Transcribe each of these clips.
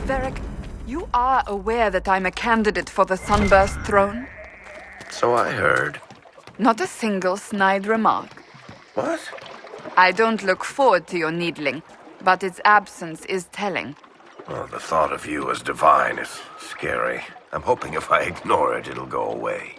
Varric, you are aware that I'm a candidate for the Sunburst throne? So I heard. Not a single snide remark. What? I don't look forward to your needling, but its absence is telling. Well, the thought of you as divine is scary. I'm hoping if I ignore it, it'll go away.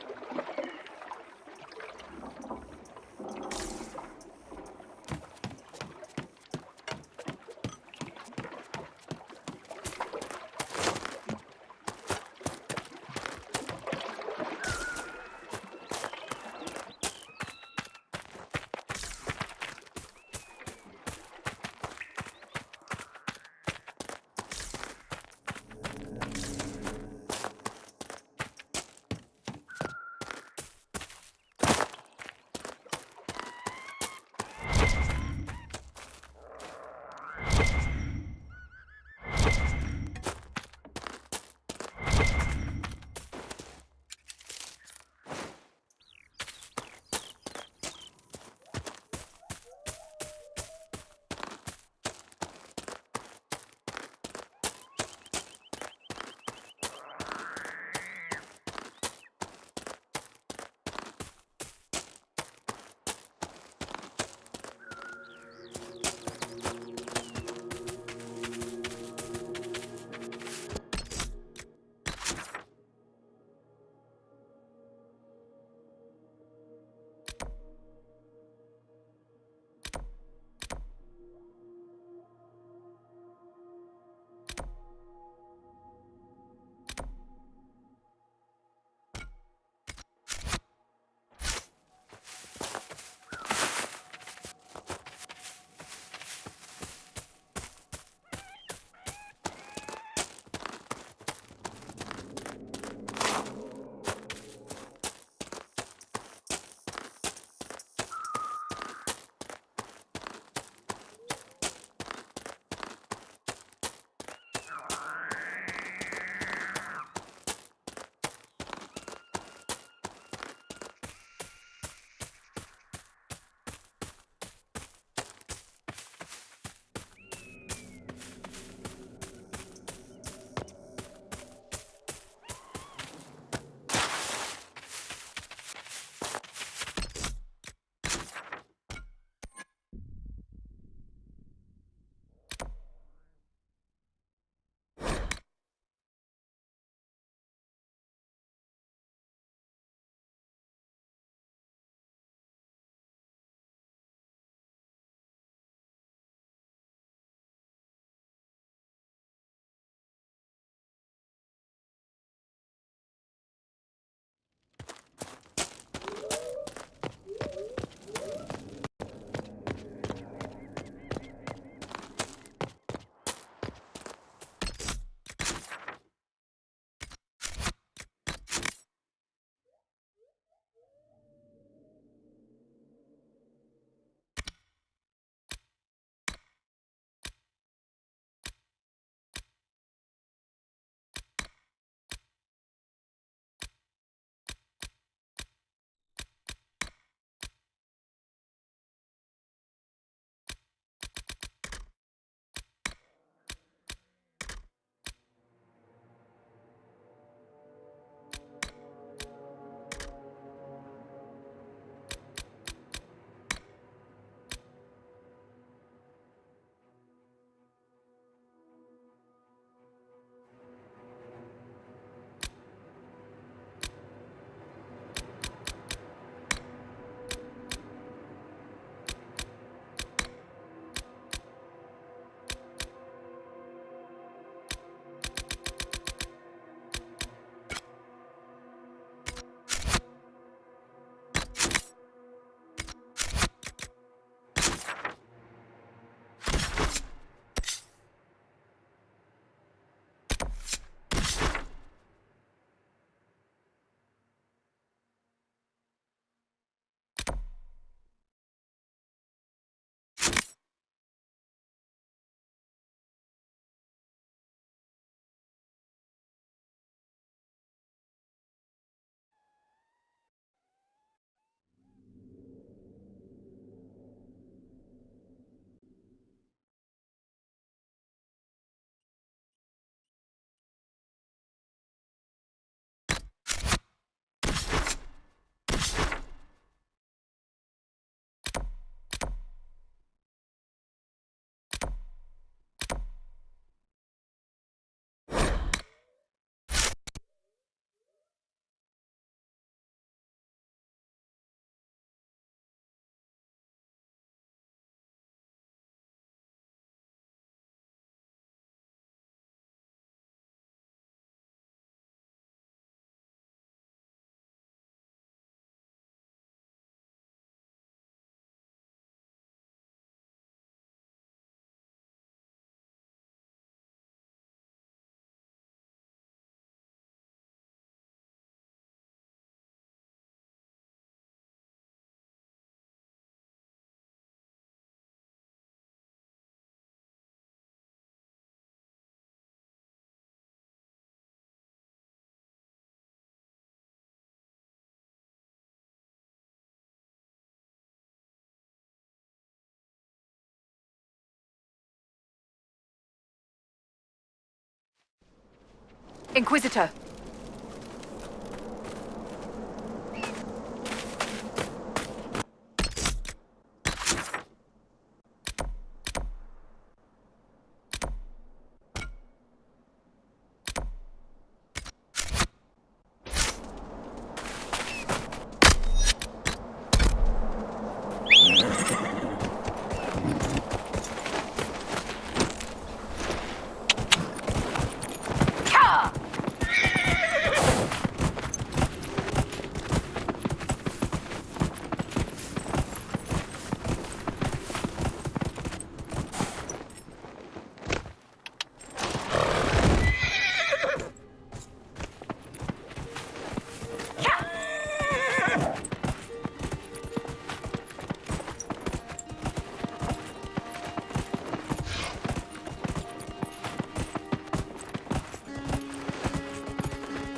Inquisitor!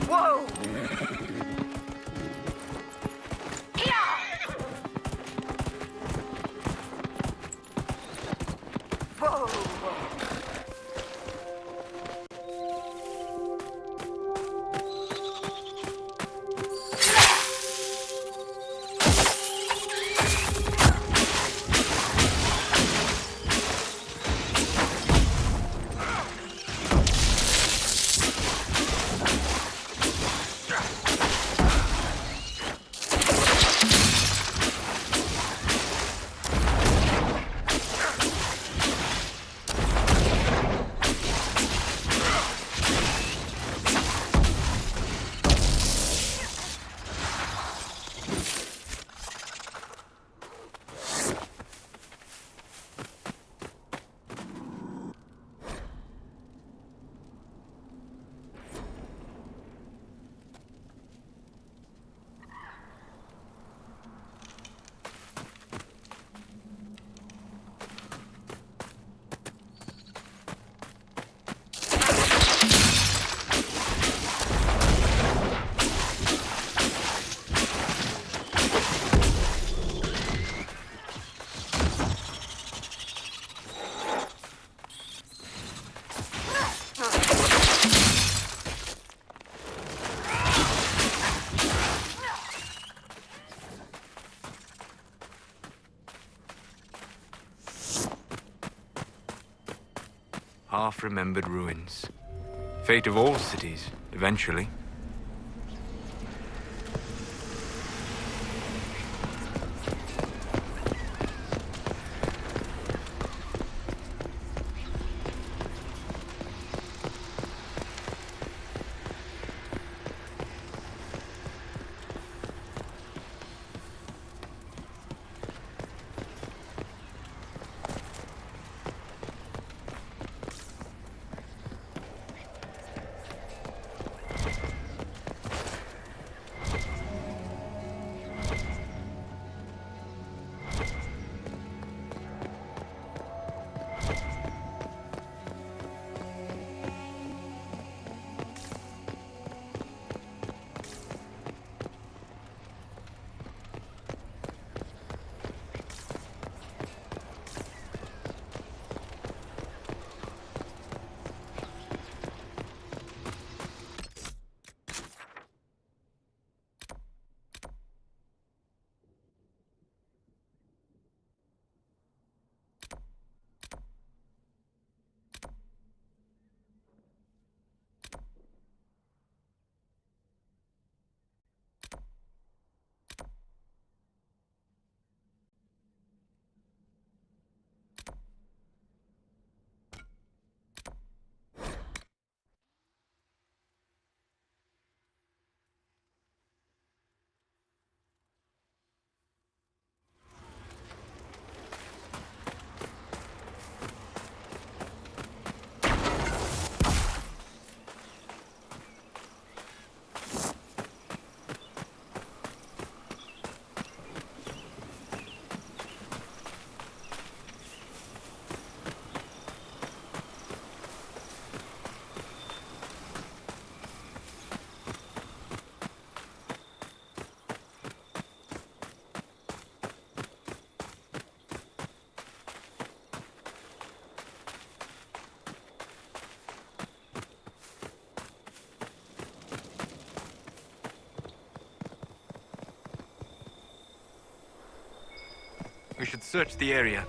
Whoa! Half-remembered ruins. Fate of all cities, eventually. We should search the area.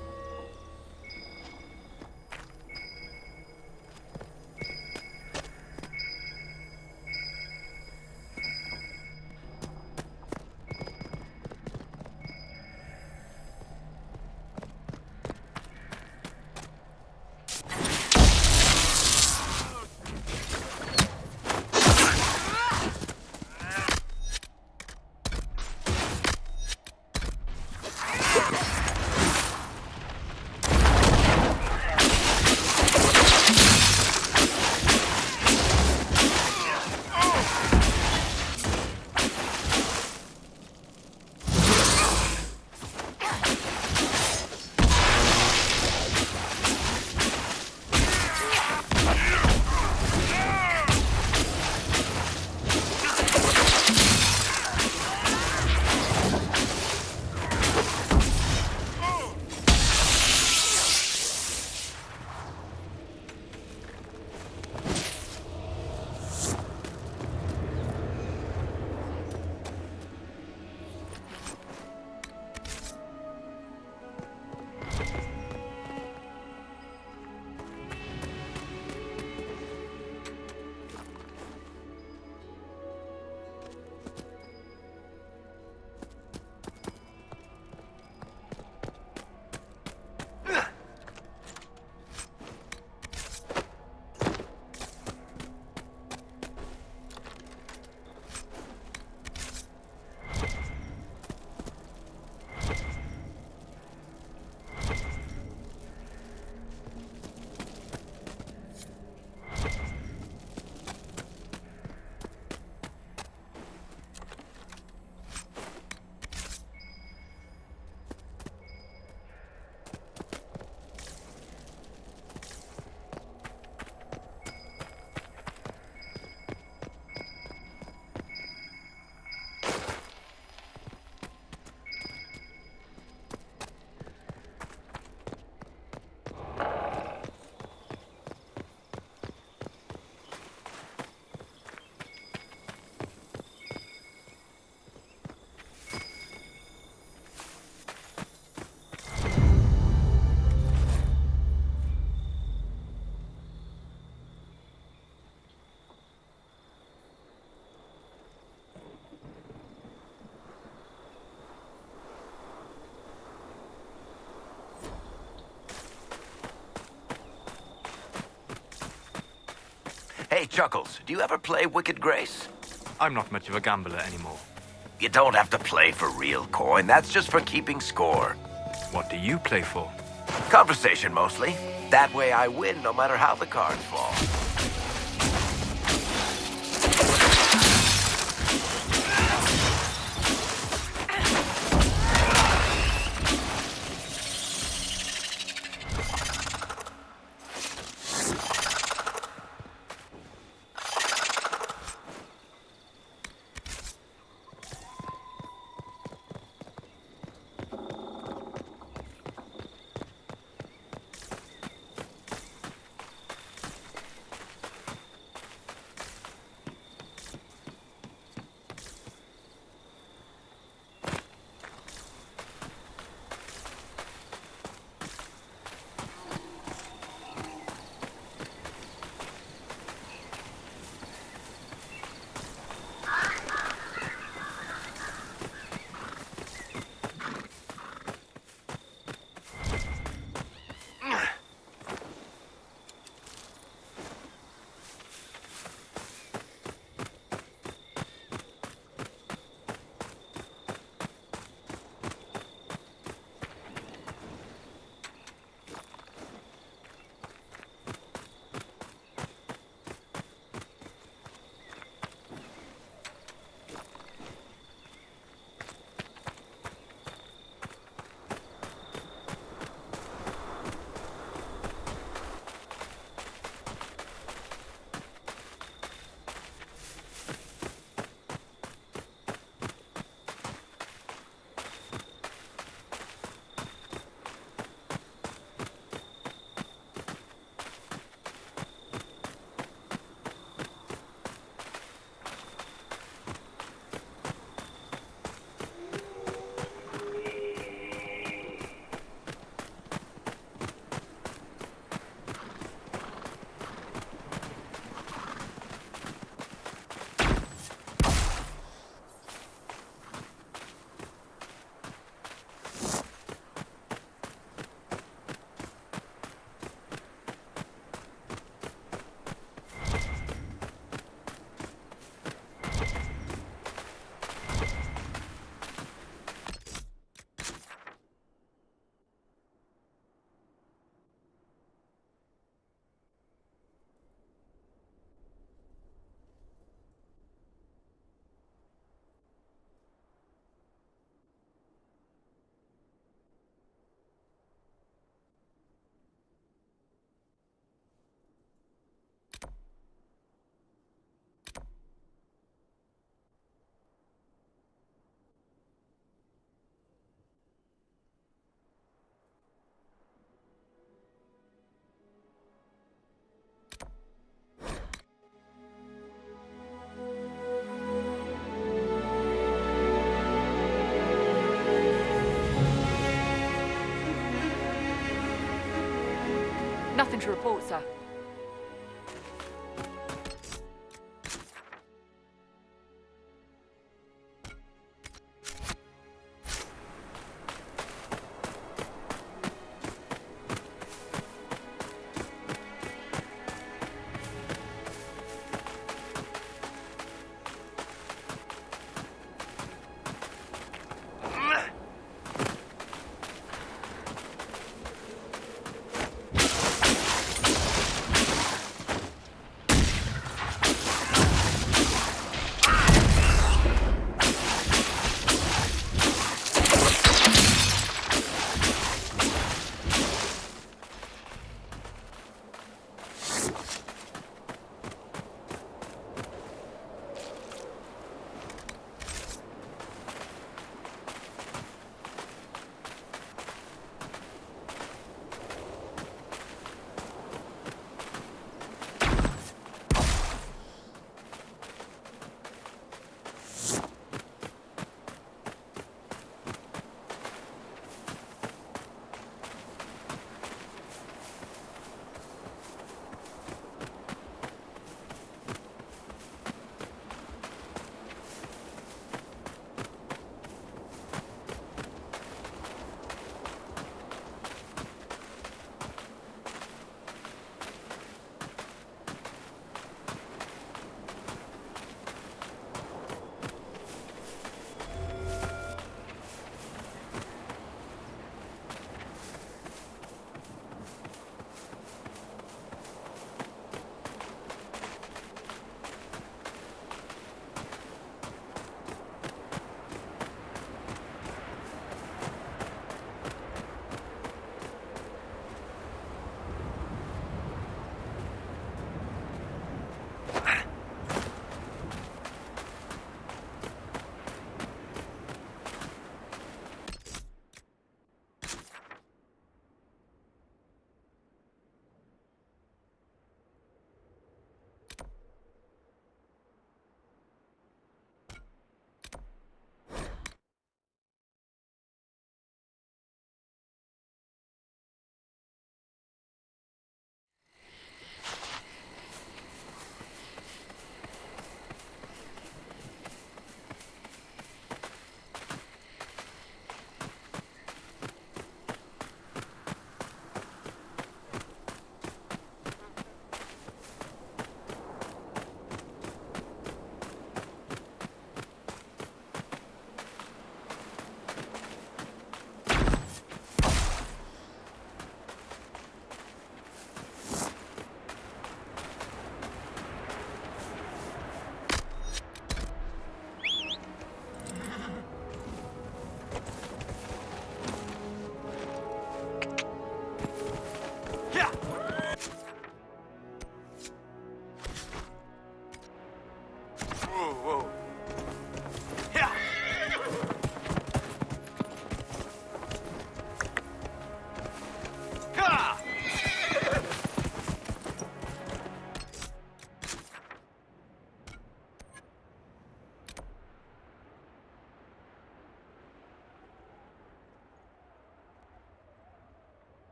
Hey, Chuckles, do you ever play Wicked Grace? I'm not much of a gambler anymore. You don't have to play for real coin. That's just for keeping score. What do you play for? Conversation, mostly. That way I win no matter how the cards fall. Nothing to report, sir.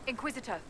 Inquisitor.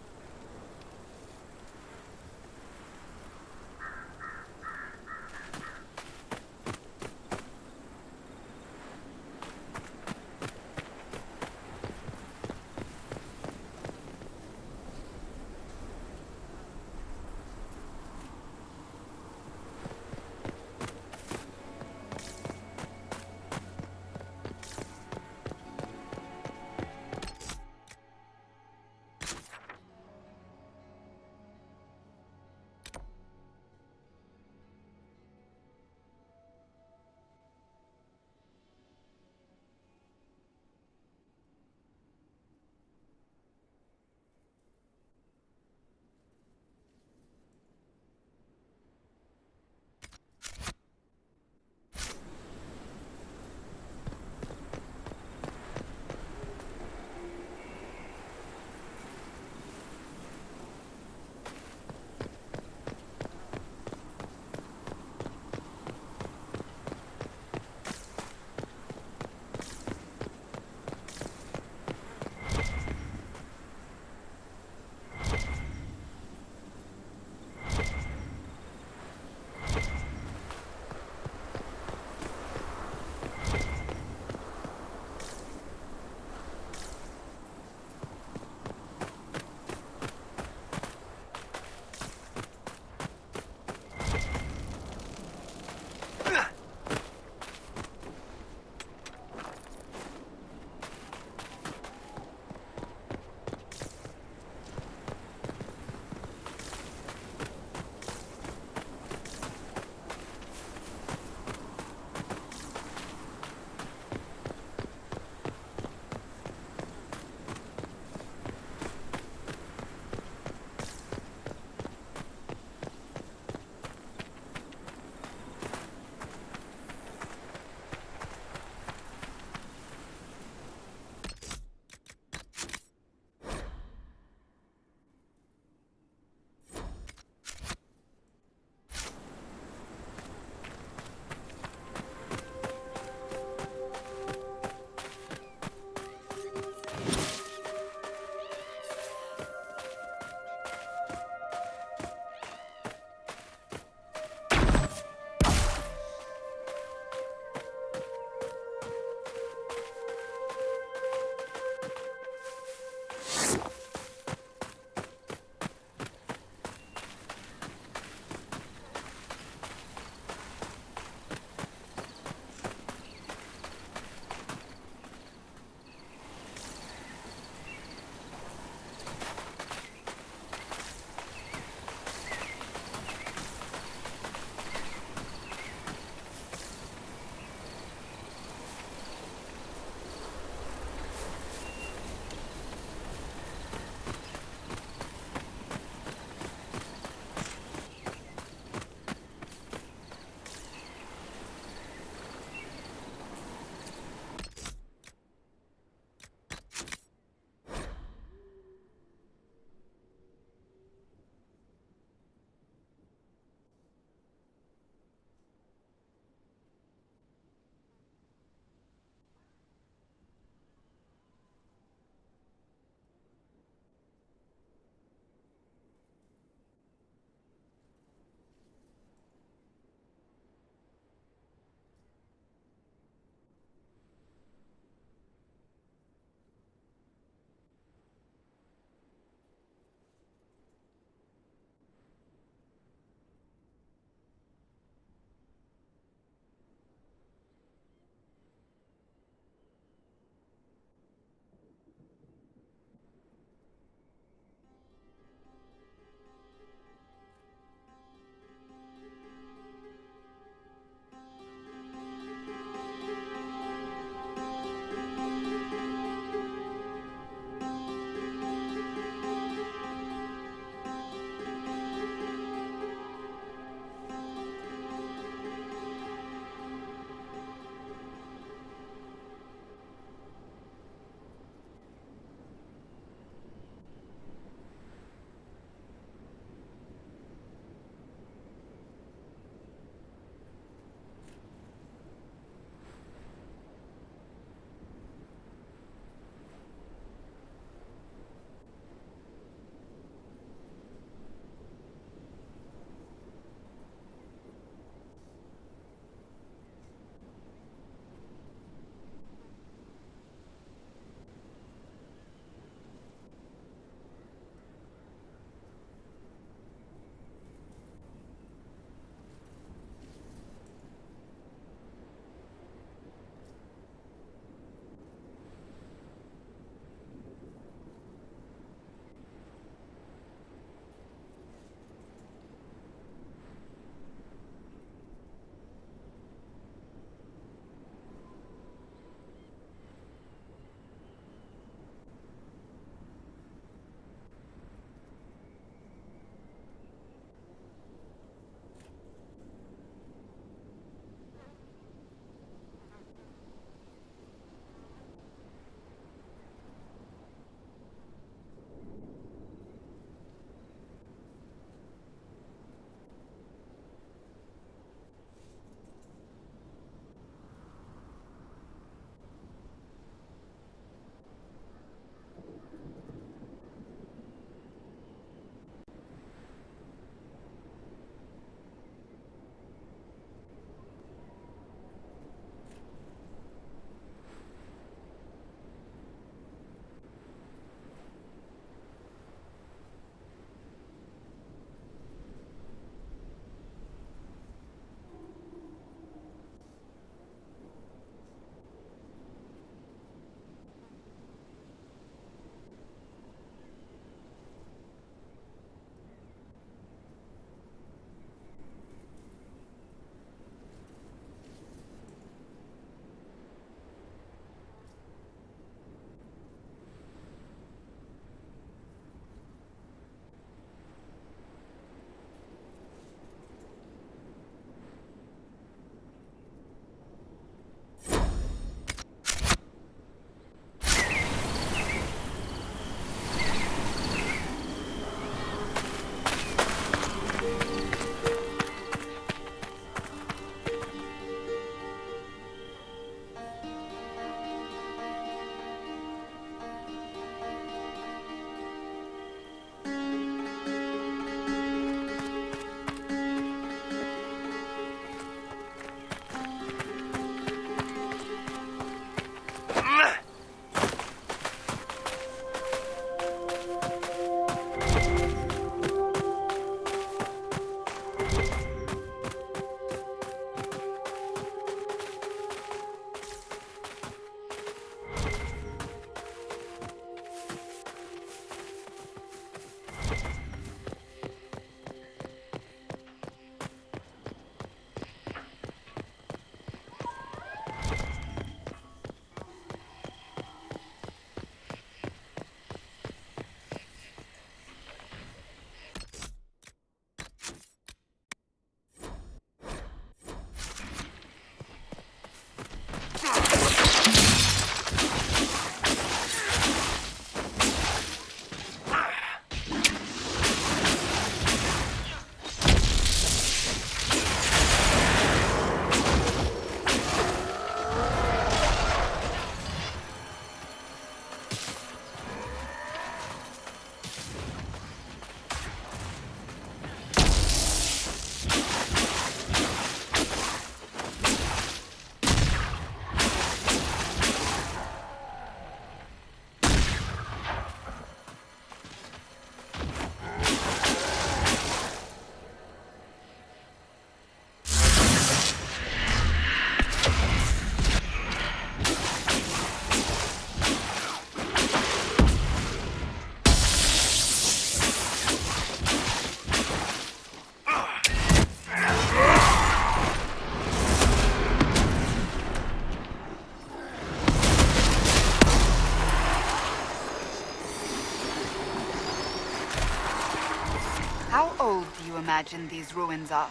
How old do you imagine these ruins are?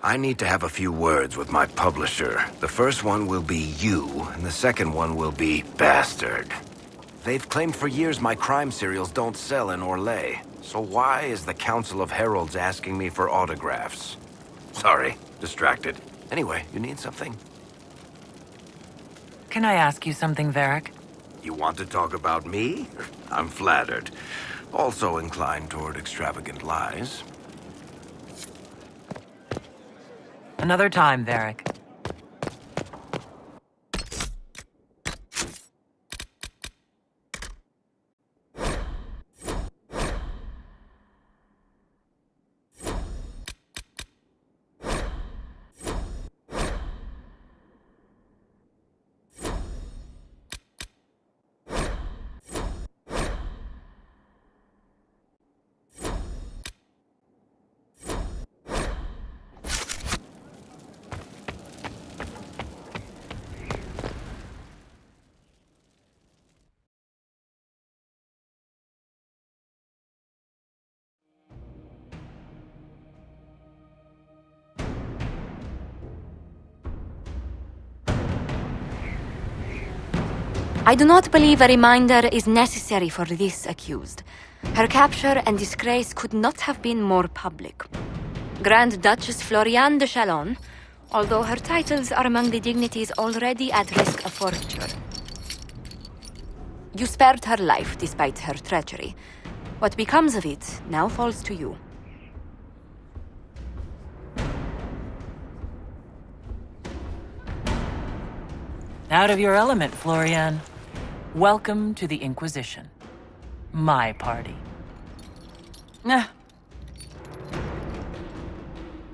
I need to have a few words with my publisher. The first one will be you, and the second one will be Bastard. They've claimed for years my crime serials don't sell in Orlais. So why is the Council of Heralds asking me for autographs? Sorry, distracted. Anyway, you need something? Can I ask you something, Varric? You want to talk about me? I'm flattered. Also inclined toward extravagant lies. Another time, Varric. I do not believe a reminder is necessary for this accused. Her capture and disgrace could not have been more public. Grand Duchess Floriane de Chalon, although her titles are among the dignities already at risk of forfeiture. You spared her life despite her treachery. What becomes of it now falls to you. Out of your element, Floriane. Welcome to the Inquisition. My party.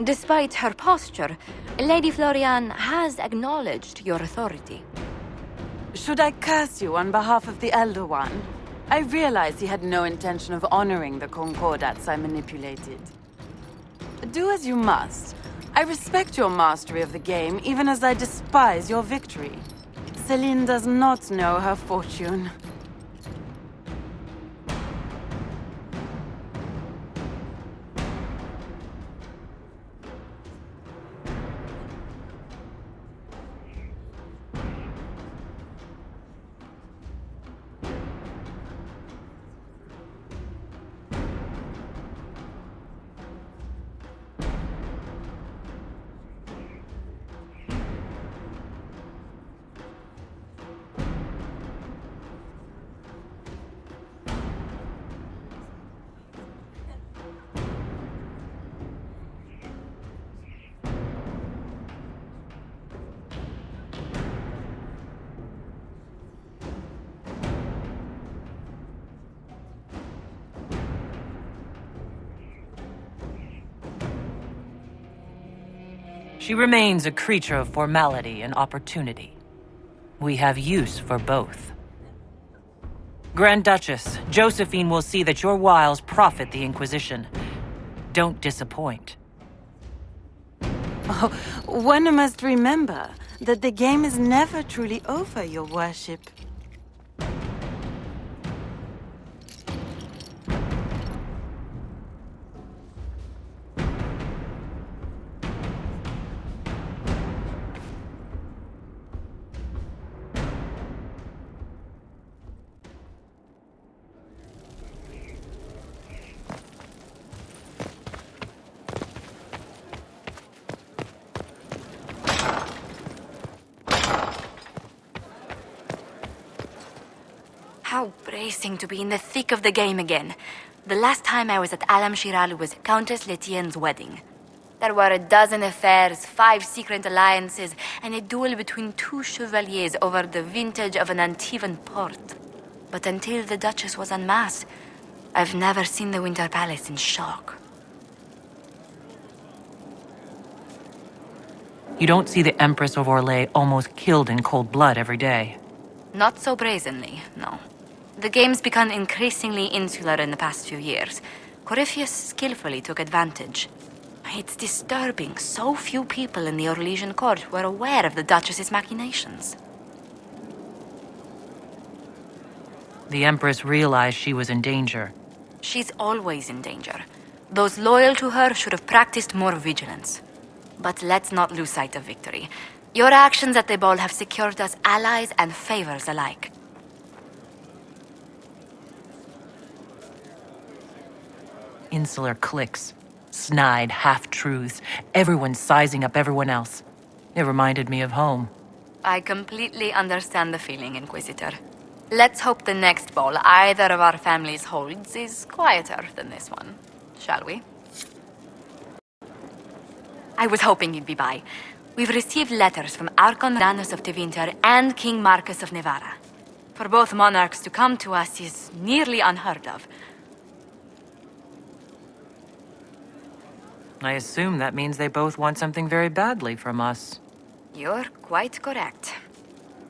Despite her posture, Lady Floriane has acknowledged your authority. Should I curse you on behalf of the Elder One? I realize he had no intention of honoring the concordats I manipulated. Do as you must. I respect your mastery of the game, even as I despise your victory. Celine does not know her fortune. She remains a creature of formality and opportunity. We have use for both. Grand Duchess, Josephine will see that your wiles profit the Inquisition. Don't disappoint. Oh, one must remember that the game is never truly over, your worship. How bracing to be in the thick of the game again. The last time I was at Alam Shiral was Countess Letienne's wedding. There were a dozen affairs, 5 secret alliances, and a duel between 2 chevaliers over the vintage of an Antivan port. But until the Duchess was en masse, I've never seen the Winter Palace in shock. You don't see the Empress of Orlais almost killed in cold blood every day. Not so brazenly, no. The game's become increasingly insular in the past few years. Corypheus skillfully took advantage. It's disturbing so few people in the Orlesian court were aware of the Duchess's machinations. The Empress realized she was in danger. She's always in danger. Those loyal to her should have practiced more vigilance. But let's not lose sight of victory. Your actions at the ball have secured us allies and favors alike. Insular cliques, snide half-truths, everyone sizing up everyone else. It reminded me of home. I completely understand the feeling, Inquisitor. Let's hope the next ball either of our families holds is quieter than this one, shall we? I was hoping you'd be by. We've received letters from Archon Ranus of Tevinter and King Marcus of Nevara. For both monarchs to come to us is nearly unheard of. I assume that means they both want something very badly from us. You're quite correct.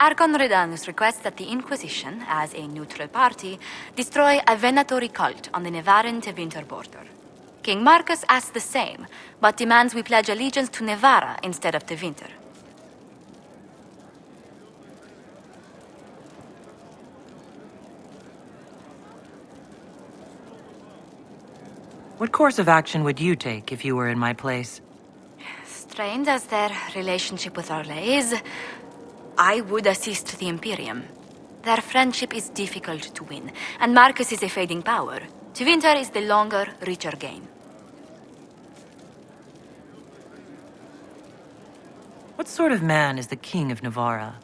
Archon Redanus requests that the Inquisition, as a neutral party, destroy a Venatori cult on the Nevaran-Tevinter border. King Marcus asks the same, but demands we pledge allegiance to Nevara instead of Tevinter. What course of action would you take if you were in my place? Strained as their relationship with Orlais is, I would assist the Imperium. Their friendship is difficult to win, and Marcus is a fading power. Tevinter is the longer, richer game. What sort of man is the King of Navarra?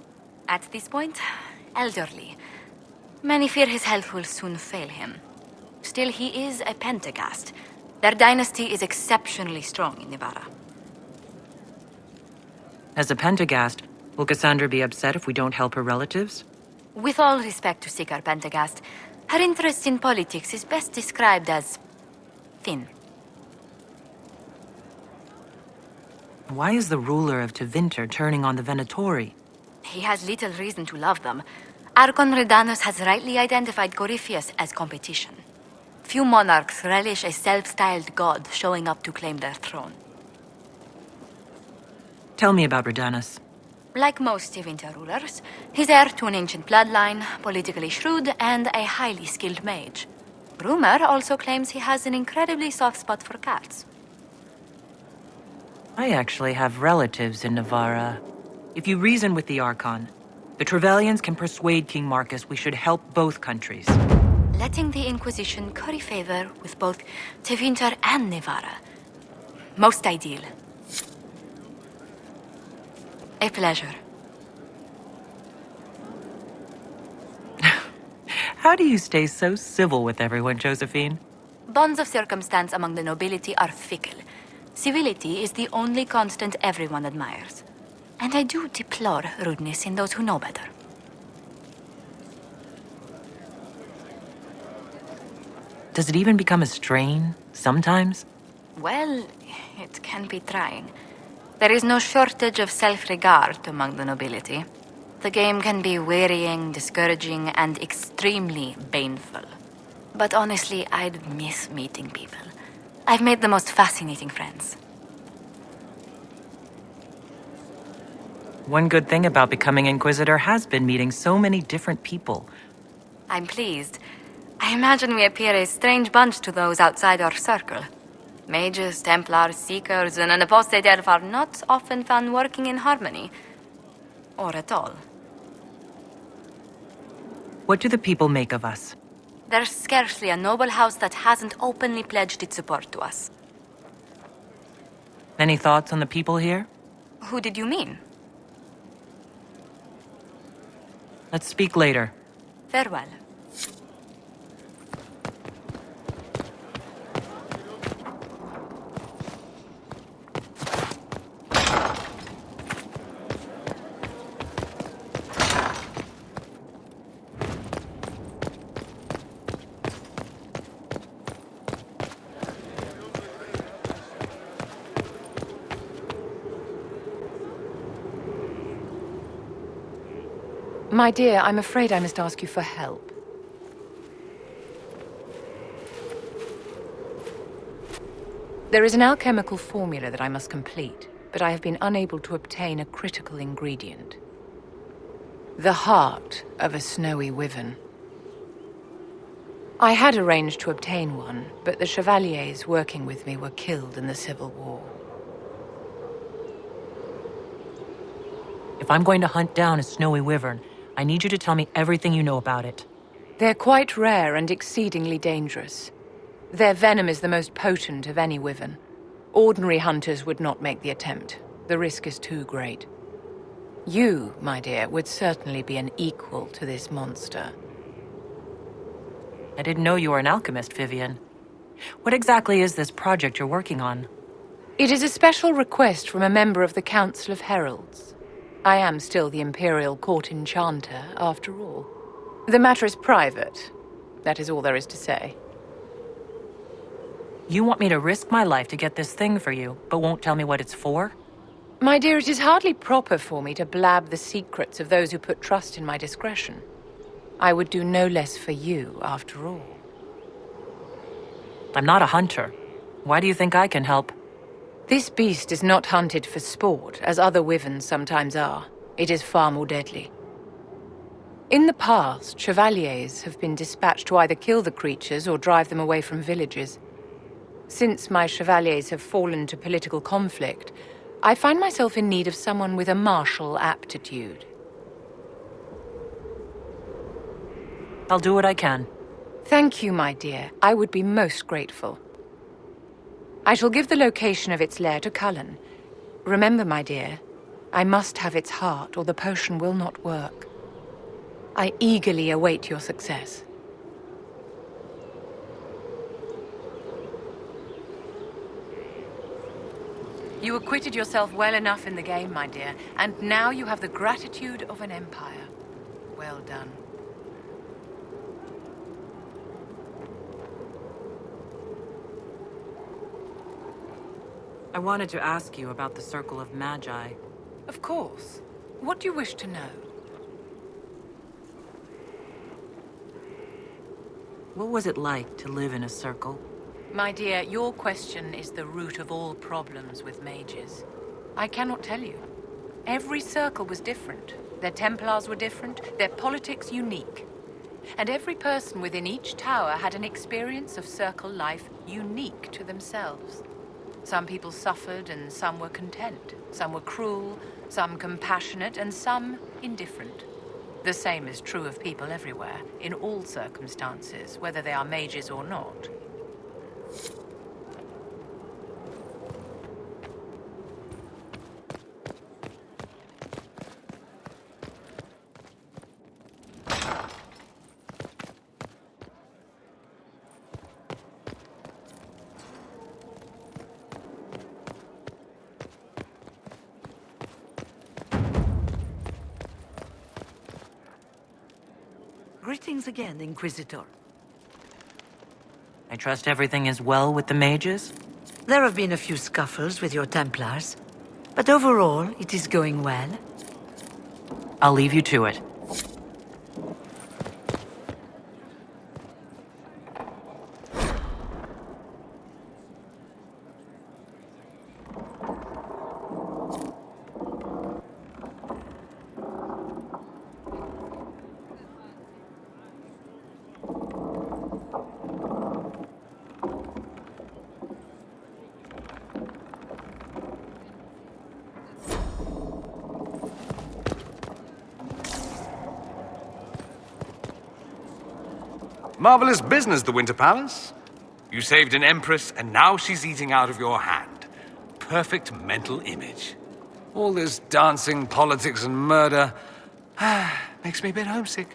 At this point, elderly. Many fear his health will soon fail him. Still, he is a Pentagast. Their dynasty is exceptionally strong in Navarra. As a Pentagast, will Cassandra be upset if we don't help her relatives? With all respect to Sikar Pentagast, her interest in politics is best described as thin. Why is the ruler of Tevinter turning on the Venatori? He has little reason to love them. Archon Redanus has rightly identified Corypheus as competition. Few monarchs relish a self-styled god showing up to claim their throne. Tell me about Redanus. Like most Tevinter rulers, he's heir to an ancient bloodline, politically shrewd, and a highly skilled mage. Rumor also claims he has an incredibly soft spot for cats. I actually have relatives in Navarra. If you reason with the Archon, the Trevelyan's can persuade King Marcus we should help both countries. Letting the Inquisition curry favor with both Tevinter and Nevara. Most ideal. A pleasure. How do you stay so civil with everyone, Josephine? Bonds of circumstance among the nobility are fickle. Civility is the only constant everyone admires. And I do deplore rudeness in those who know better. Does it even become a strain, sometimes? Well, it can be trying. There is no shortage of self-regard among the nobility. The game can be wearying, discouraging, and extremely baneful. But honestly, I'd miss meeting people. I've made the most fascinating friends. One good thing about becoming Inquisitor has been meeting so many different people. I'm pleased. I imagine we appear a strange bunch to those outside our circle. Mages, Templars, Seekers, and an apostate elf are not often found working in harmony. Or at all. What do the people make of us? There's scarcely a noble house that hasn't openly pledged its support to us. Any thoughts on the people here? Who did you mean? Let's speak later. Farewell. My dear, I'm afraid I must ask you for help. There is an alchemical formula that I must complete, but I have been unable to obtain a critical ingredient. The heart of a snowy wyvern. I had arranged to obtain one, but the chevaliers working with me were killed in the Civil War. If I'm going to hunt down a snowy wyvern, I need you to tell me everything you know about it. They're quite rare and exceedingly dangerous. Their venom is the most potent of any wyvern. Ordinary hunters would not make the attempt. The risk is too great. You, my dear, would certainly be an equal to this monster. I didn't know you were an alchemist, Vivian. What exactly is this project you're working on? It is a special request from a member of the Council of Heralds. I am still the Imperial Court Enchanter, after all. The matter is private. That is all there is to say. You want me to risk my life to get this thing for you, but won't tell me what it's for? My dear, it is hardly proper for me to blab the secrets of those who put trust in my discretion. I would do no less for you, after all. I'm not a hunter. Why do you think I can help? This beast is not hunted for sport, as other wyverns sometimes are. It is far more deadly. In the past, chevaliers have been dispatched to either kill the creatures or drive them away from villages. Since my chevaliers have fallen to political conflict, I find myself in need of someone with a martial aptitude. I'll do what I can. Thank you, my dear. I would be most grateful. I shall give the location of its lair to Cullen. Remember, my dear, I must have its heart or the potion will not work. I eagerly await your success. You acquitted yourself well enough in the game, my dear, and now you have the gratitude of an empire. Well done. I wanted to ask you about the Circle of Magi. Of course. What do you wish to know? What was it like to live in a circle? My dear, your question is the root of all problems with mages. I cannot tell you. Every circle was different. Their Templars were different, their politics unique. And every person within each tower had an experience of circle life unique to themselves. Some people suffered and some were content. Some were cruel, some compassionate, and some indifferent. The same is true of people everywhere, in all circumstances, whether they are mages or not. Greetings again, Inquisitor. I trust everything is well with the mages? There have been a few scuffles with your Templars, but overall, it is going well. I'll leave you to it. Marvelous business, the Winter Palace. You saved an empress, and now she's eating out of your hand. Perfect mental image. All this dancing, politics, and murder makes me a bit homesick.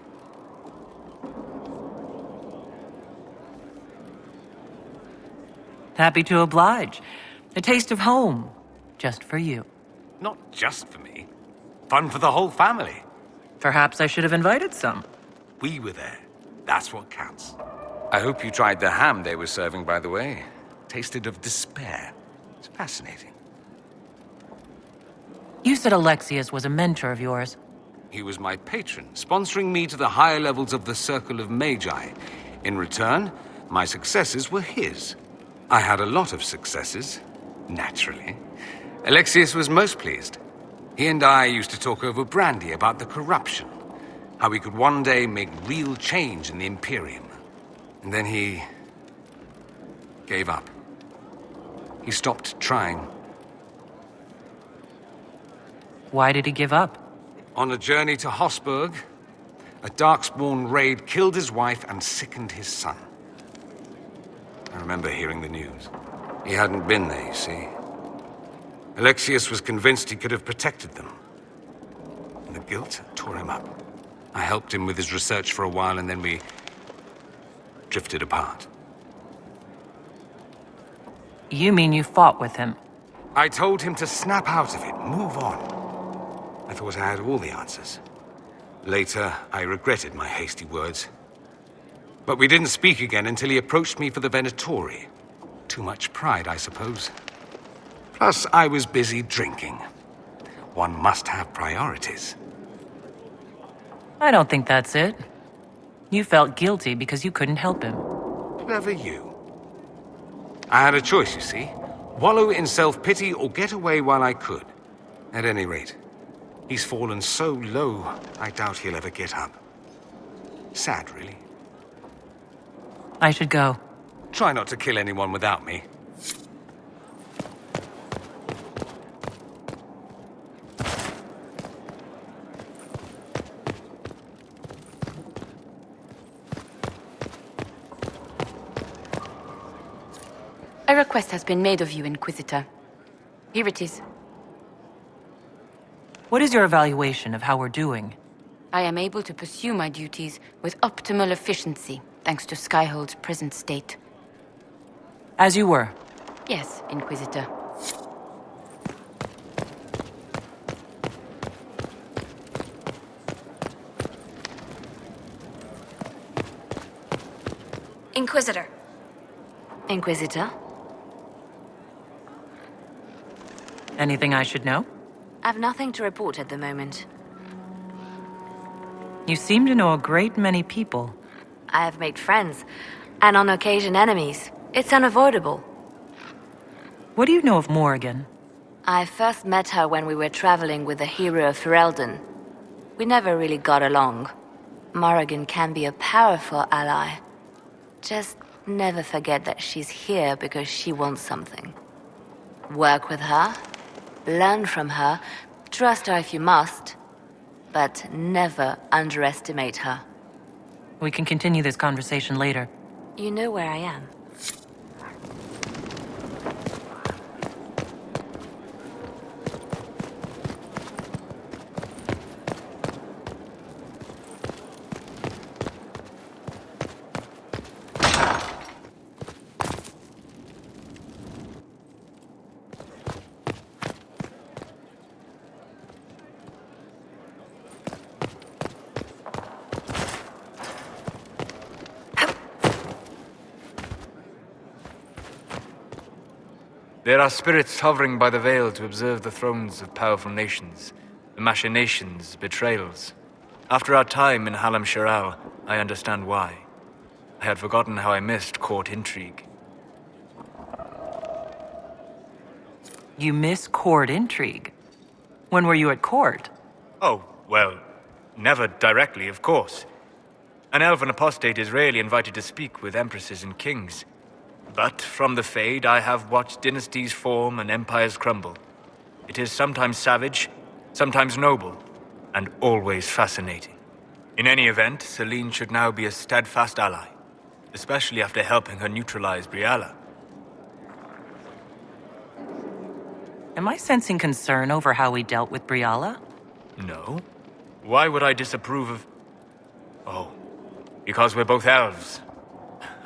Happy to oblige. A taste of home. Just for you. Not just for me. Fun for the whole family. Perhaps I should have invited some. We were there. That's what counts. I hope you tried the ham they were serving, by the way. Tasted of despair. It's fascinating. You said Alexius was a mentor of yours. He was my patron, sponsoring me to the higher levels of the Circle of Magi. In return, my successes were his. I had a lot of successes, naturally. Alexius was most pleased. He and I used to talk over brandy about the corruption, how we could one day make real change in the Imperium. And then he gave up. He stopped trying. Why did he give up? On a journey to Hosburg, a Darkspawn raid killed his wife and sickened his son. I remember hearing the news. He hadn't been there, you see. Alexius was convinced he could have protected them. And the guilt tore him up. I helped him with his research for a while, and then we drifted apart. You mean you fought with him? I told him to snap out of it, move on. I thought I had all the answers. Later, I regretted my hasty words. But we didn't speak again until he approached me for the Venatori. Too much pride, I suppose. Plus, I was busy drinking. One must have priorities. I don't think that's it. You felt guilty because you couldn't help him. Clever you. I had a choice, you see. Wallow in self-pity or get away while I could. At any rate, he's fallen so low, I doubt he'll ever get up. Sad, really. I should go. Try not to kill anyone without me. A request has been made of you, Inquisitor. Here it is. What is your evaluation of how we're doing? I am able to pursue my duties with optimal efficiency, thanks to Skyhold's present state. As you were. Yes, Inquisitor. Inquisitor. Inquisitor? Anything I should know? I've nothing to report at the moment. You seem to know a great many people. I have made friends, and on occasion enemies. It's unavoidable. What do you know of Morrigan? I first met her when we were traveling with the hero of Ferelden. We never really got along. Morrigan can be a powerful ally. Just never forget that she's here because she wants something. Work with her, learn from her, trust her if you must, but never underestimate her. We can continue this conversation later. You know where I am. There are spirits hovering by the veil to observe the thrones of powerful nations, the machinations, betrayals. After our time in Halam Shiral, I understand why. I had forgotten how I missed court intrigue. You miss court intrigue? When were you at court? Oh, well, never directly, of course. An elven apostate is rarely invited to speak with empresses and kings. But from the Fade, I have watched dynasties form and empires crumble. It is sometimes savage, sometimes noble, and always fascinating. In any event, Celine should now be a steadfast ally, especially after helping her neutralize Briala. Am I sensing concern over how we dealt with Briala? No. Why would I disapprove of... Oh, because we're both elves.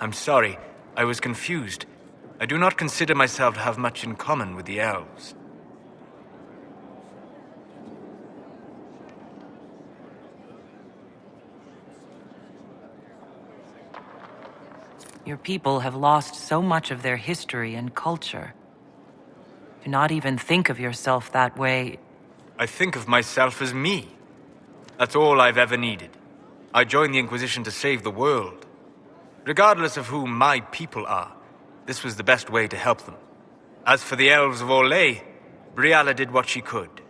I'm sorry. I was confused. I do not consider myself to have much in common with the elves. Your people have lost so much of their history and culture. To not even think of yourself that way... I think of myself as me. That's all I've ever needed. I joined the Inquisition to save the world. Regardless of who my people are, this was the best way to help them. As for the elves of Orlais, Briala did what she could.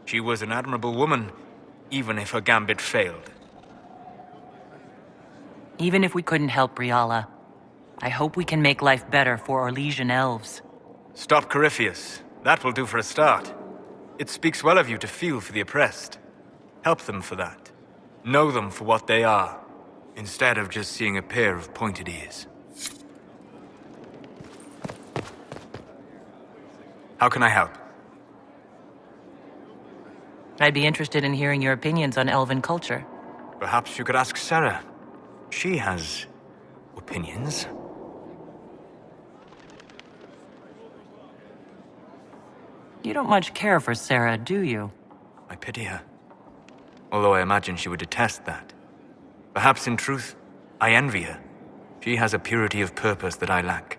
She was an admirable woman, even if her gambit failed. Even if we couldn't help Briala, I hope we can make life better for Orlesian elves. Stop Corypheus. That will do for a start. It speaks well of you to feel for the oppressed. Help them for that. Know them for what they are, instead of just seeing a pair of pointed ears. How can I help? I'd be interested in hearing your opinions on elven culture. Perhaps you could ask Sarah. She has opinions. You don't much care for Sarah, do you? I pity her. Although I imagine she would detest that. Perhaps in truth, I envy her. She has a purity of purpose that I lack.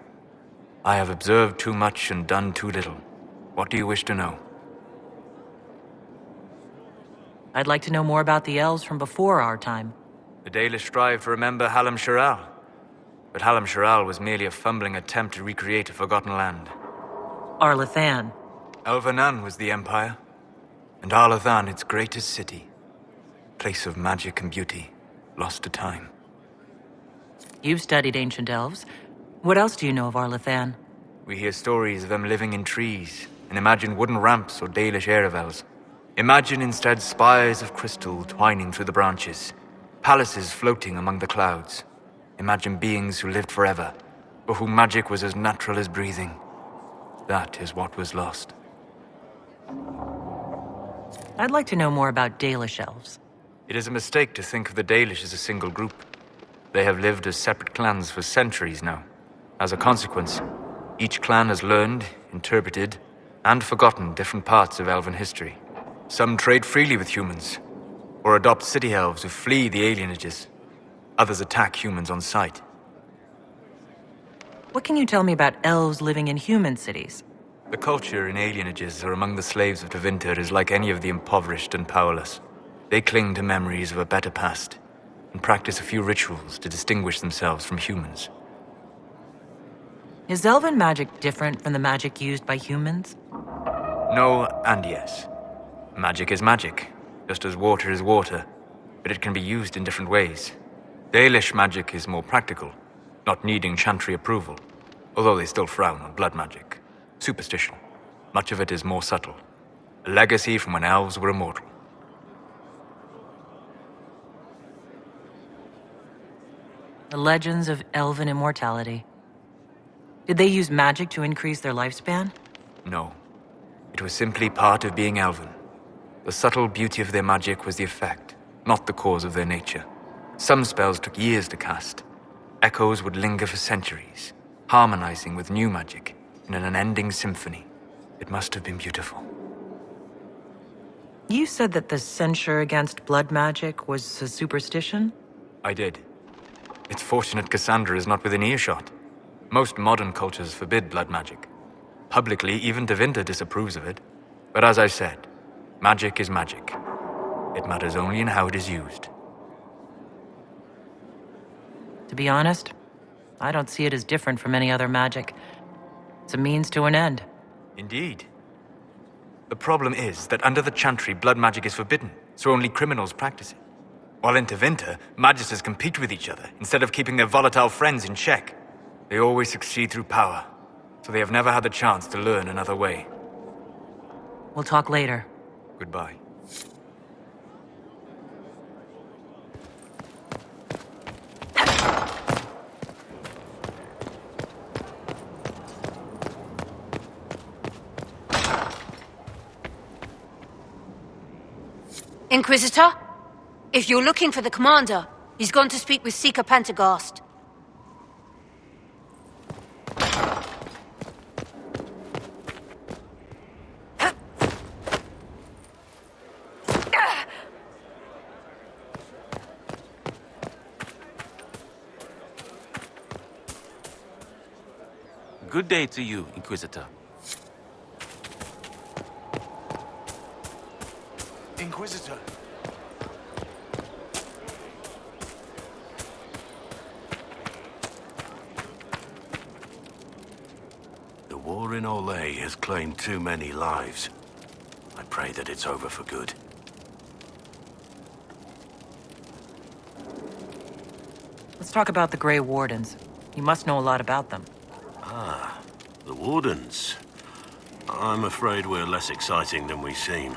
I have observed too much and done too little. What do you wish to know? I'd like to know more about the elves from before our time. The Dalish strive to remember Hallam Shiral. But Hallam Shiral was merely a fumbling attempt to recreate a forgotten land. Arlathan. Elvanan was the empire, and Arlathan its greatest city. Place of magic and beauty, lost to time. You've studied ancient elves. What else do you know of Arlathan? We hear stories of them living in trees, and imagine wooden ramps or Dalish Erebels. Imagine instead spires of crystal twining through the branches, palaces floating among the clouds. Imagine beings who lived forever, for whom magic was as natural as breathing. That is what was lost. I'd like to know more about Dalish elves. It is a mistake to think of the Dalish as a single group. They have lived as separate clans for centuries now. As a consequence, each clan has learned, interpreted, and forgotten different parts of elven history. Some trade freely with humans, or adopt city elves who flee the alienages. Others attack humans on sight. What can you tell me about elves living in human cities? The culture in alienages or among the slaves of Tevinter is like any of the impoverished and powerless. They cling to memories of a better past, and practice a few rituals to distinguish themselves from humans. Is elven magic different from the magic used by humans? No and yes. Magic is magic, just as water is water, but it can be used in different ways. Dalish magic is more practical, not needing chantry approval, although they still frown on blood magic. Superstition. Much of it is more subtle. A legacy from when elves were immortal. The legends of elven immortality. Did they use magic to increase their lifespan? No. It was simply part of being elven. The subtle beauty of their magic was the effect, not the cause of their nature. Some spells took years to cast. Echoes would linger for centuries, harmonizing with new magic in an unending symphony. It must have been beautiful. You said that the censure against blood magic was a superstition? I did. It's fortunate Cassandra is not within earshot. Most modern cultures forbid blood magic. Publicly, even Tevinter disapproves of it. But as I said, magic is magic. It matters only in how it is used. To be honest, I don't see it as different from any other magic. It's a means to an end. Indeed. The problem is that under the Chantry, blood magic is forbidden, so only criminals practice it. While in Tevinter, magisters compete with each other instead of keeping their volatile friends in check. They always succeed through power, so they have never had the chance to learn another way. We'll talk later. Goodbye. Inquisitor? If you're looking for the commander, he's gone to speak with Seeker Pentecost. Good day to you, Inquisitor. Inquisitor. The war in Olay has claimed too many lives. I pray that it's over for good. Let's talk about the Grey Wardens. You must know a lot about them. Ah, the Wardens. I'm afraid we're less exciting than we seem.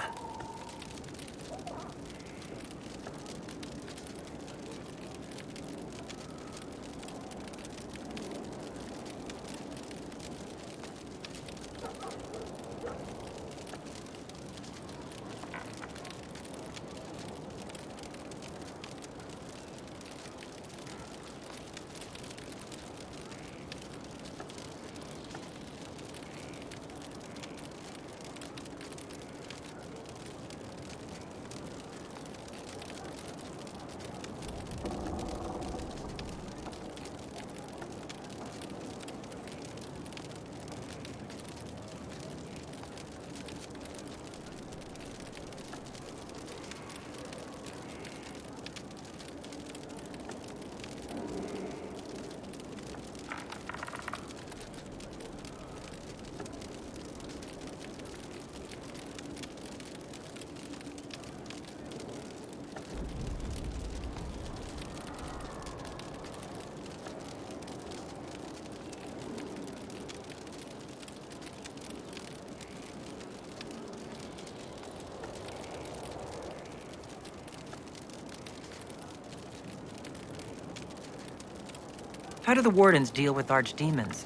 How do the Wardens deal with archdemons?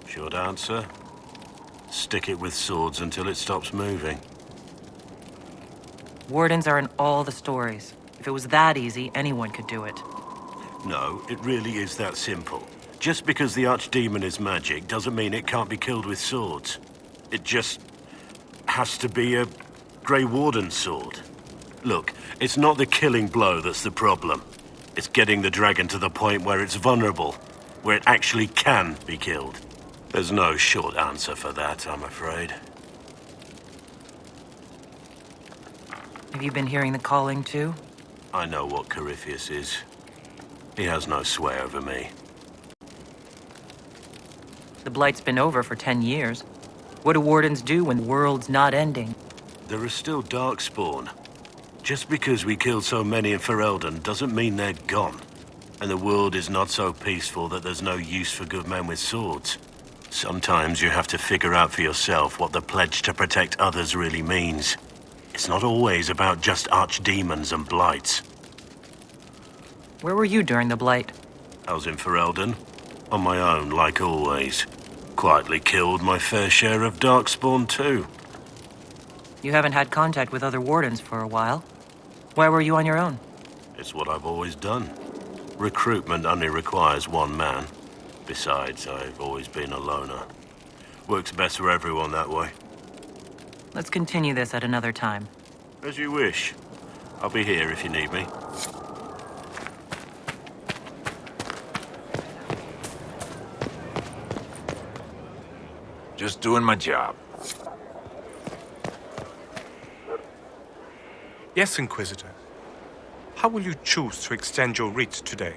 Short answer. Stick it with swords until it stops moving. Wardens are in all the stories. If it was that easy, anyone could do it. No, it really is that simple. Just because the archdemon is magic doesn't mean it can't be killed with swords. It just has to be a Grey Warden sword. Look, it's not the killing blow that's the problem. It's getting the dragon to the point where it's vulnerable, where it actually can be killed. There's no short answer for that, I'm afraid. Have you been hearing the calling too? I know what Corypheus is. He has no sway over me. The Blight's been over for 10 years. What do Wardens do when the world's not ending? There are still Darkspawn. Just because we killed so many in Ferelden doesn't mean they're gone. And the world is not so peaceful that there's no use for good men with swords. Sometimes you have to figure out for yourself what the pledge to protect others really means. It's not always about just archdemons and blights. Where were you during the Blight? I was in Ferelden, on my own like always. Quietly killed my fair share of Darkspawn too. You haven't had contact with other Wardens for a while. Why were you on your own? It's what I've always done. Recruitment only requires one man. Besides, I've always been a loner. Works best for everyone that way. Let's continue this at another time. As you wish. I'll be here if you need me. Just doing my job. Yes, Inquisitor. How will you choose to extend your reach today?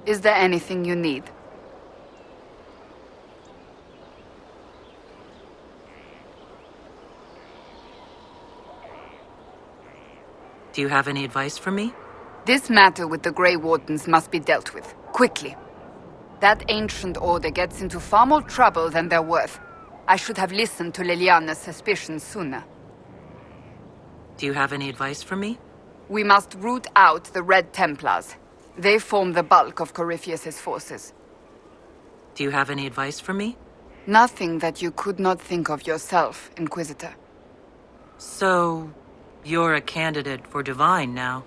Is there anything you need? Do you have any advice for me? This matter with the Grey Wardens must be dealt with, quickly. That ancient order gets into far more trouble than they're worth. I should have listened to Liliana's suspicions sooner. Do you have any advice for me? We must root out the Red Templars. They form the bulk of Corypheus's forces. Do you have any advice for me? Nothing that you could not think of yourself, Inquisitor. So, you're a candidate for Divine now?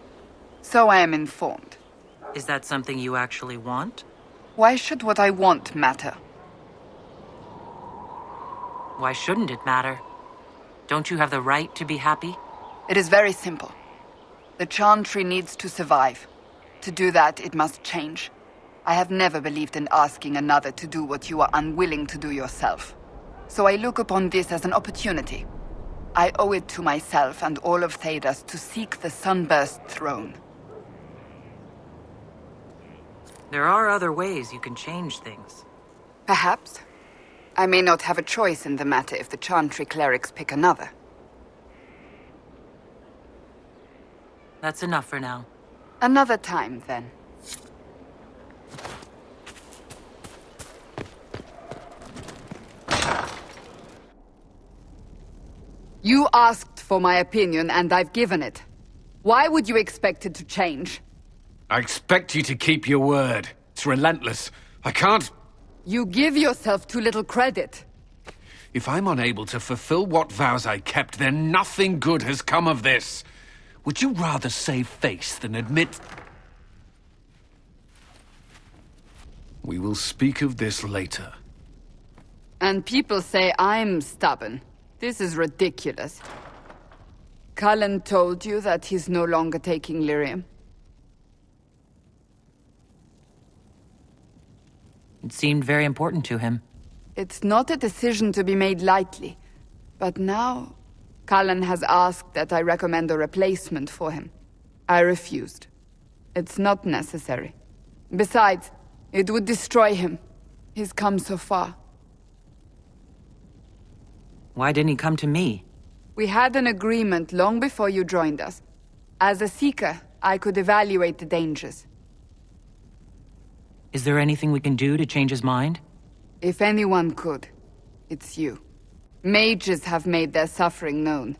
So I am informed. Is that something you actually want? Why should what I want matter? Why shouldn't it matter? Don't you have the right to be happy? It is very simple. The Chantry needs to survive. To do that, it must change. I have never believed in asking another to do what you are unwilling to do yourself. So I look upon this as an opportunity. I owe it to myself and all of Thedas to seek the Sunburst throne. There are other ways you can change things. Perhaps. I may not have a choice in the matter if the Chantry clerics pick another. That's enough for now. Another time, then. You asked for my opinion, and I've given it. Why would you expect it to change? I expect you to keep your word. It's relentless. I can't... You give yourself too little credit. If I'm unable to fulfill what vows I kept, then nothing good has come of this. Would you rather save face than admit... We will speak of this later. And people say I'm stubborn. This is ridiculous. Cullen told you that he's no longer taking lyrium. It seemed very important to him. It's not a decision to be made lightly. But now, Cullen has asked that I recommend a replacement for him. I refused. It's not necessary. Besides, it would destroy him. He's come so far. Why didn't he come to me? We had an agreement long before you joined us. As a Seeker, I could evaluate the dangers. Is there anything we can do to change his mind? If anyone could, it's you. Mages have made their suffering known,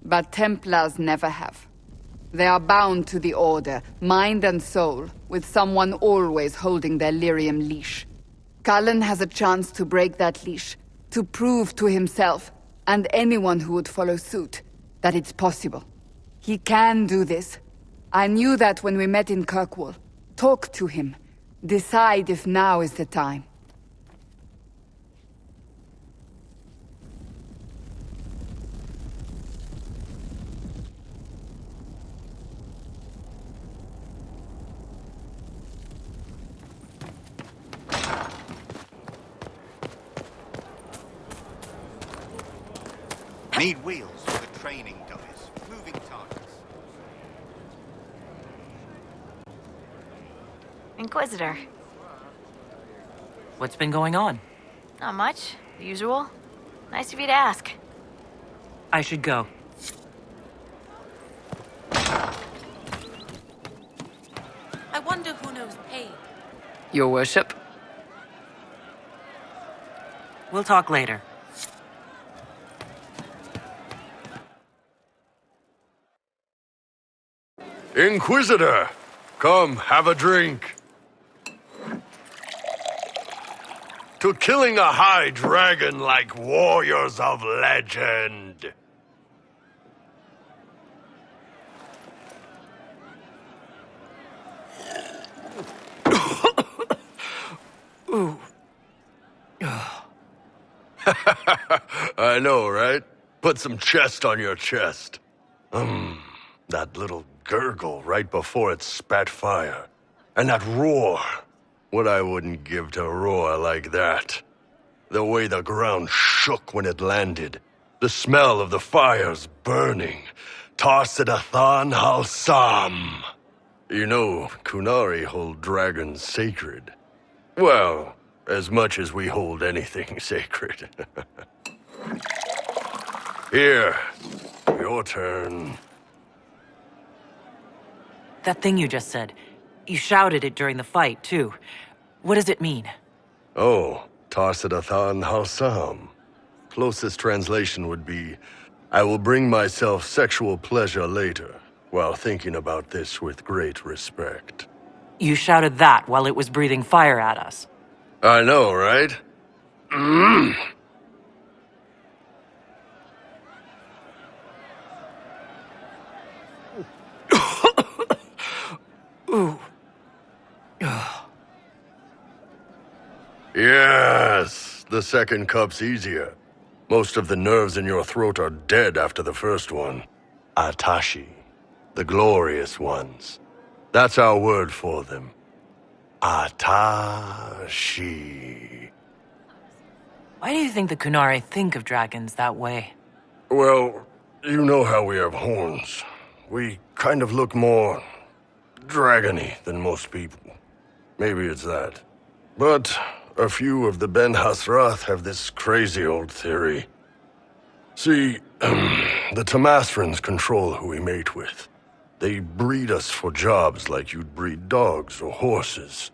but Templars never have. They are bound to the Order, mind and soul, with someone always holding their lyrium leash. Cullen has a chance to break that leash, to prove to himself, and anyone who would follow suit, that it's possible. He can do this. I knew that when we met in Kirkwall. Talk to him. Decide if now is the time. Need wheels for the training dummies. Moving targets. Inquisitor. What's been going on? Not much. The usual. Nice of you to ask. I should go. I wonder who knows pain. Your worship. We'll talk later. Inquisitor, come have a drink. To killing a high dragon like warriors of legend. Ooh. I know, right? Put some chest on your chest. That little gurgle right before it spat fire. And that roar. What I wouldn't give to roar like that. The way the ground shook when it landed. The smell of the fires burning. Tarsidathan Halsam. You know, Kunari hold dragons sacred. Well, as much as we hold anything sacred. Here, your turn. That thing you just said. You shouted it during the fight, too. What does it mean? Oh, Tarsidathan Halsam. Closest translation would be, I will bring myself sexual pleasure later, while thinking about this with great respect. You shouted that while it was breathing fire at us. I know, right? Ooh. Yes, the second cup's easier. Most of the nerves in your throat are dead after the first one. Atashi, the glorious ones. That's our word for them. Atashi. Why do you think the Kunari think of dragons that way? Well, you know how we have horns. We kind of look more dragony than most people. Maybe it's that. But a few of the Ben Hasrath have this crazy old theory. See, the Tamasrans control who we mate with. They breed us for jobs like you'd breed dogs or horses.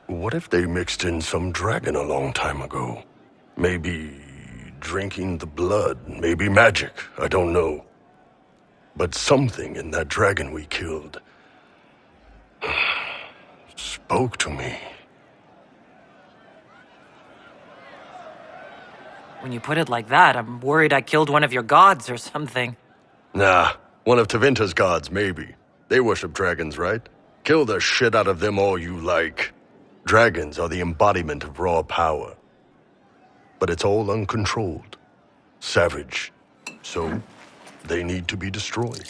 What if they mixed in some dragon a long time ago? Maybe drinking the blood, maybe magic, I don't know. But something in that dragon we killed spoke to me. When you put it like that, I'm worried I killed one of your gods or something. Nah, one of Tevinter's gods, maybe. They worship dragons, right? Kill the shit out of them all you like. Dragons are the embodiment of raw power. But it's all uncontrolled, savage. So, they need to be destroyed.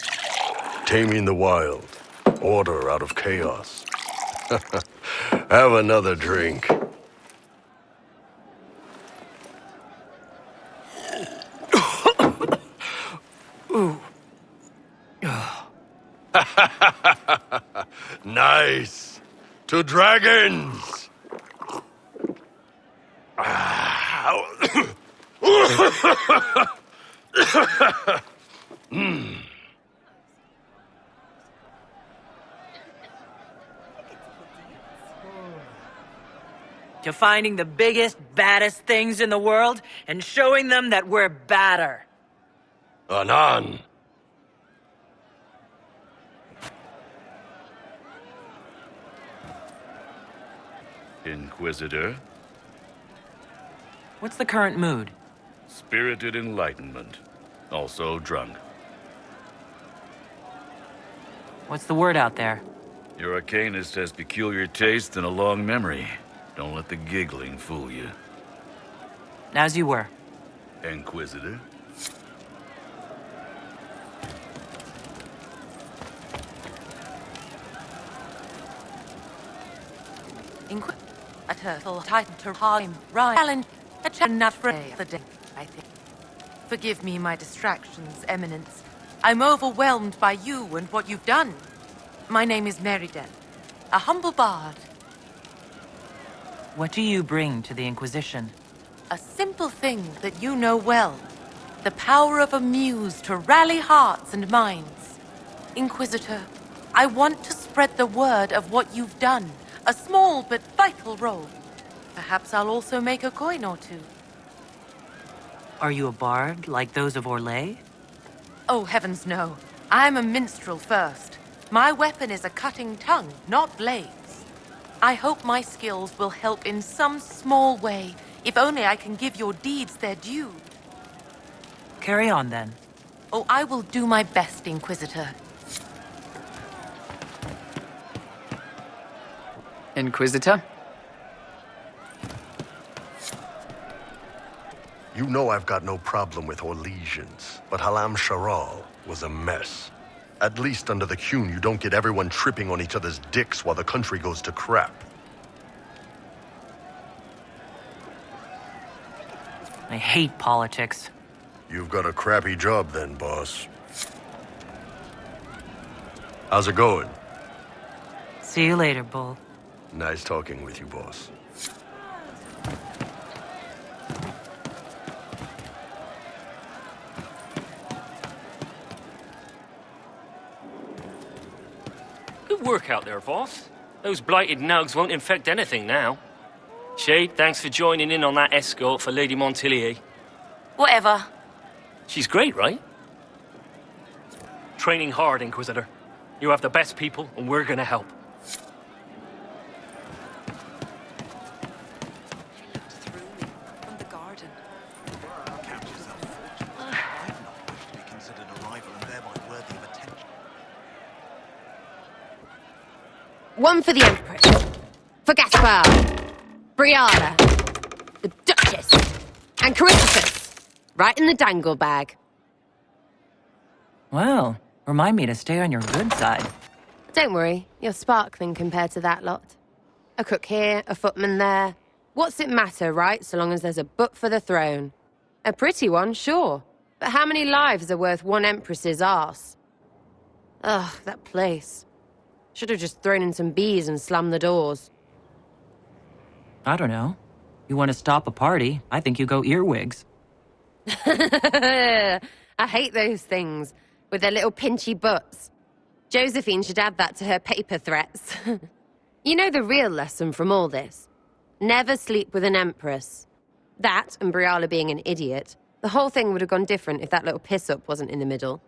Taming the wild, order out of chaos. Have another drink. Ooh. Nice. To dragons. To finding the biggest, baddest things in the world and showing them that we're badder. Anan. Inquisitor, What's the current mood? spirited enlightenment, also drunk. What's the word out there? Your arcanist has peculiar taste and a long memory. Don't let the giggling fool you. As you were. Inquisitor? A turtle titan to time, Ryan, a chestnut for the day, I think. Forgive me my distractions, Eminence. I'm overwhelmed by you and what you've done. My name is Meriden, a humble bard. What do you bring to the Inquisition? A simple thing that you know well. The power of a muse to rally hearts and minds. Inquisitor, I want to spread the word of what you've done. A small but vital role. Perhaps I'll also make a coin or two. Are you a bard like those of Orlais? Oh, heavens no. I'm a minstrel first. My weapon is a cutting tongue, not blades. I hope my skills will help in some small way, if only I can give your deeds their due. Carry on, then. Oh, I will do my best, Inquisitor. Inquisitor? You know I've got no problem with Orlesians, but Halam Sharal was a mess. At least under the Qun, you don't get everyone tripping on each other's dicks while the country goes to crap. I hate politics. You've got a crappy job then, boss. How's it going? See you later, Bull. Nice talking with you, boss. Good work out there, boss. Those blighted nugs won't infect anything now. Shade, thanks for joining in on that escort for Lady Montilier. Whatever. She's great, right? Training hard, Inquisitor. You have the best people, and we're gonna help. One for the Empress. For Gaspard. Brianna. The Duchess. And Caritas. Right in the dangle bag. Well, remind me to stay on your good side. Don't worry, you're sparkling compared to that lot. A cook here, a footman there. What's it matter, right, so long as there's a butt for the throne? A pretty one, sure. But how many lives are worth one Empress's arse? Ugh, that place. Should have just thrown in some bees and slammed the doors. I don't know. You want to stop a party, I think you go earwigs. I hate those things, with their little pinchy butts. Josephine should add that to her paper threats. You know the real lesson from all this? Never sleep with an Empress. That, and Briala being an idiot. The whole thing would have gone different if that little piss-up wasn't in the middle.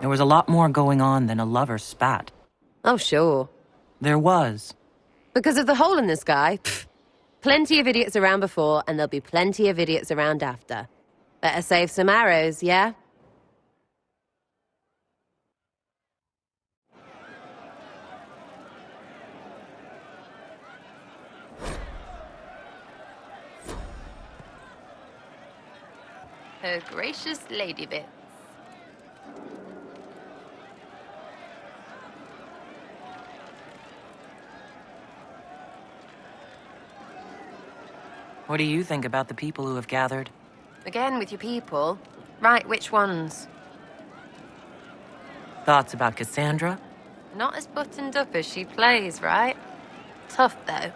There was a lot more going on than a lover's spat. Oh, sure. There was. Because of the hole in the sky, pfft. Plenty of idiots around before, and there'll be plenty of idiots around after. Better save some arrows, yeah? Her gracious lady bits. What do you think about the people who have gathered? Again with your people. Right, which ones? Thoughts about Cassandra? Not as buttoned up as she plays, right? Tough, though.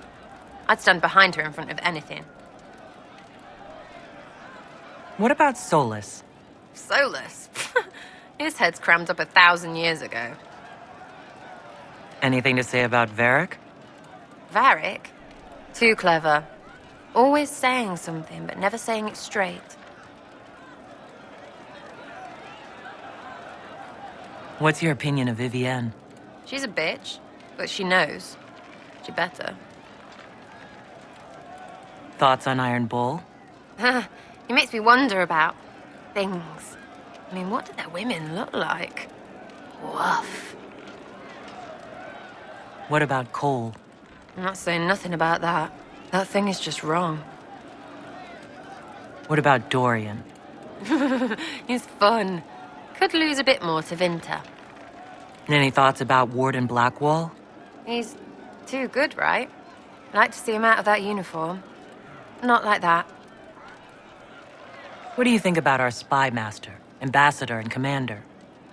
I'd stand behind her in front of anything. What about Solus? Solus? His head's crammed up 1,000 years ago. Anything to say about Varric? Varric? Too clever. Always saying something, but never saying it straight. What's your opinion of Vivienne? She's a bitch, but she knows. She better. Thoughts on Iron Bull? He makes me wonder about things. I mean, what do their women look like? Woof. What about Cole? I'm not saying nothing about that. That thing is just wrong. What about Dorian? He's fun. Could lose a bit more to Vinter. And any thoughts about Warden Blackwall? He's too good, right? I'd like to see him out of that uniform. Not like that. What do you think about our spy master, ambassador, and commander?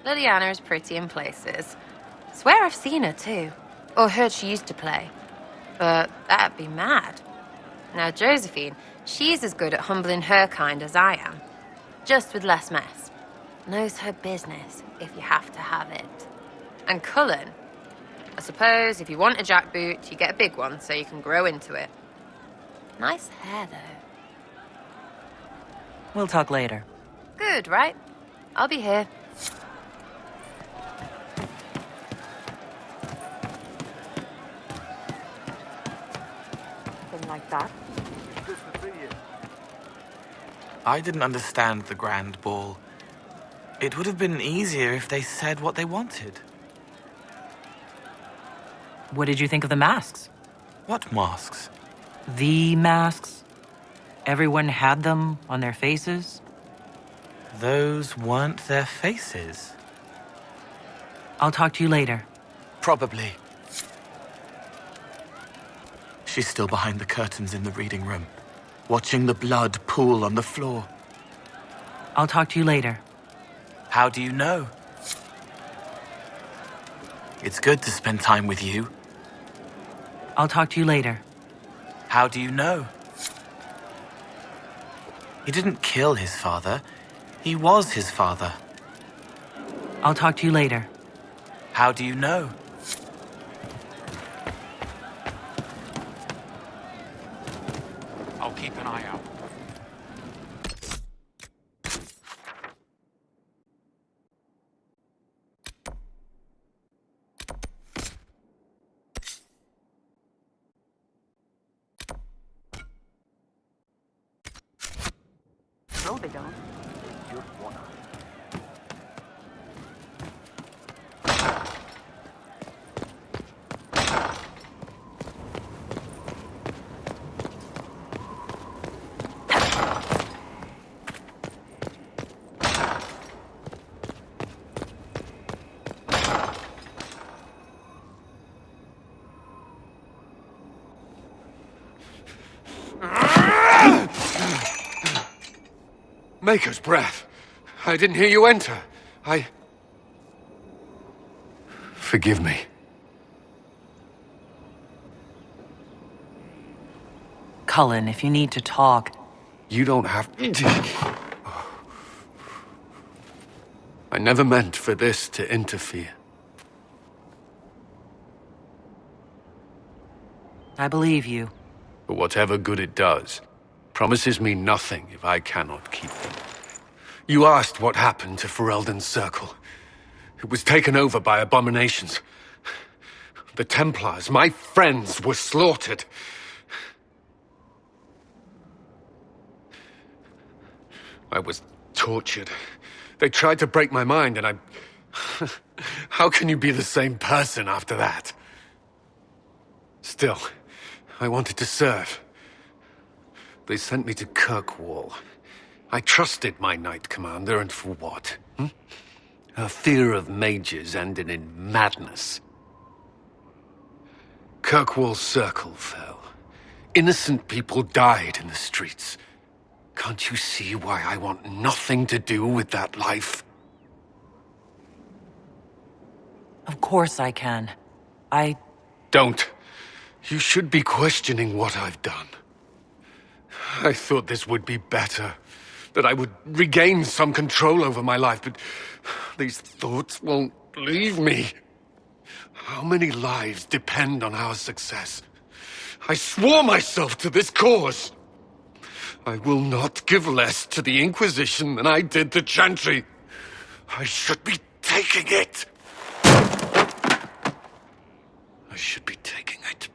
Liliana is pretty in places. Swear I've seen her too. Or heard she used to play. But that'd be mad. Now Josephine, she's as good at humbling her kind as I am. Just with less mess. Knows her business, if you have to have it. And Cullen, I suppose if you want a jackboot, you get a big one so you can grow into it. Nice hair, though. We'll talk later. Good, right? I'll be here. Something like that. I didn't understand the Grand Ball. It would have been easier if they said what they wanted. What did you think of the masks? What masks? The masks? Everyone had them on their faces? Those weren't their faces. I'll talk to you later. Probably. She's still behind the curtains in the reading room, watching the blood pool on the floor. I'll talk to you later. How do you know? It's good to spend time with you. I'll talk to you later. How do you know? He didn't kill his father. He was his father. I'll talk to you later. How do you know? I'll keep an eye out. No, they don't. Just one eye. Maker's breath. I didn't hear you enter. Forgive me. Cullen, if you need to talk... You don't have... I never meant for this to interfere. I believe you. But whatever good it does, promises me nothing if I cannot keep them. You asked what happened to Ferelden's Circle. It was taken over by abominations. The Templars, my friends, were slaughtered. I was tortured. They tried to break my mind, and I... How can you be the same person after that? Still, I wanted to serve. They sent me to Kirkwall. I trusted my Knight Commander, and for what? Her fear of mages ended in madness. Kirkwall Circle fell. Innocent people died in the streets. Can't you see why I want nothing to do with that life? Of course I can. Don't. You should be questioning what I've done. I thought this would be better. That I would regain some control over my life, but these thoughts won't leave me. How many lives depend on our success? I swore myself to this cause. I will not give less to the Inquisition than I did to Chantry. I should be taking it. I should be taking it.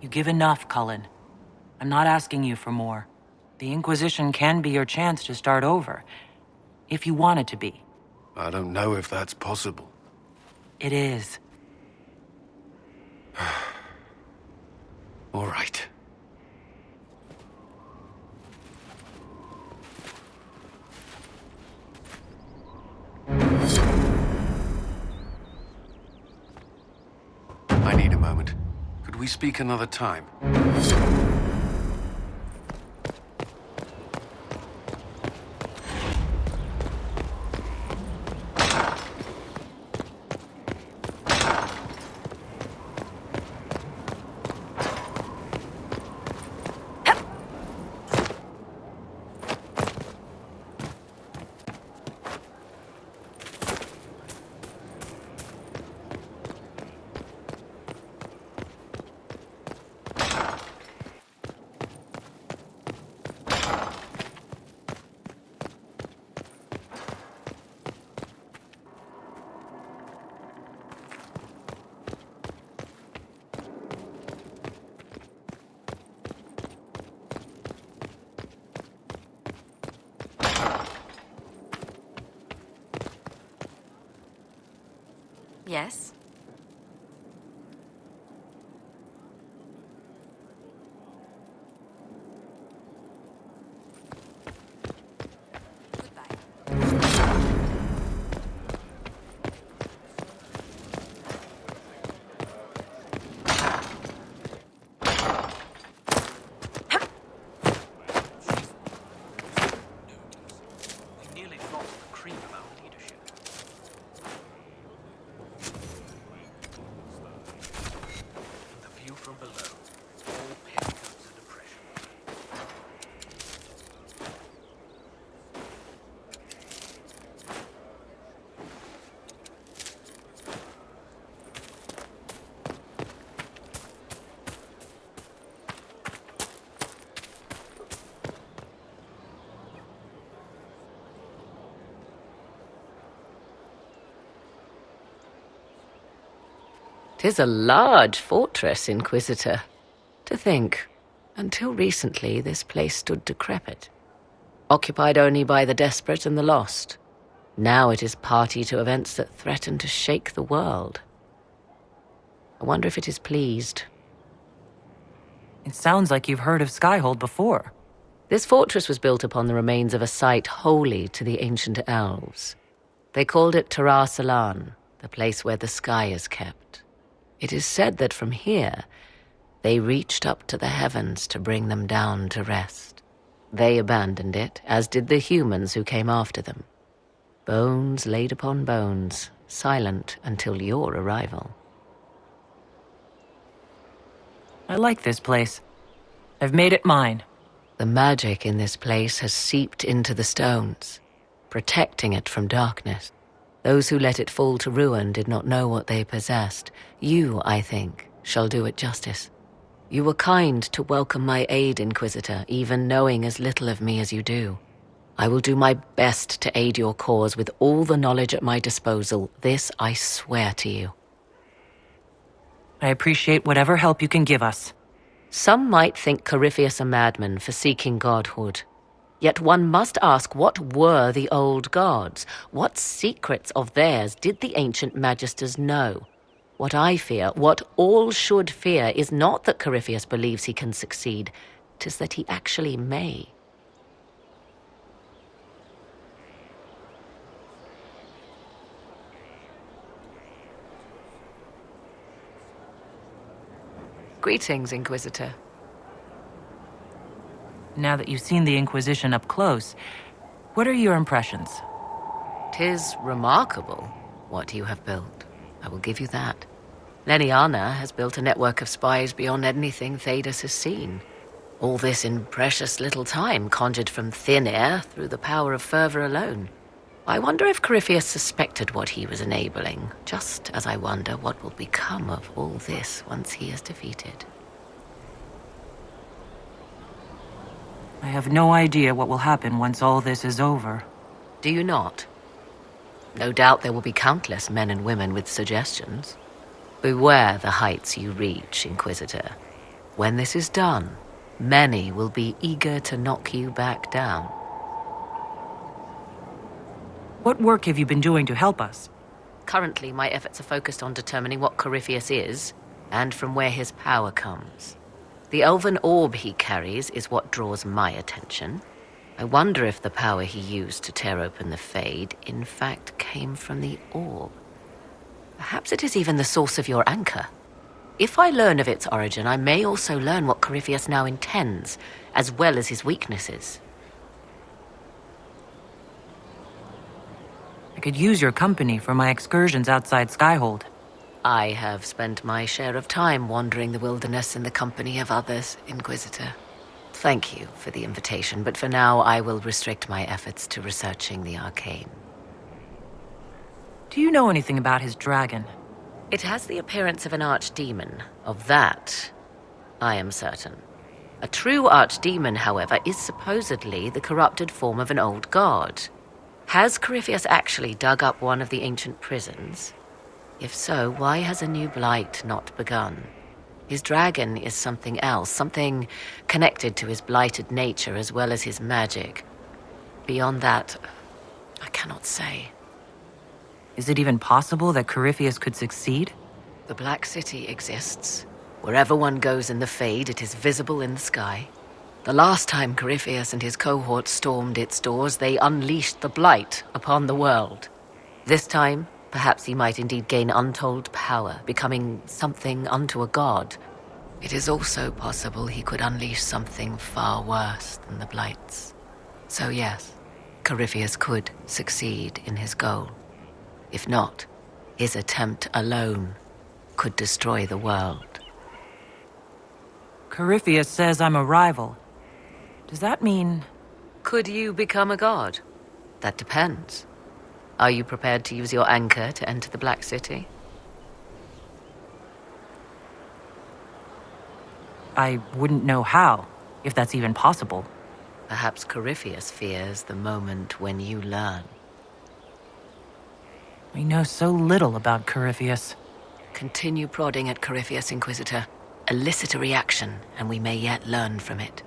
You give enough, Cullen. I'm not asking you for more. The Inquisition can be your chance to start over. If you want it to be. I don't know if that's possible. It is. All right. I need a moment. Could we speak another time? Yes? "'Tis a large fortress, Inquisitor. To think, until recently this place stood decrepit, occupied only by the desperate and the lost. Now it is party to events that threaten to shake the world. I wonder if it is pleased." It sounds like you've heard of Skyhold before. This fortress was built upon the remains of a site holy to the ancient elves. They called it Tarar Salan, the place where the sky is kept. It is said that from here, they reached up to the heavens to bring them down to rest. They abandoned it, as did the humans who came after them. Bones laid upon bones, silent until your arrival. I like this place. I've made it mine. The magic in this place has seeped into the stones, protecting it from darkness. Those who let it fall to ruin did not know what they possessed. You, I think, shall do it justice. You were kind to welcome my aid, Inquisitor, even knowing as little of me as you do. I will do my best to aid your cause with all the knowledge at my disposal. This I swear to you. I appreciate whatever help you can give us. Some might think Corypheus a madman for seeking godhood. Yet one must ask, what were the old gods? What secrets of theirs did the ancient magisters know? What I fear, what all should fear, is not that Corypheus believes he can succeed. 'Tis that he actually may. Greetings, Inquisitor. Now that you've seen the Inquisition up close, what are your impressions? 'Tis remarkable what you have built. I will give you that. Leliana has built a network of spies beyond anything Thedas has seen. All this in precious little time, conjured from thin air through the power of fervor alone. I wonder if Corypheus suspected what he was enabling, just as I wonder what will become of all this once he is defeated. I have no idea what will happen once all this is over. Do you not? No doubt there will be countless men and women with suggestions. Beware the heights you reach, Inquisitor. When this is done, many will be eager to knock you back down. What work have you been doing to help us? Currently, my efforts are focused on determining what Corypheus is, and from where his power comes. The elven orb he carries is what draws my attention. I wonder if the power he used to tear open the Fade, in fact, came from the orb. Perhaps it is even the source of your anchor. If I learn of its origin, I may also learn what Corypheus now intends, as well as his weaknesses. I could use your company for my excursions outside Skyhold. I have spent my share of time wandering the wilderness in the company of others, Inquisitor. Thank you for the invitation, but for now I will restrict my efforts to researching the arcane. Do you know anything about his dragon? It has the appearance of an archdemon. Of that, I am certain. A true archdemon, however, is supposedly the corrupted form of an old god. Has Corypheus actually dug up one of the ancient prisons? If so, why has a new blight not begun? His dragon is something else, something connected to his blighted nature as well as his magic. Beyond that, I cannot say. Is it even possible that Corypheus could succeed? The Black City exists. Wherever one goes in the Fade, it is visible in the sky. The last time Corypheus and his cohort stormed its doors, they unleashed the blight upon the world. This time, perhaps he might indeed gain untold power, becoming something unto a god. It is also possible he could unleash something far worse than the blights. So yes, Corypheus could succeed in his goal. If not, his attempt alone could destroy the world. Corypheus says I'm a rival. Does that mean... Could you become a god? That depends. Are you prepared to use your anchor to enter the Black City? I wouldn't know how, if that's even possible. Perhaps Corypheus fears the moment when you learn. We know so little about Corypheus. Continue prodding at Corypheus, Inquisitor. Elicit a reaction, and we may yet learn from it.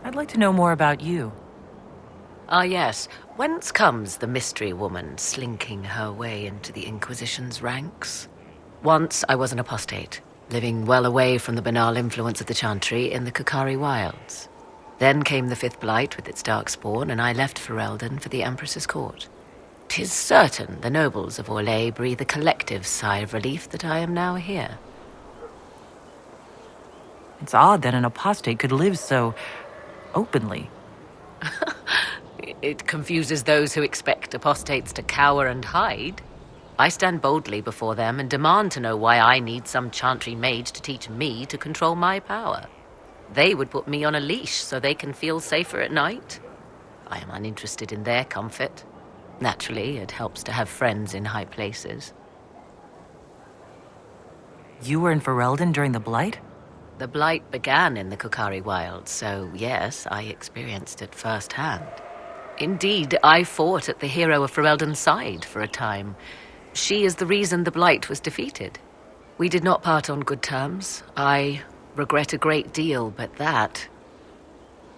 I'd like to know more about you. Ah, yes. Whence comes the mystery woman slinking her way into the Inquisition's ranks? Once I was an apostate, living well away from the banal influence of the Chantry in the Kukari wilds. Then came the Fifth Blight with its darkspawn, and I left Ferelden for the Empress's court. 'Tis certain the nobles of Orlais breathe a collective sigh of relief that I am now here. It's odd that an apostate could live so... openly. It confuses those who expect apostates to cower and hide. I stand boldly before them and demand to know why I need some Chantry mage to teach me to control my power. They would put me on a leash so they can feel safer at night. I am uninterested in their comfort. Naturally, it helps to have friends in high places. You were in Ferelden during the Blight? The Blight began in the Kukari wilds, so yes, I experienced it firsthand. Indeed, I fought at the hero of Ferelden's side for a time. She is the reason the Blight was defeated. We did not part on good terms. I regret a great deal, but that...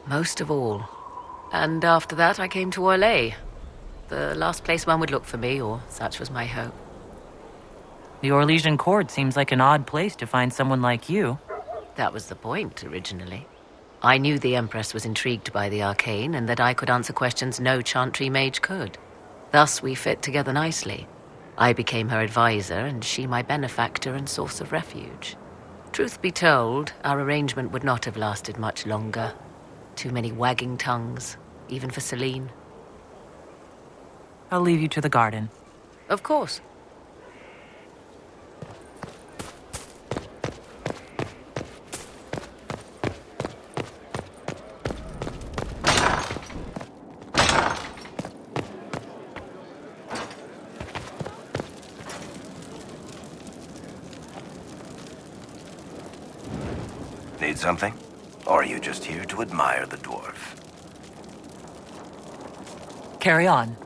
most of all. And after that, I came to Orlais. The last place one would look for me, or such was my hope. The Orlesian court seems like an odd place to find someone like you. That was the point, originally. I knew the Empress was intrigued by the arcane, and that I could answer questions no Chantry mage could. Thus, we fit together nicely. I became her advisor, and she my benefactor and source of refuge. Truth be told, our arrangement would not have lasted much longer. Too many wagging tongues, even for Celine. I'll leave you to the garden. Of course. Need something? Or are you just here to admire the dwarf? Carry on.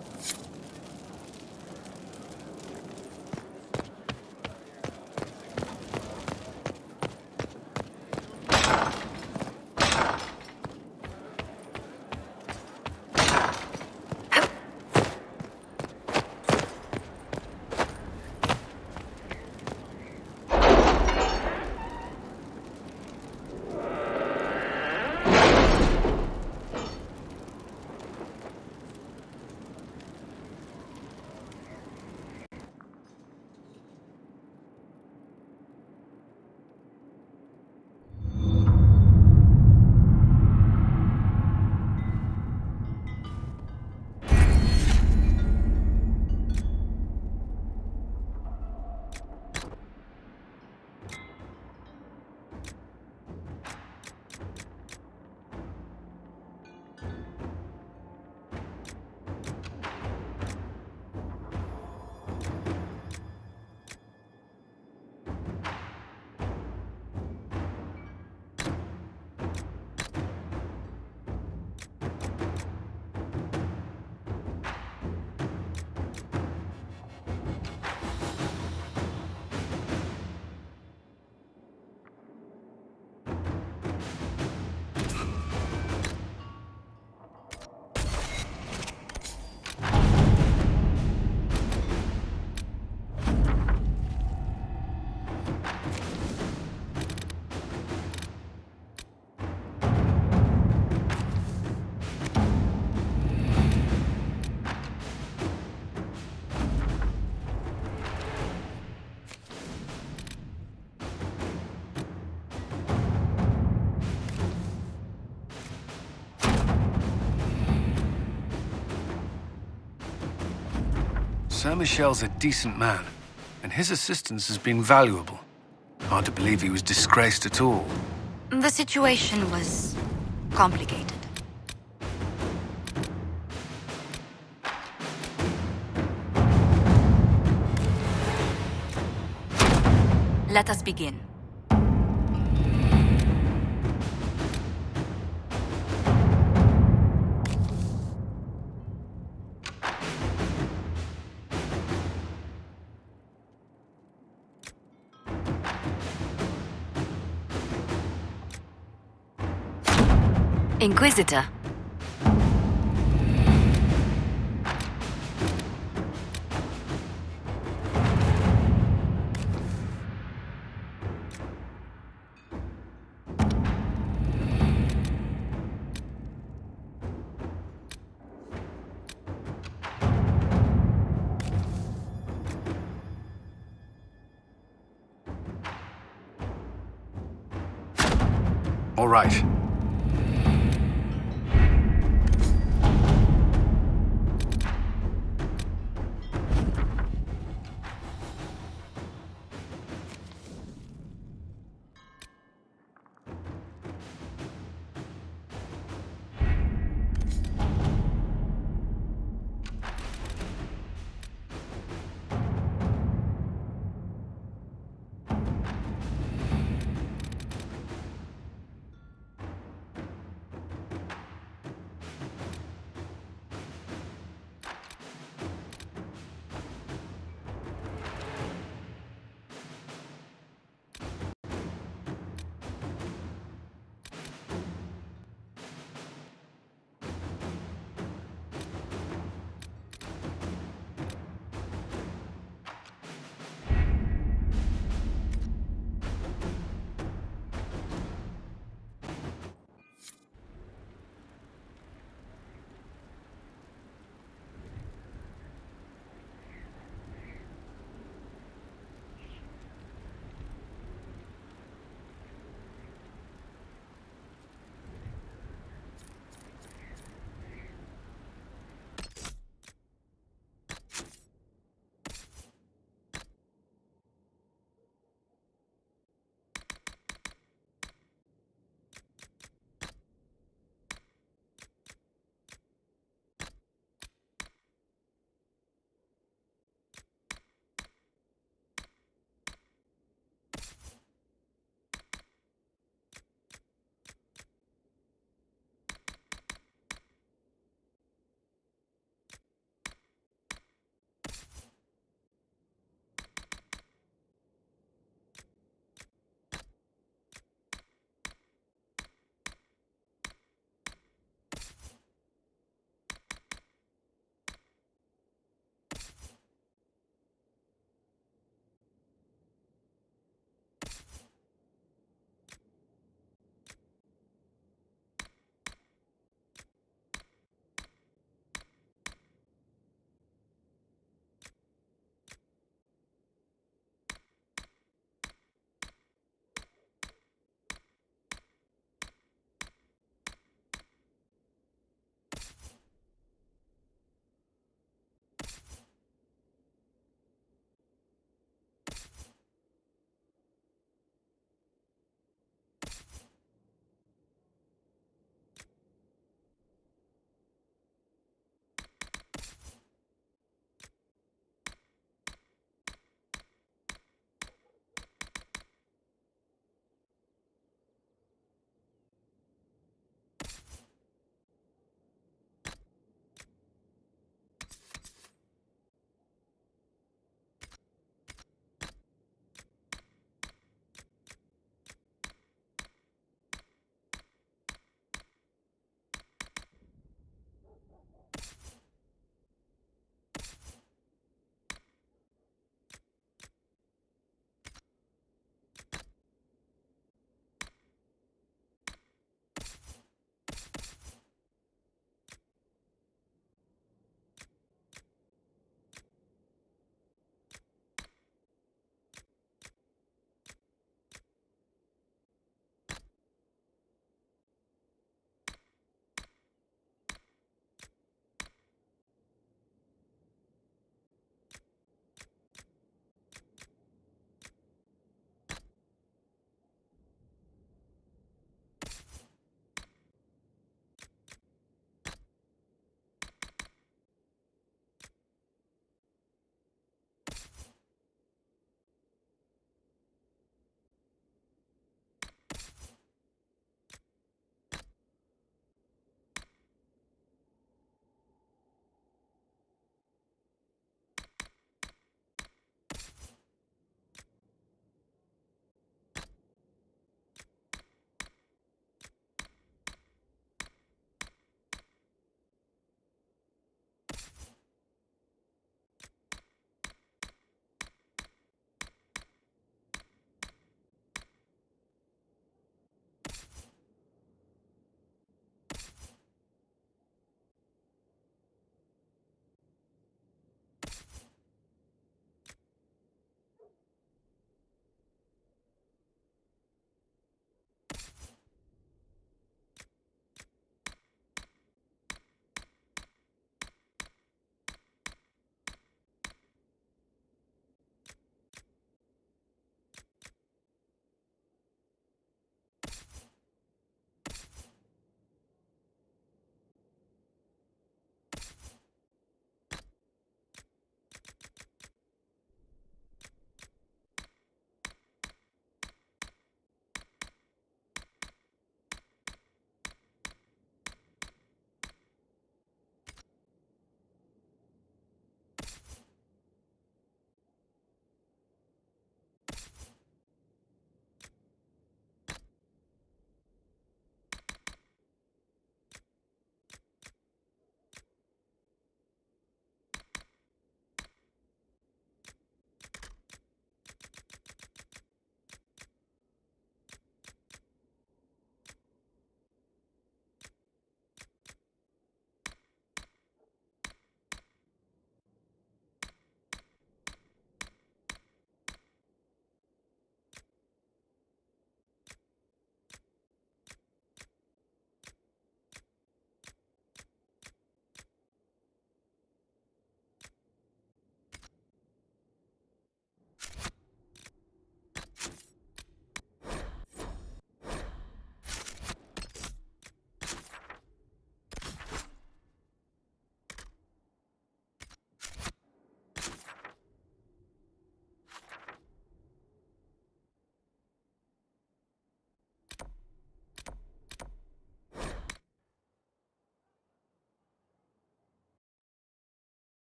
Sir Michel's a decent man, and his assistance has been valuable. Hard to believe he was disgraced at all. The situation was complicated. Let us begin. Inquisitor. All right.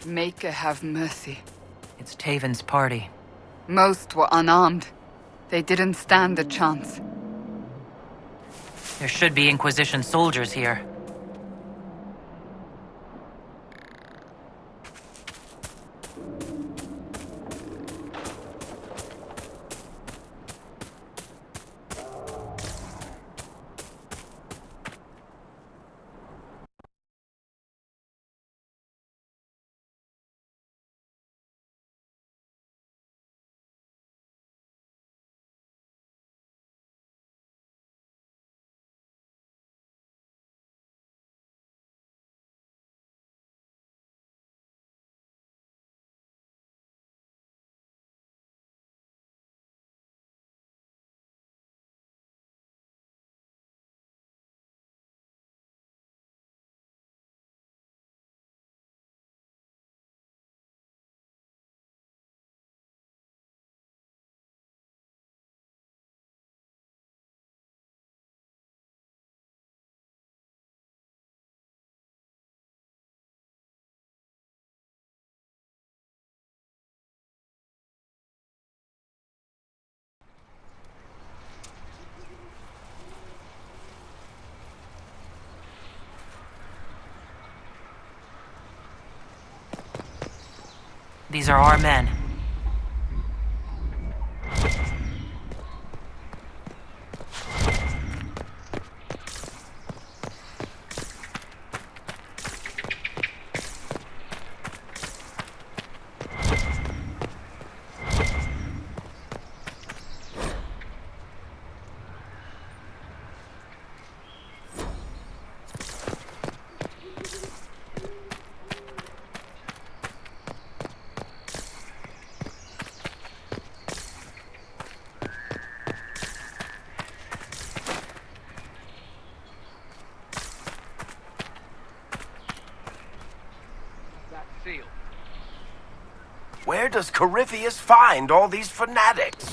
Maker have mercy. It's Taven's party. Most were unarmed. They didn't stand a chance. There should be Inquisition soldiers here. These are our men. Where does Corypheus find all these fanatics?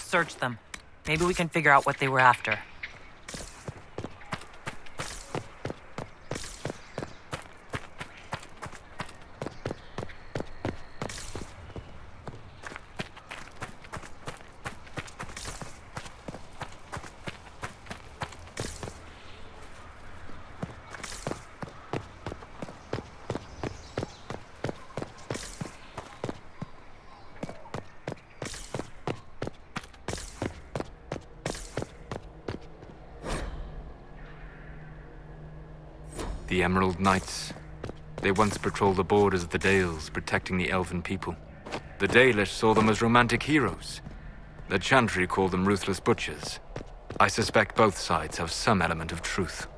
Search them. Maybe we can figure out what they were after. The Emerald Knights. They once patrolled the borders of the Dales, protecting the elven people. The Dalish saw them as romantic heroes. The Chantry called them ruthless butchers. I suspect both sides have some element of truth.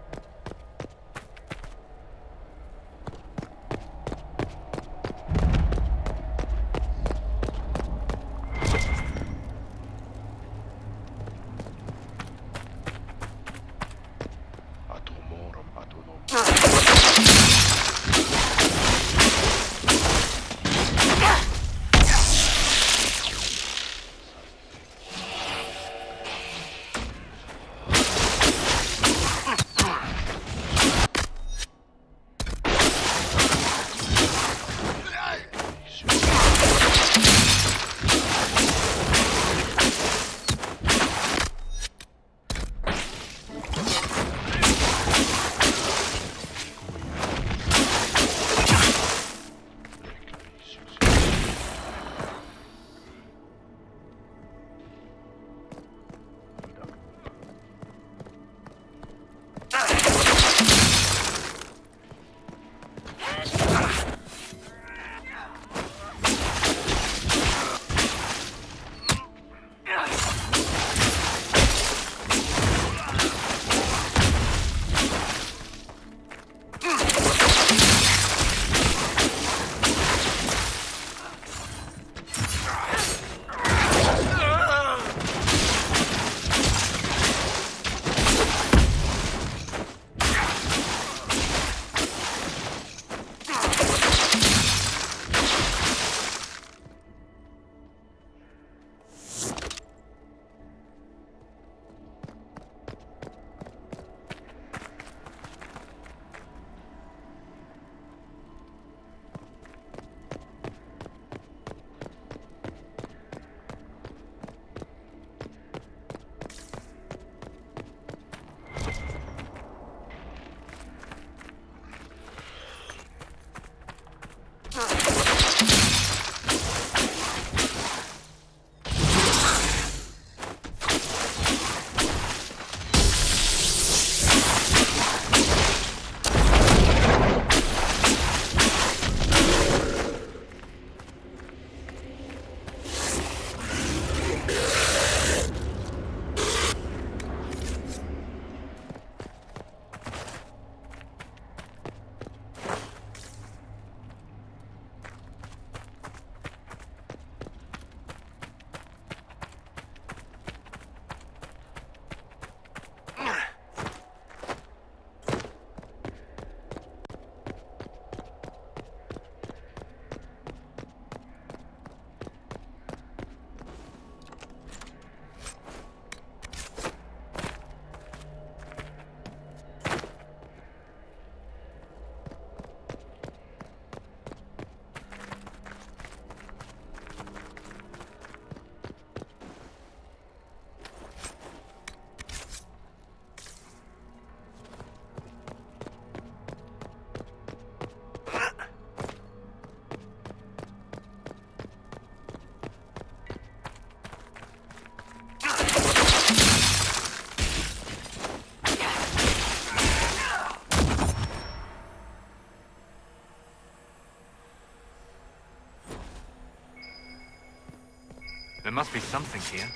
There must be something here.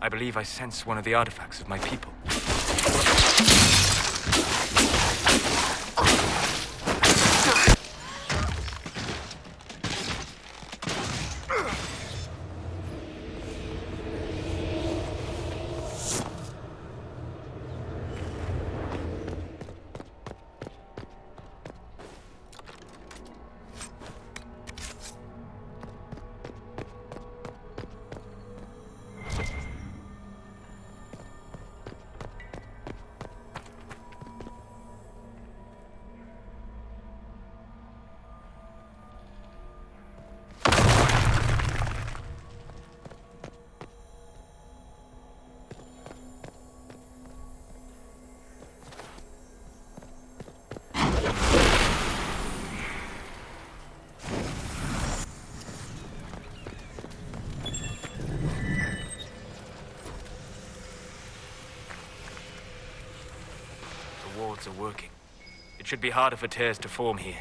I believe I sense one of the artifacts of my people. Are working. It should be harder for tears to form here.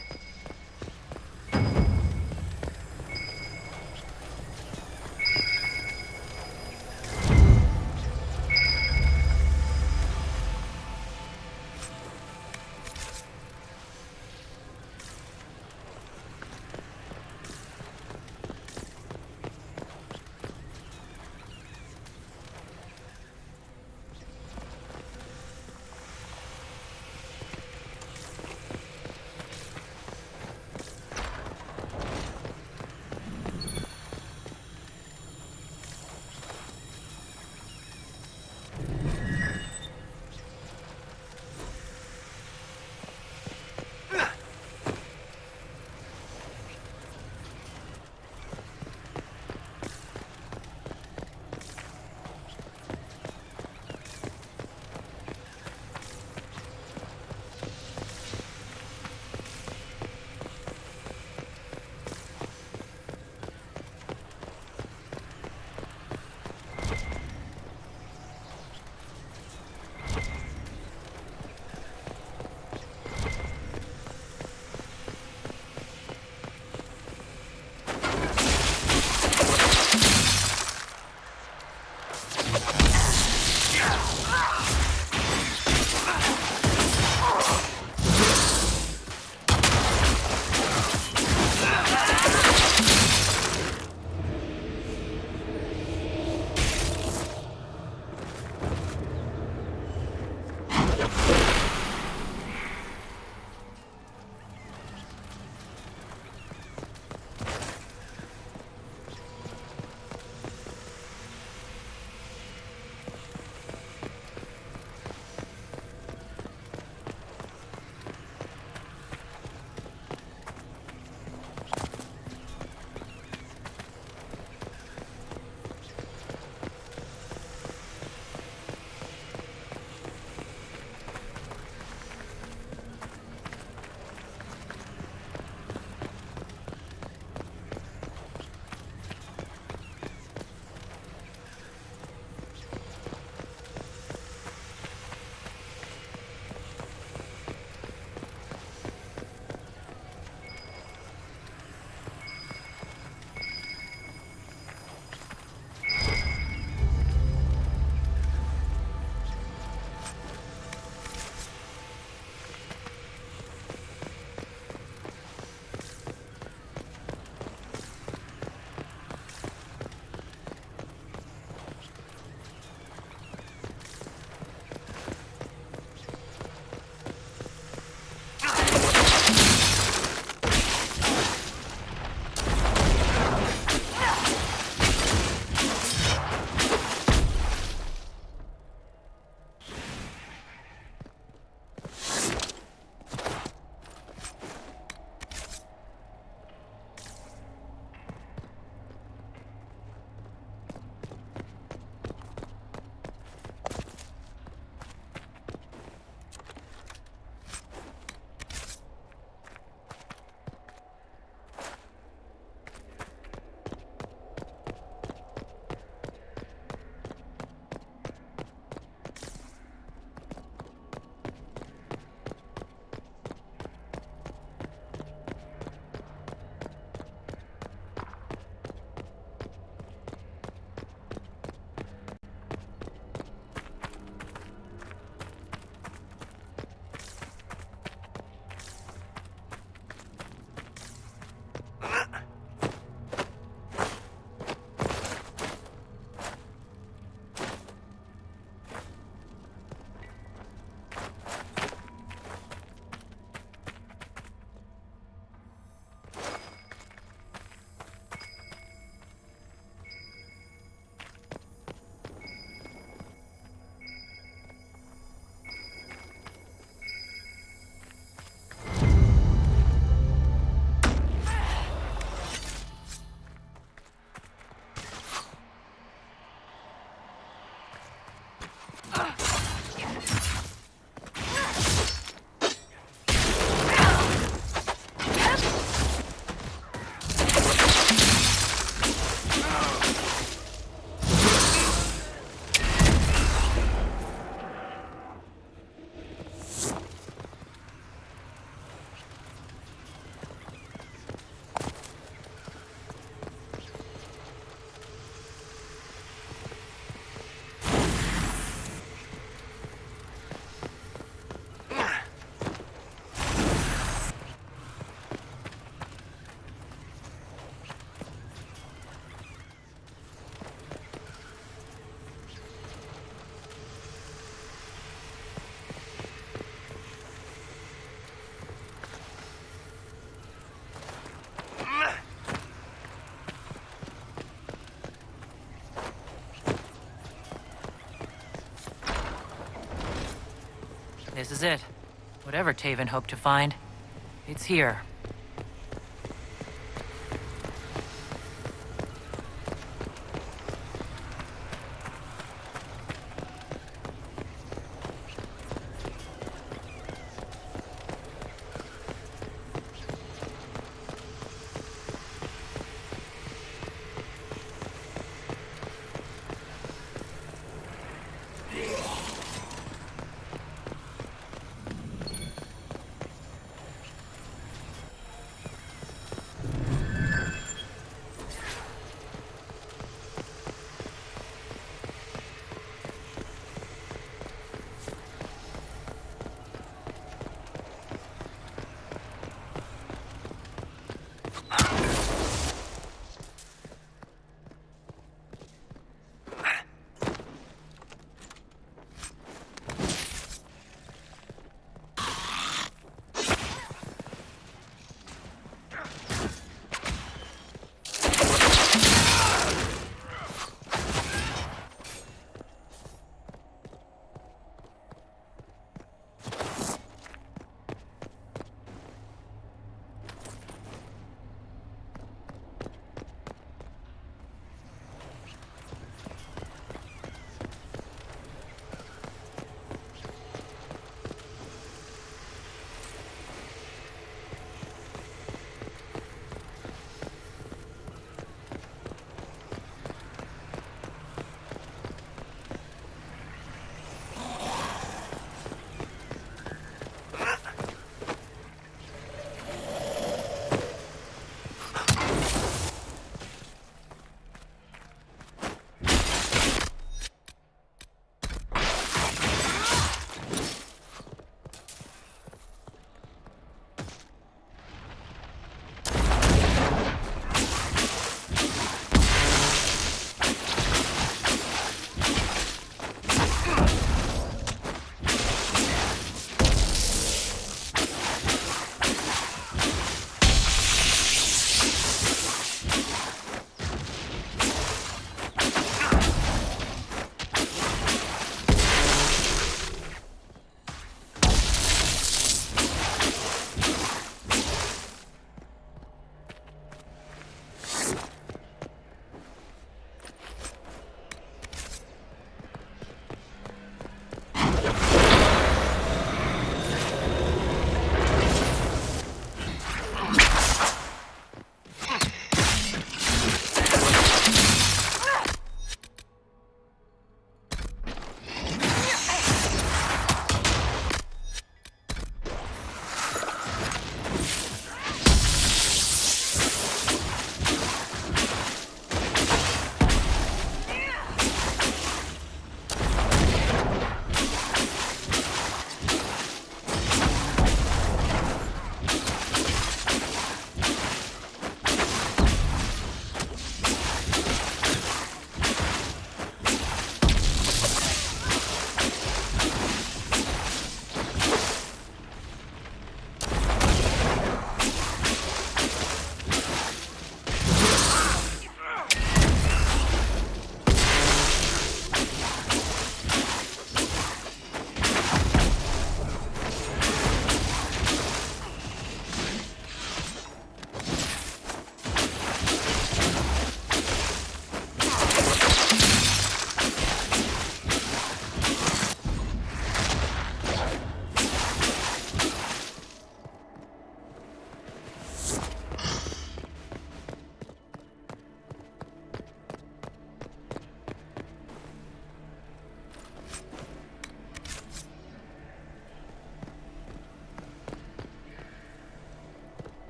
This is it. Whatever Taven hoped to find, it's here.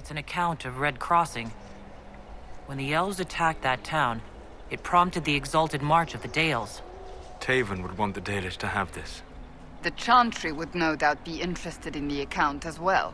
It's an account of Red Crossing. When the elves attacked that town, it prompted the exalted march of the Dales. Taven would want the Dalish to have this. The Chantry would no doubt be interested in the account as well.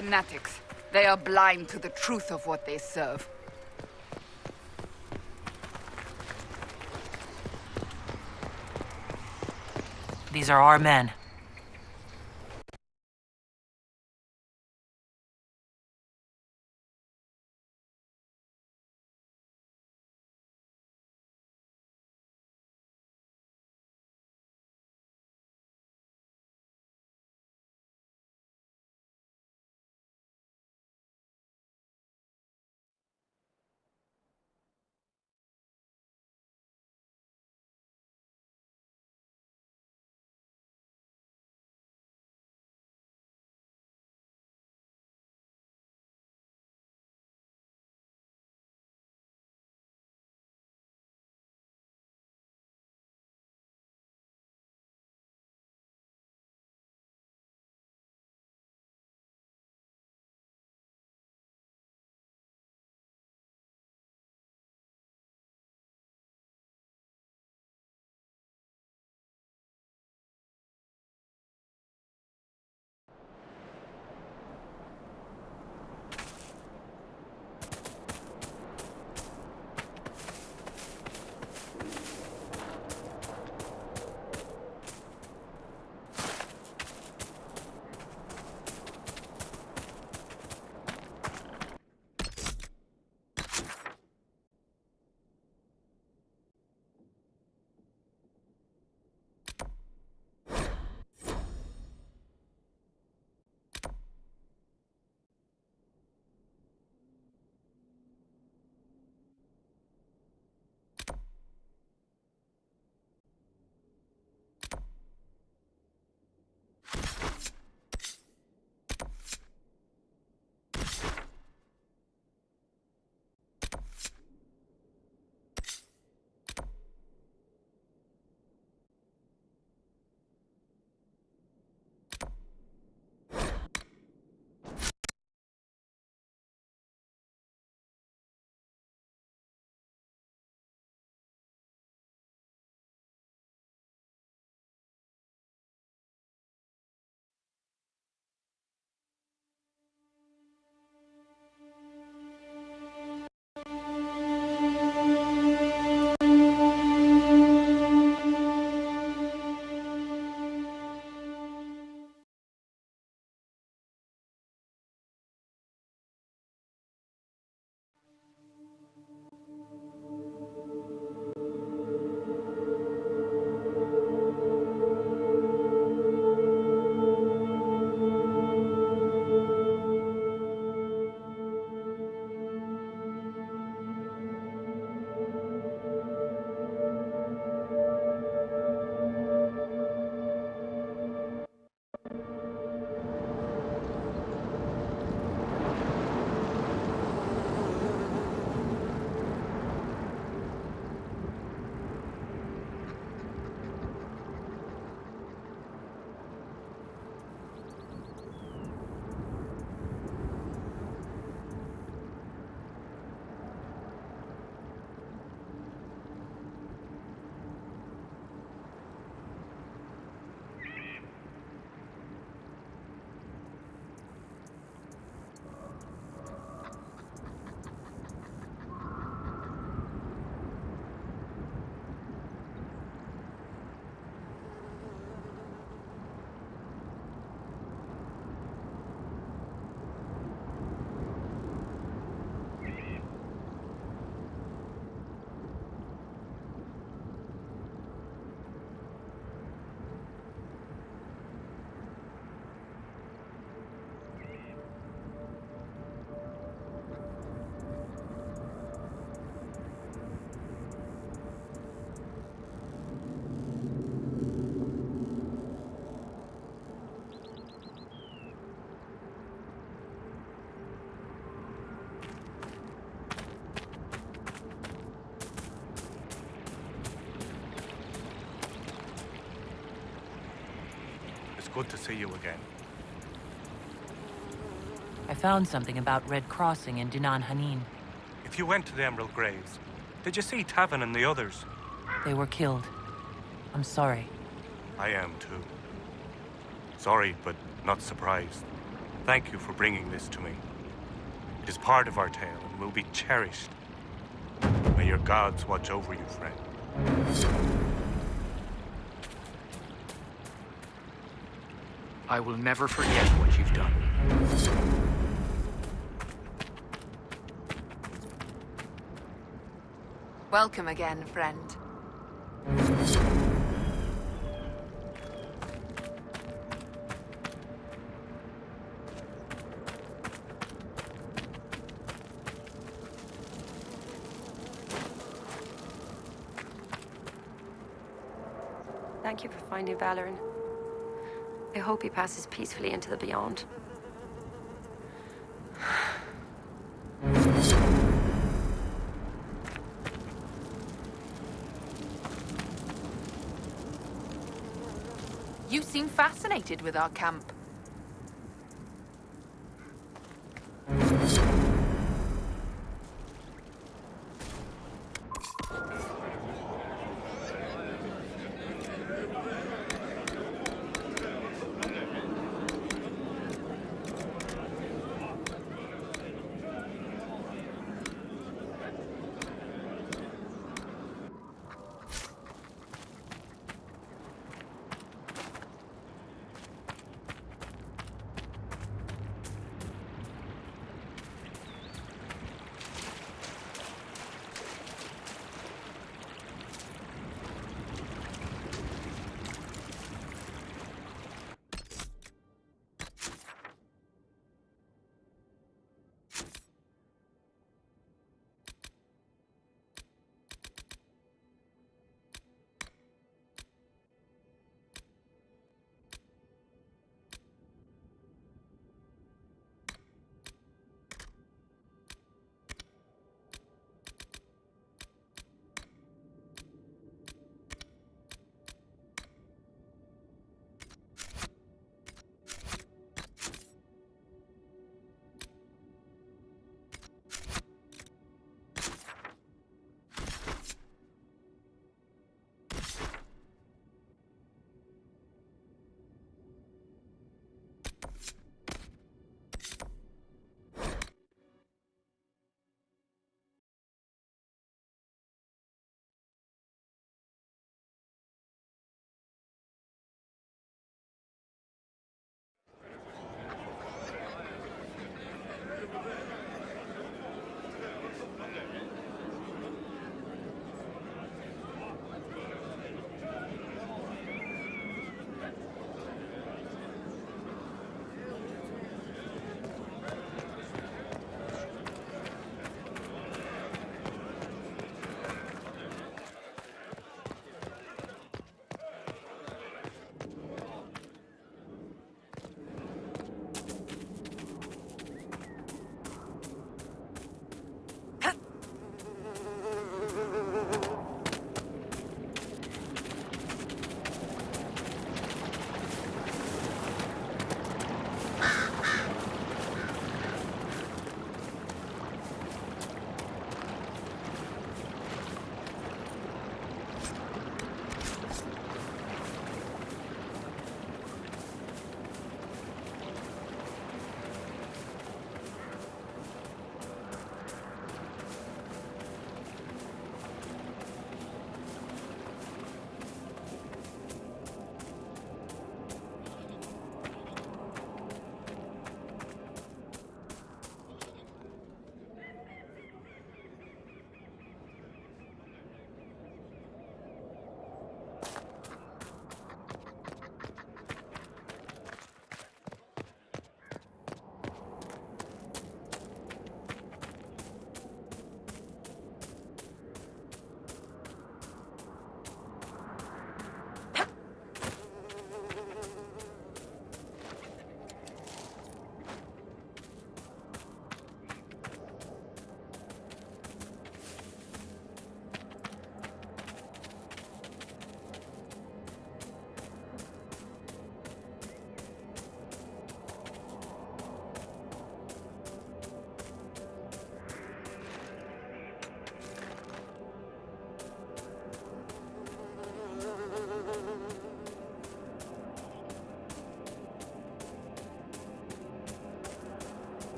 fanatics. They are blind to the truth of what they serve. These are our men. Good to see you again. I found something about Red Crossing in Dinan Hanin. If you went to the Emerald Graves, did you see Tavin and the others? They were killed. I'm sorry. I am too. Sorry, but not surprised. Thank you for bringing this to me. It is part of our tale and will be cherished. May your gods watch over you, friend. I will never forget what you've done. Welcome again, friend. Thank you for finding Valoran. I hope he passes peacefully into the beyond. You seem fascinated with our camp.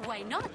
Why not?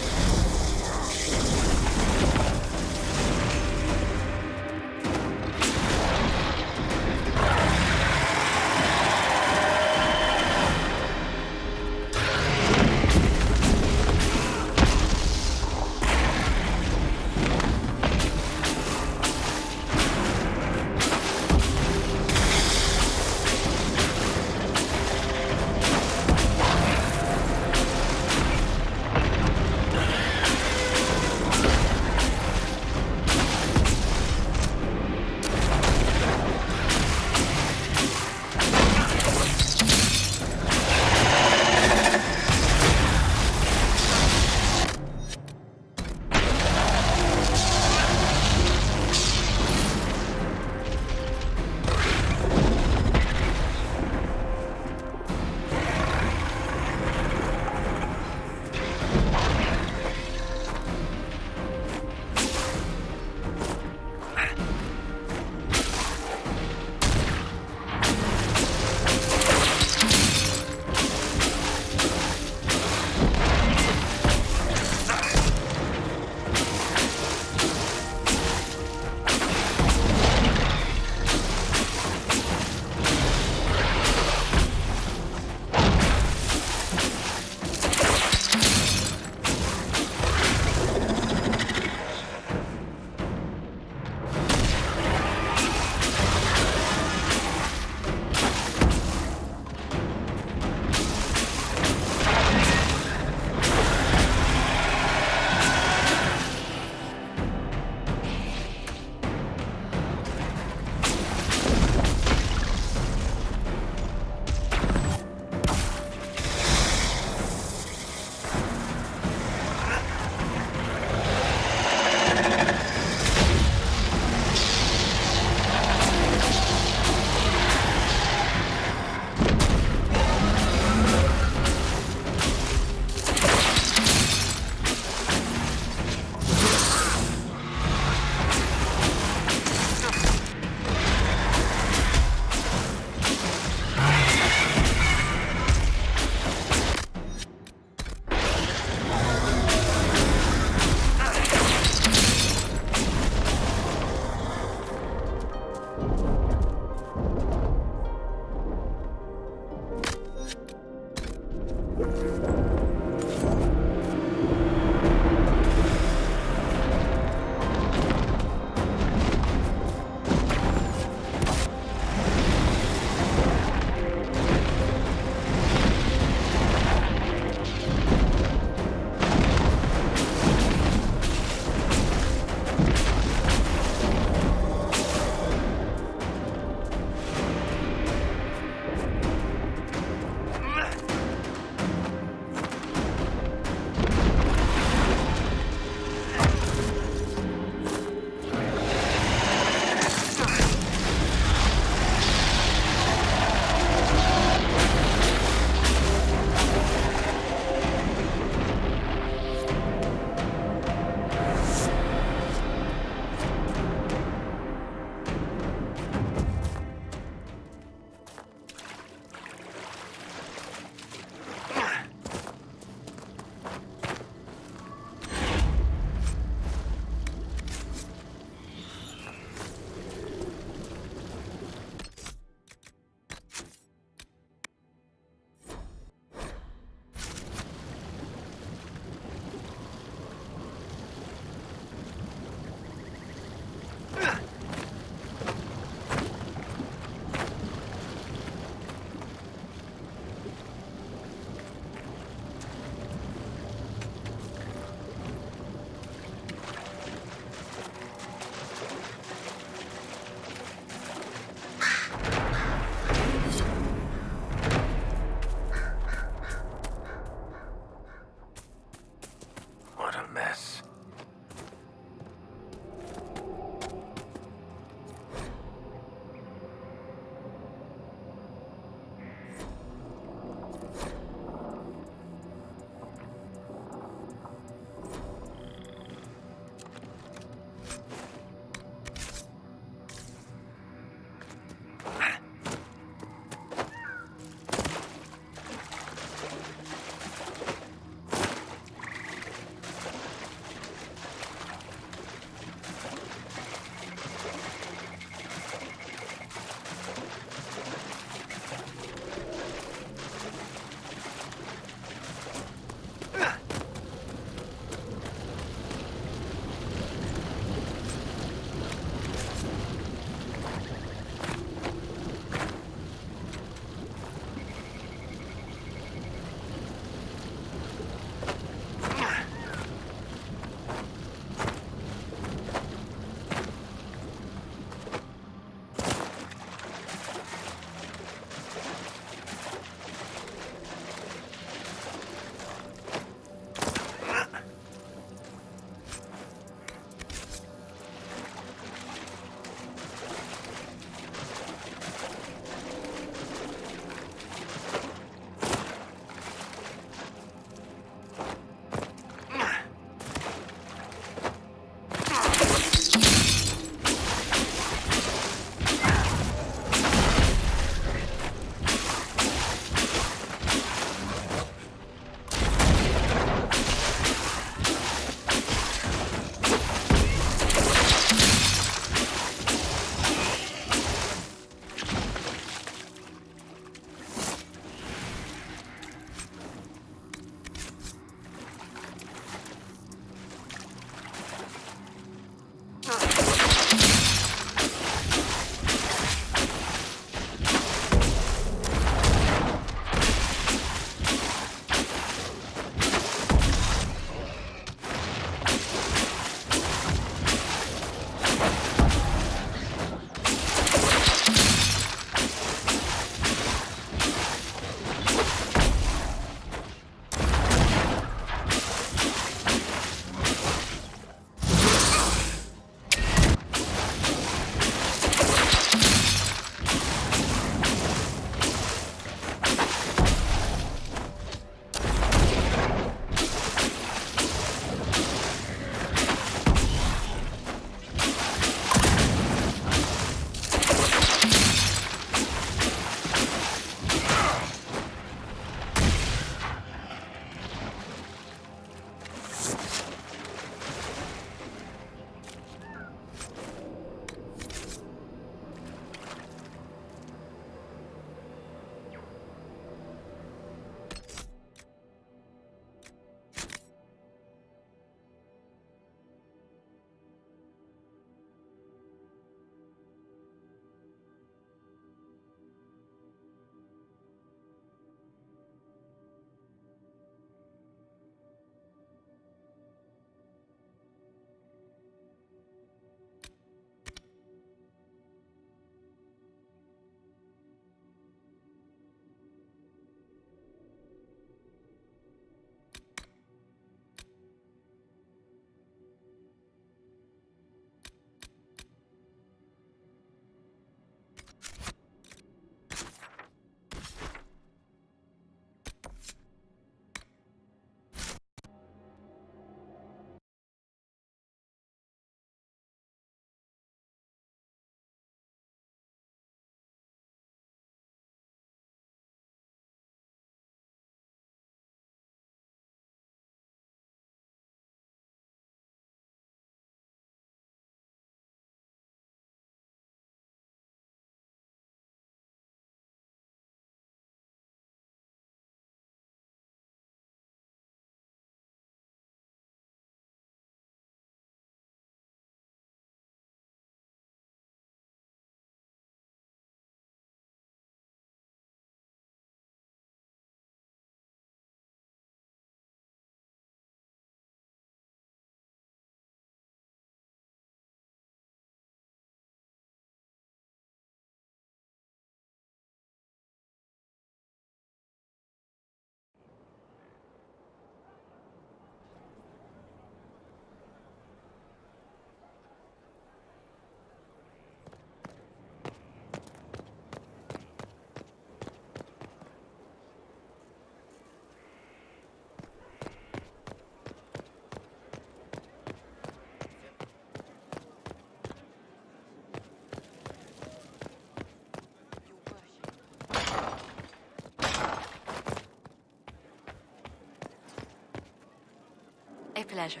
pleasure.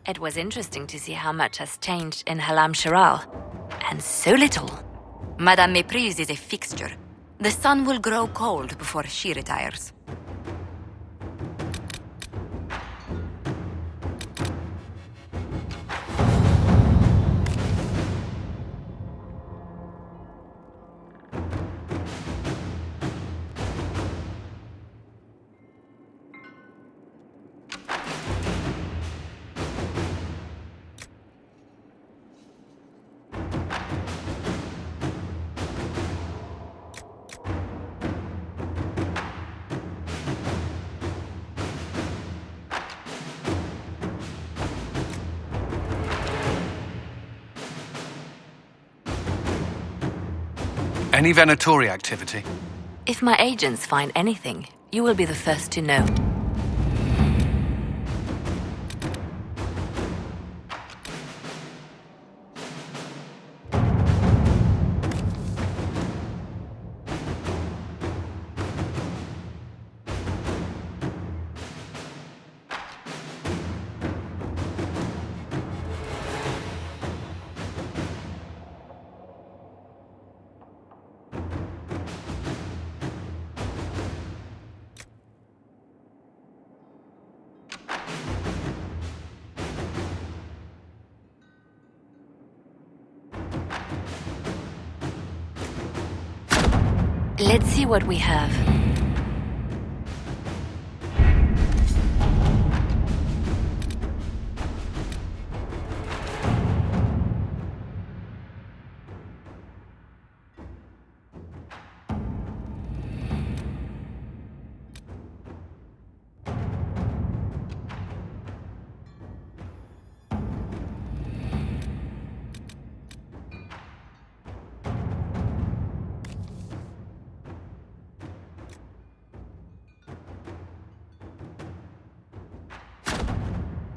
It was interesting to see how much has changed in Halam Shiral. And so little. Madame Méprise is a fixture. The sun will grow cold before she retires. Any Venatori activity? If my agents find anything, you will be the first to know. Let's see what we have.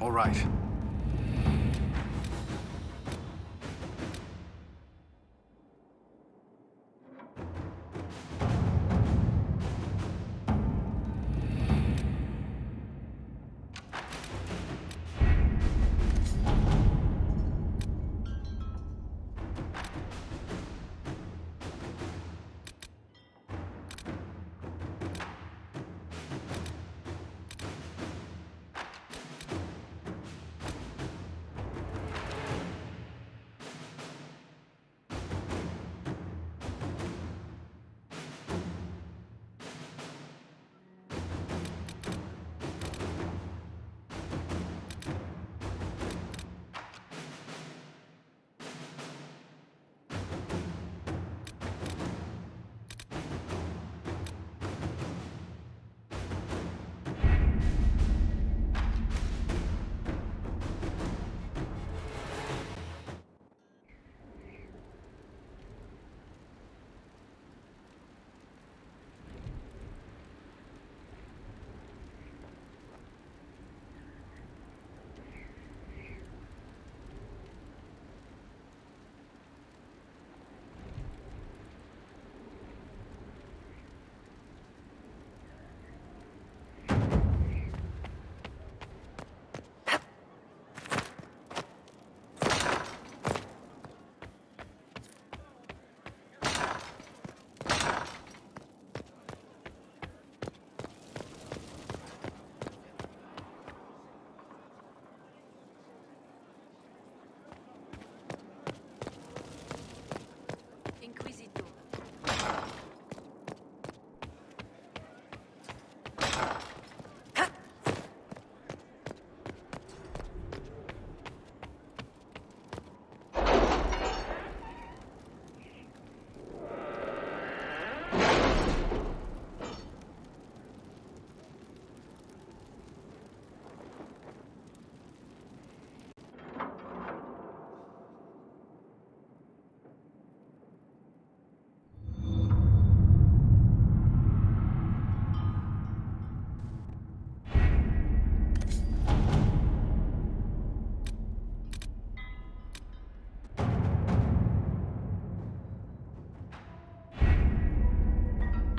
All right.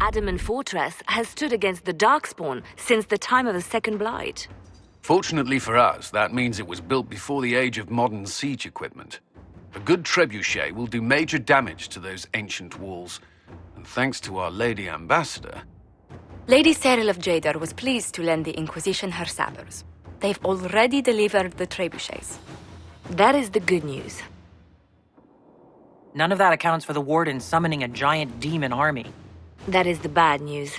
Adamant Fortress has stood against the Darkspawn since the time of the Second Blight. Fortunately for us, that means it was built before the age of modern siege equipment. A good trebuchet will do major damage to those ancient walls. And thanks to our Lady Ambassador... Lady Cyril of Jadar was pleased to lend the Inquisition her sabers. They've already delivered the trebuchets. That is the good news. None of that accounts for the Warden summoning a giant demon army. That is the bad news.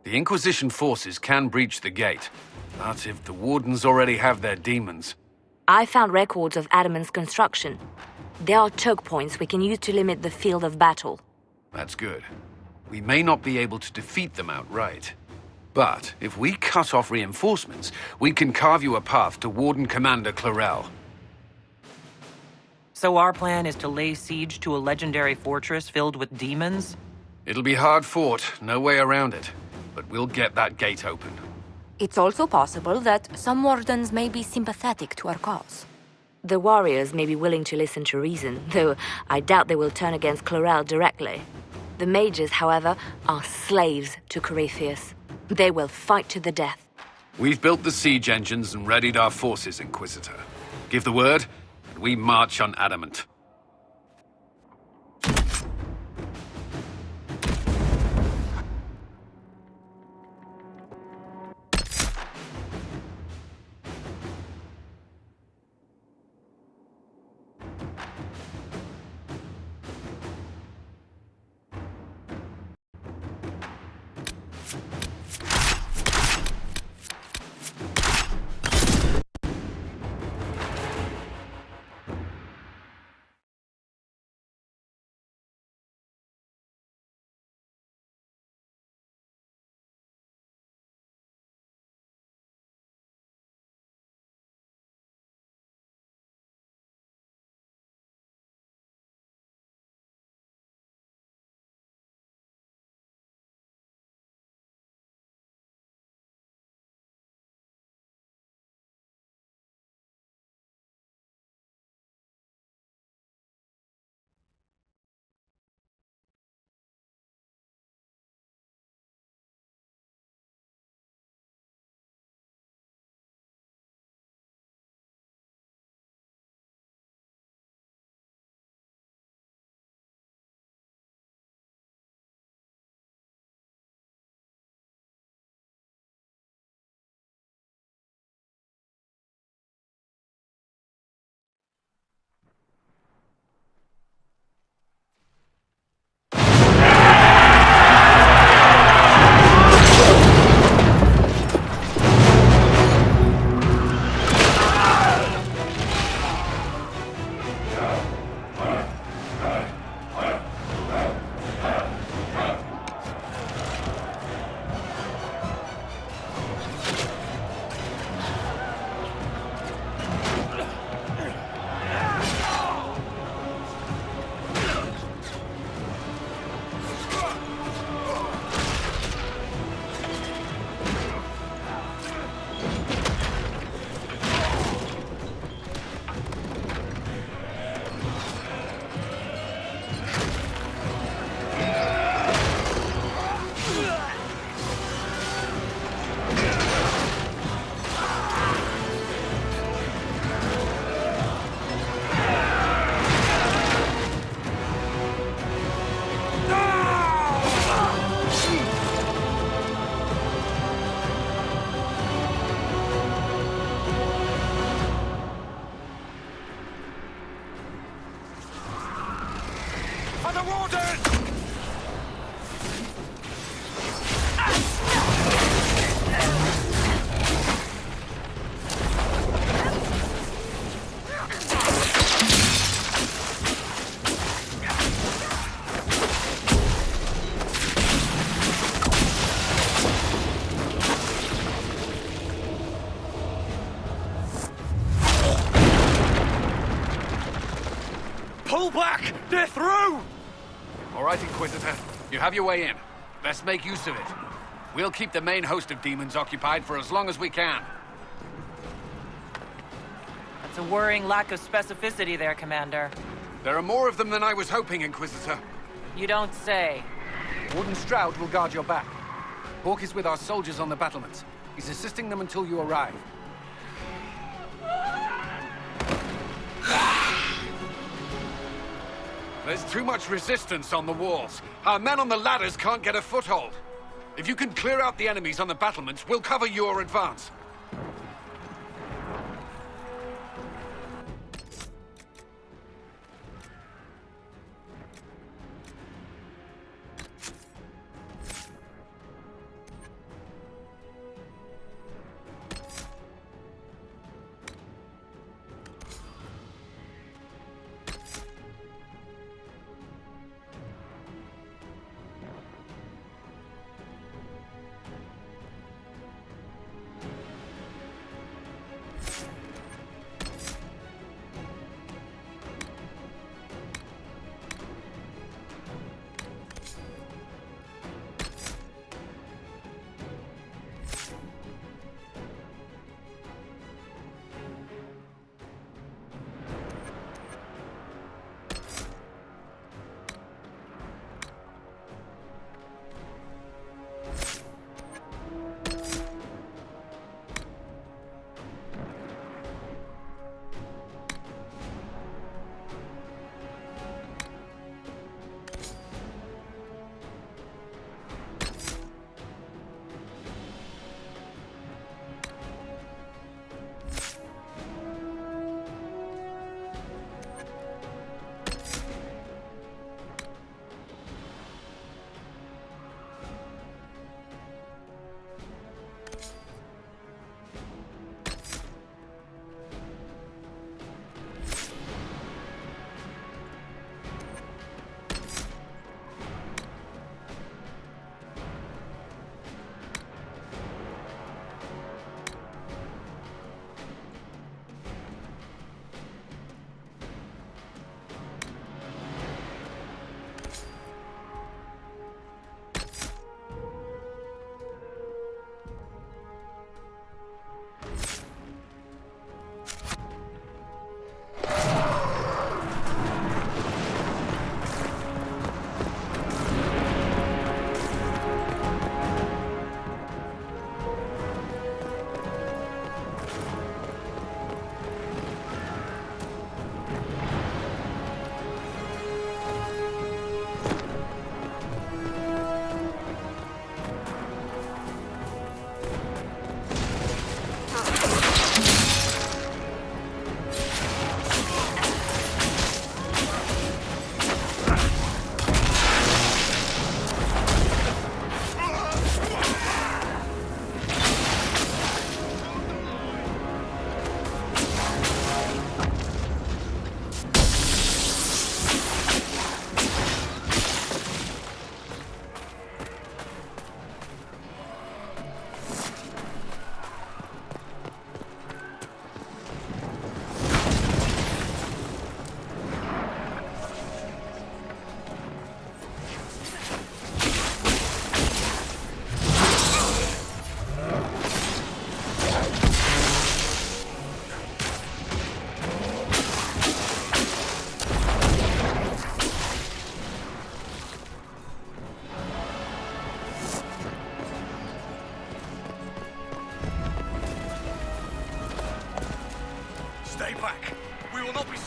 The Inquisition forces can breach the gate. But if the Wardens already have their demons... I found records of Adamant's construction. There are choke points we can use to limit the field of battle. That's good. We may not be able to defeat them outright. But if we cut off reinforcements, we can carve you a path to Warden Commander Clarel. So our plan is to lay siege to a legendary fortress filled with demons? It'll be hard fought, no way around it. But we'll get that gate open. It's also possible that some Wardens may be sympathetic to our cause. The warriors may be willing to listen to reason, though I doubt they will turn against Clarel directly. The mages, however, are slaves to Corypheus. They will fight to the death. We've built the siege engines and readied our forces, Inquisitor. Give the word, and we march on Adamant. Pull back! They're through! All right, Inquisitor. You have your way in. Best make use of it. We'll keep the main host of demons occupied for as long as we can. That's a worrying lack of specificity there, Commander. There are more of them than I was hoping, Inquisitor. You don't say. Warden Stroud will guard your back. Hawk is with our soldiers on the battlements. He's assisting them until you arrive. There's too much resistance on the walls. Our men on the ladders can't get a foothold. If you can clear out the enemies on the battlements, we'll cover your advance.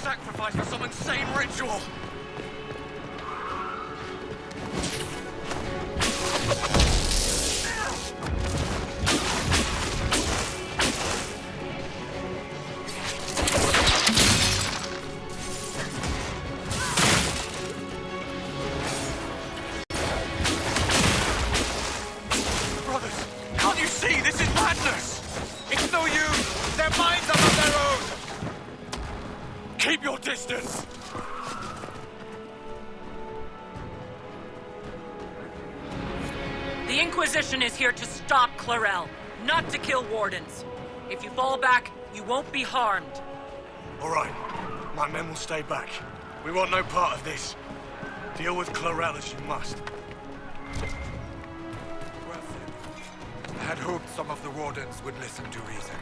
sacrificed for some insane ritual! Brothers, can't you see? This is madness! It's no use! Their minds are not their own! Keep your distance! The Inquisition is here to stop Clarel, not to kill wardens. If you fall back, you won't be harmed. All right. My men will stay back. We want no part of this. Deal with Clarel as you must. I had hoped some of the wardens would listen to reason.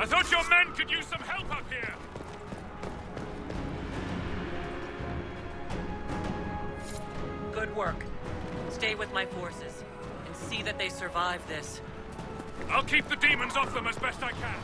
I thought your men could use some help up here! Good work. Stay with my forces, and see that they survive this. I'll keep the demons off them as best I can.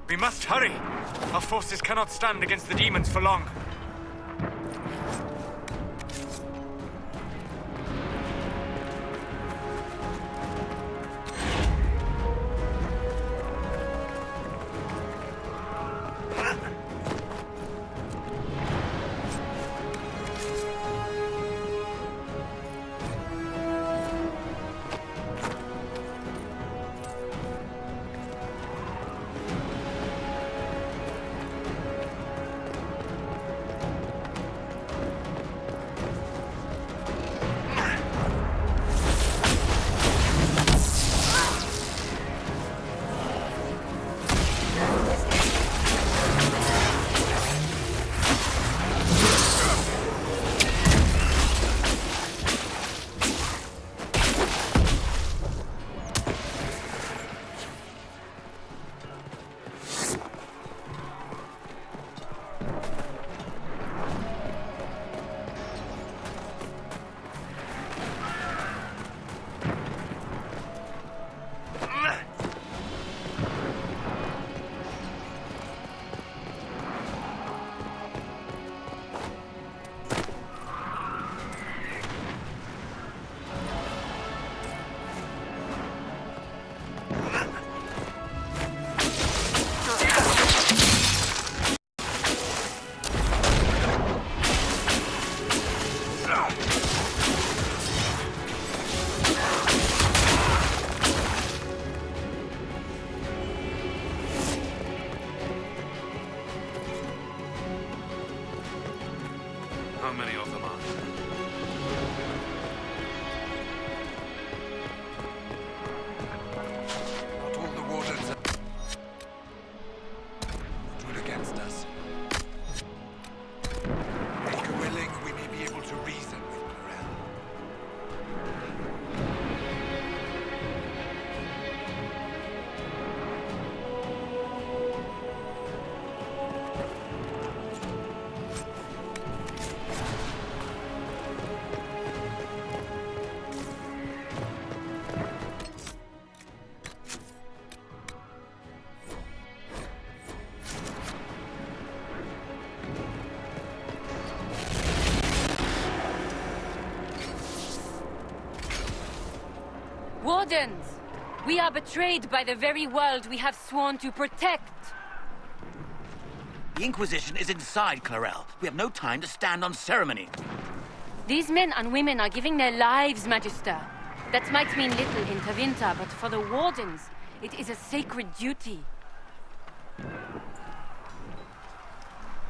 We must hurry. Our forces cannot stand against the demons for long. How many of them are there? Not all the wardens are stood against us. Make willing, we may be able to reason with Clarel. Wardens! We are betrayed by the very world we have sworn to protect. The Inquisition is inside, Clarel. We have no time to stand on ceremony. These men and women are giving their lives, Magister. That might mean little in Tavinta, but for the Wardens, it is a sacred duty.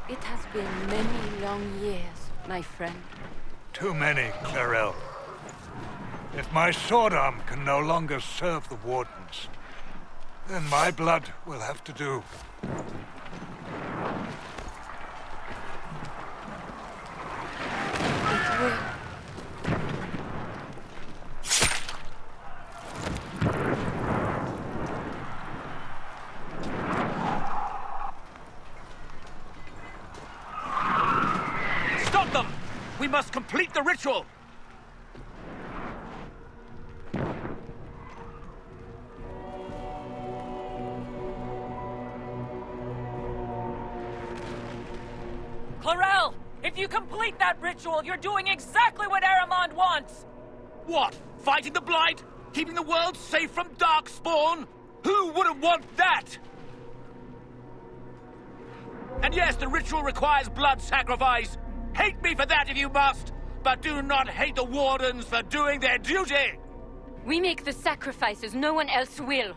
It has been many long years, my friend. Too many, Clarel. If my sword arm can no longer serve the Wardens, then my blood will have to do. It will. Stop them! We must complete the ritual! Clarel! If you complete that ritual, you're doing exactly what Aramond wants! What? Fighting the Blight? Keeping the world safe from Darkspawn? Who wouldn't want that? And yes, the ritual requires blood sacrifice. Hate me for that if you must, but do not hate the Wardens for doing their duty! We make the sacrifices no one else will.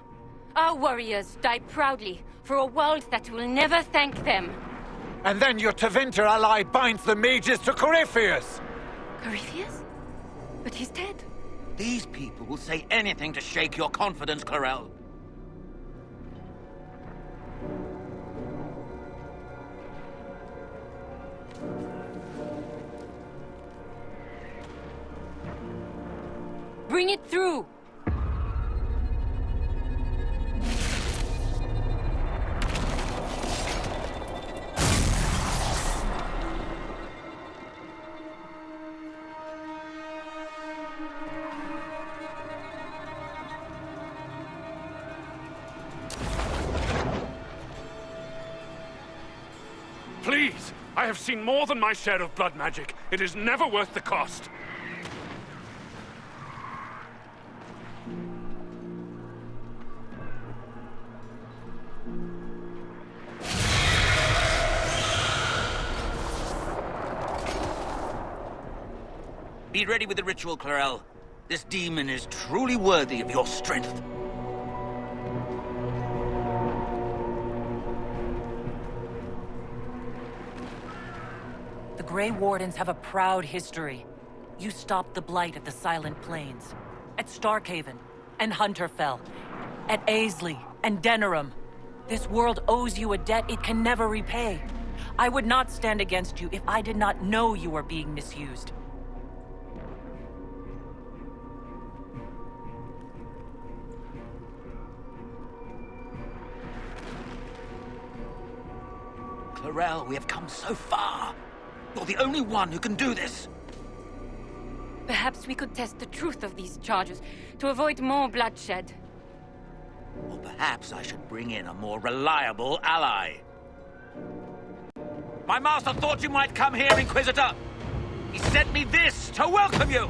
Our warriors die proudly for a world that will never thank them. And then your Tevinter ally binds the mages to Corypheus! Corypheus? But he's dead. These people will say anything to shake your confidence, Clarel. Bring it through! Please! I have seen more than my share of blood magic. It is never worth the cost. Be ready with the ritual, Clarel. This demon is truly worthy of your strength. The Grey Wardens have a proud history. You stopped the Blight at the Silent Plains, at Starkhaven, and Hunterfell, at Aisley and Denerim. This world owes you a debt it can never repay. I would not stand against you if I did not know you were being misused. Clarel, we have come so far. You're the only one who can do this. Perhaps we could test the truth of these charges to avoid more bloodshed. Or perhaps I should bring in a more reliable ally. My master thought you might come here, Inquisitor. He sent me this to welcome you.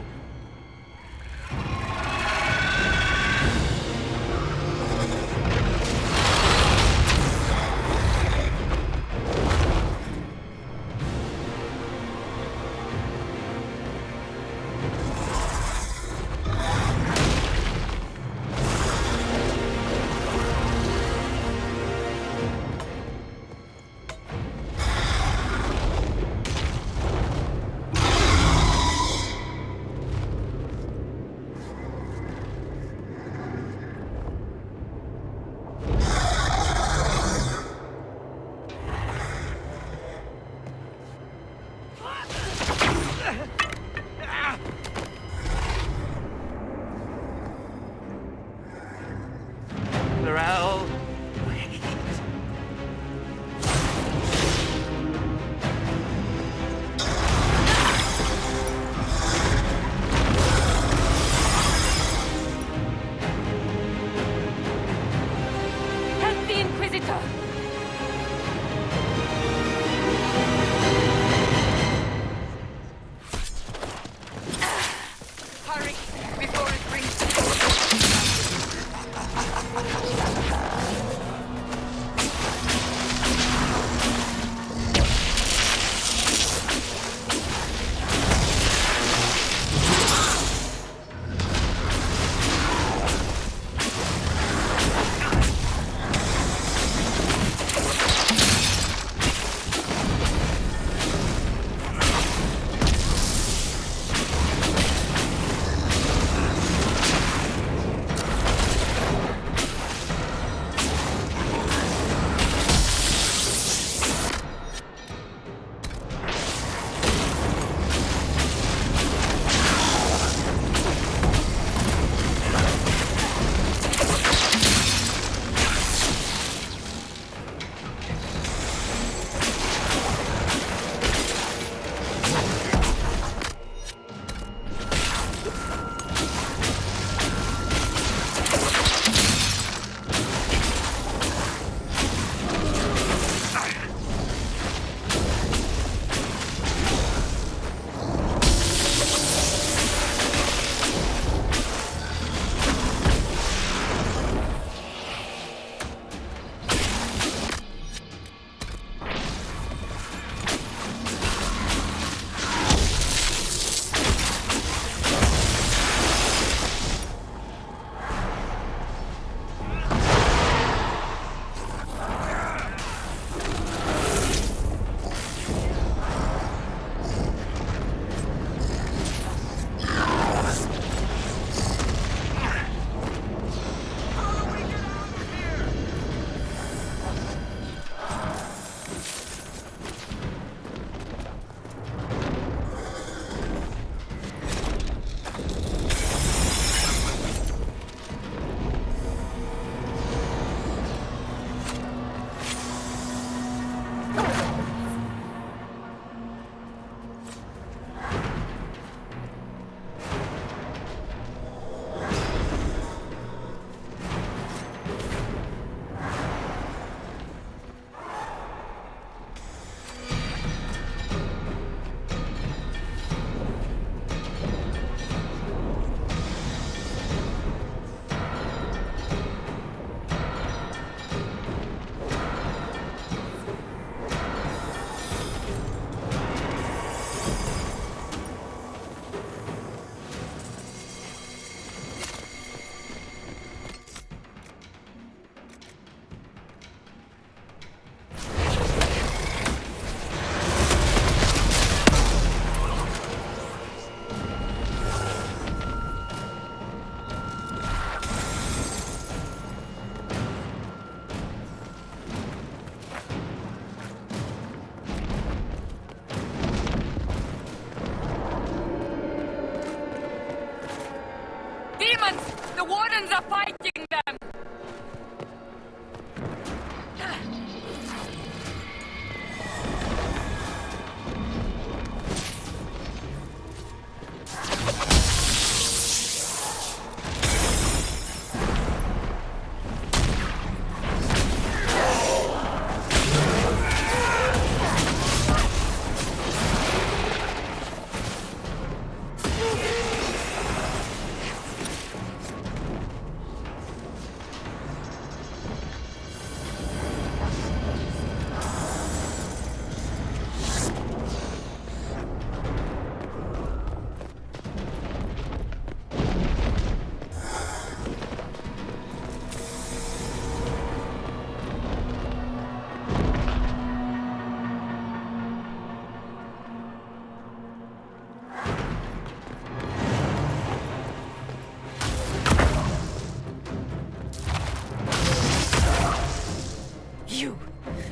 Clarel, wait. Help the Inquisitor! Hurry, before it brings...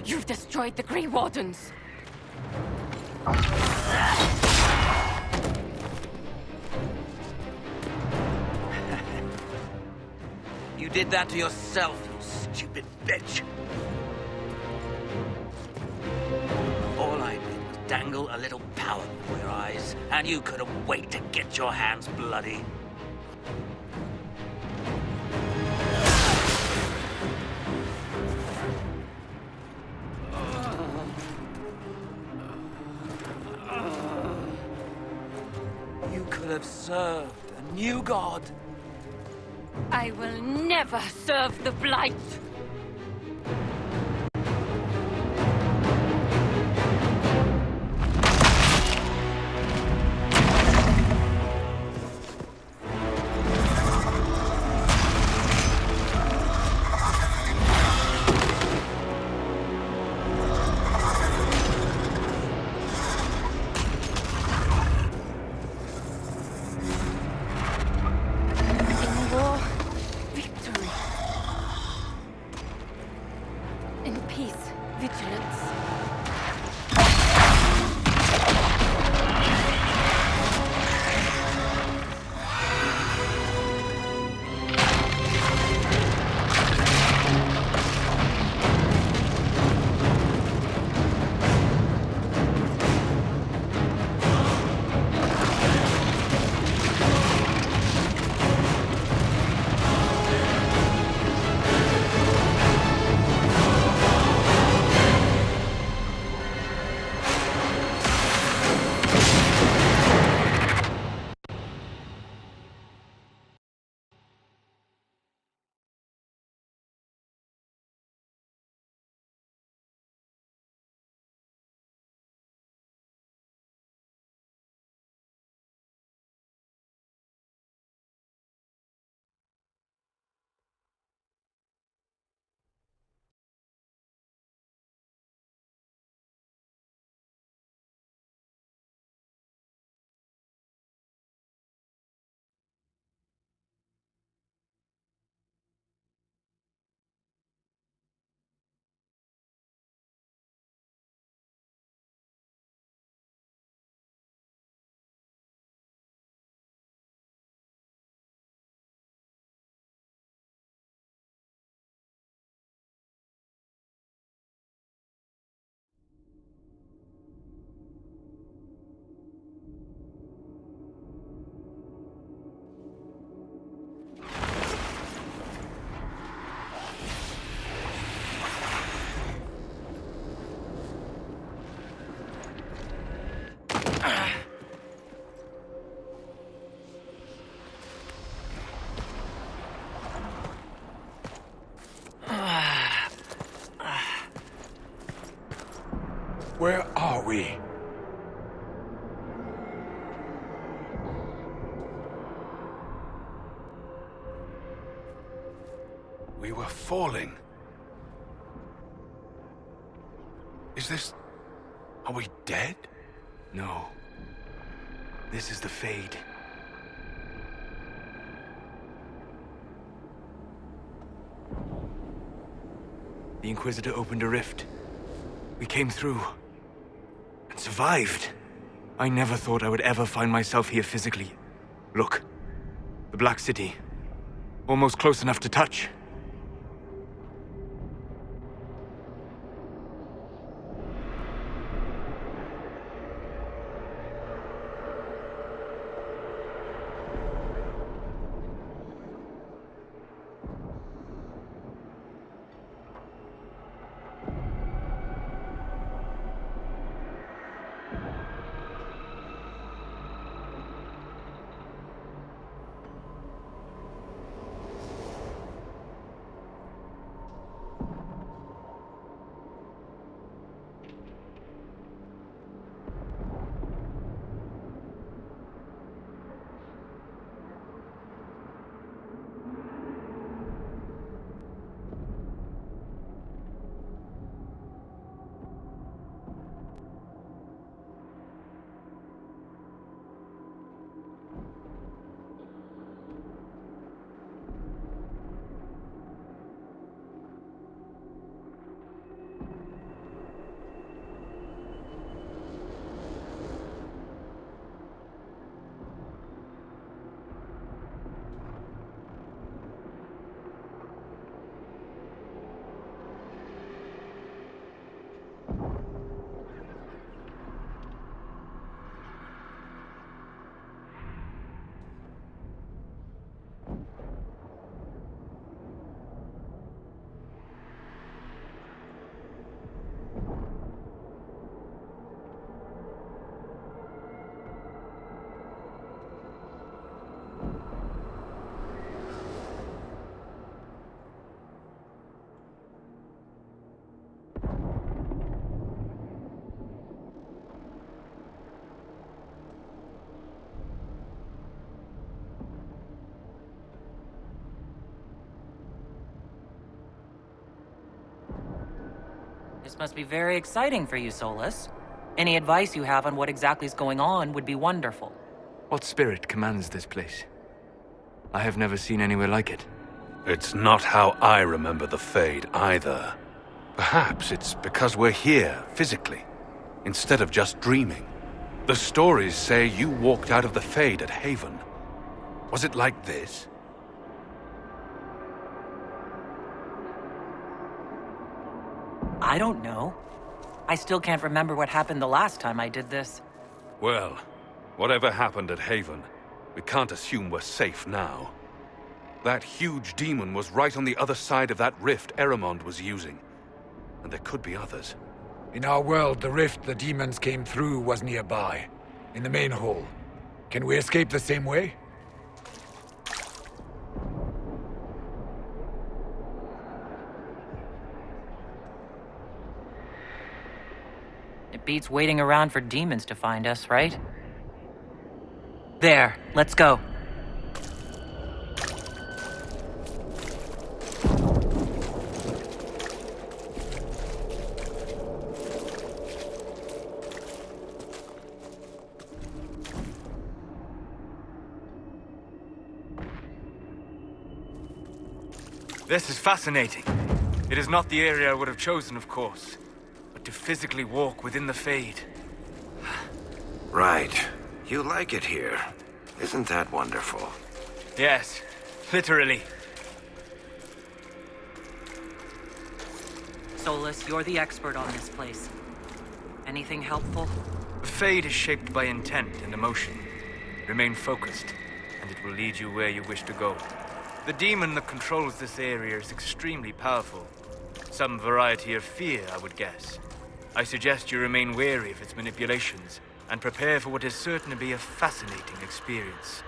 You've destroyed the Grey Wardens. You did that to yourself, you stupid bitch. All I did was dangle a little power before your eyes, and you couldn't wait to get your hands bloody. You could have served a new god. I will never serve the Blight! Where are we? We were falling. Is this... Are we dead? No. This is the Fade. The Inquisitor opened a rift. We came through. And survived. I never thought I would ever find myself here physically. Look. The Black City. Almost close enough to touch. This must be very exciting for you, Solus. Any advice you have on what exactly is going on would be wonderful. What spirit commands this place? I have never seen anywhere like it. It's not how I remember the Fade either. Perhaps it's because we're here, physically, instead of just dreaming. The stories say you walked out of the Fade at Haven. Was it like this? I don't know. I still can't remember what happened the last time I did this. Well, whatever happened at Haven, we can't assume we're safe now. That huge demon was right on the other side of that rift Eramond was using. And there could be others. In our world, the rift the demons came through was nearby, in the main hall. Can we escape the same way? It beats waiting around for demons to find us, right? There, let's go. This is fascinating. It is not the area I would have chosen, of course. But to physically walk within the Fade. Right. You like it here. Isn't that wonderful? Yes, literally. Solus, you're the expert on this place. Anything helpful? The Fade is shaped by intent and emotion. Remain focused, and it will lead you where you wish to go. The demon that controls this area is extremely powerful. Some variety of fear, I would guess. I suggest you remain wary of its manipulations, and prepare for what is certain to be a fascinating experience.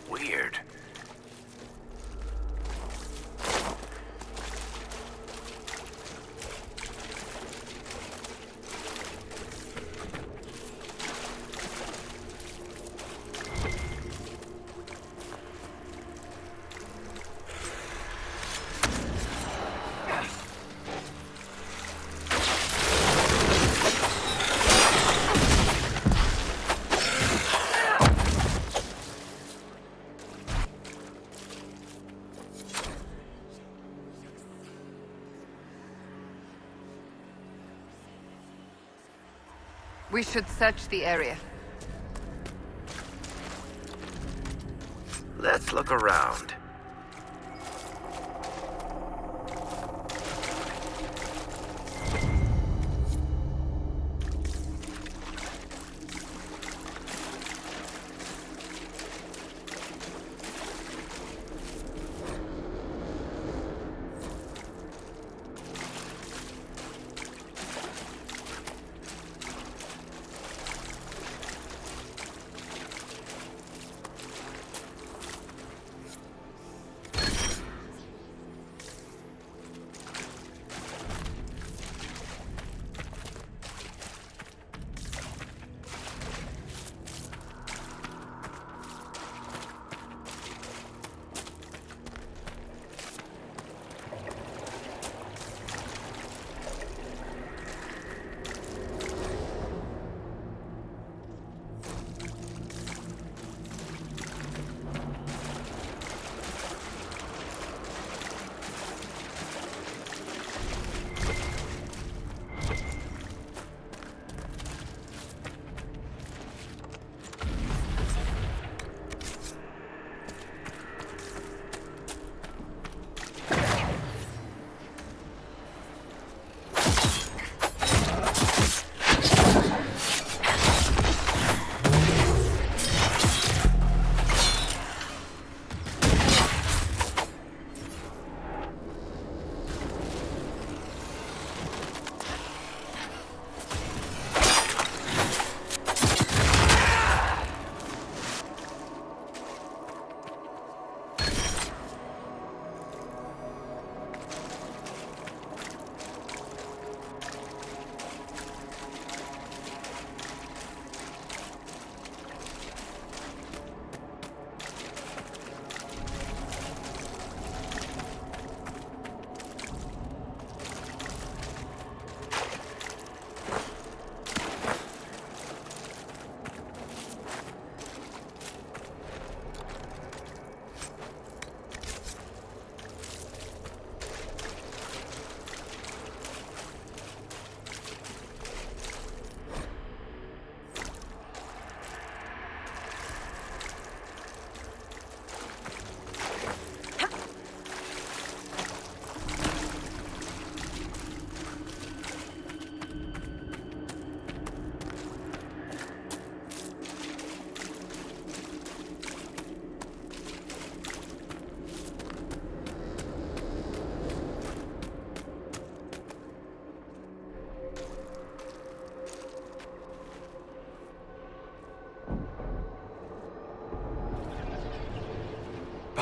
Weird. We should search the area. Let's look around.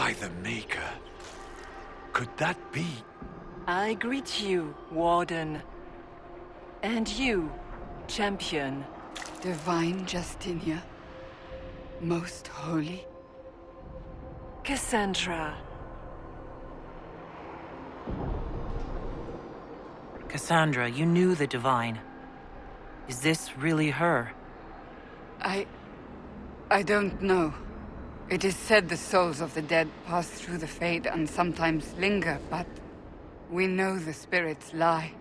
by the Maker. Could that be? I greet you, Warden. And you, Champion. Divine Justinia. Most holy. Cassandra. Cassandra, you knew the Divine. Is this really her? I don't know. It is said the souls of the dead pass through the Fade and sometimes linger, but we know the spirits lie.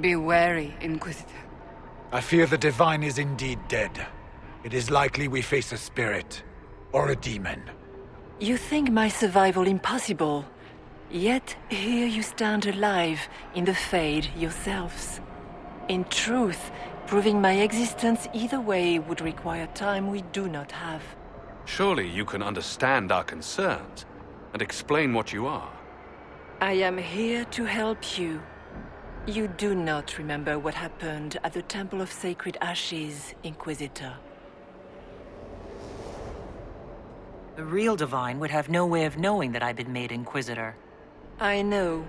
Be wary, Inquisitor. I fear the Divine is indeed dead. It is likely we face a spirit, or a demon. You think my survival impossible, yet here you stand alive in the Fade yourselves. In truth, proving my existence either way would require time we do not have. Surely you can understand our concerns and explain what you are. I am here to help you. You do not remember what happened at the Temple of Sacred Ashes, Inquisitor. The real Divine would have no way of knowing that I've been made Inquisitor. I know,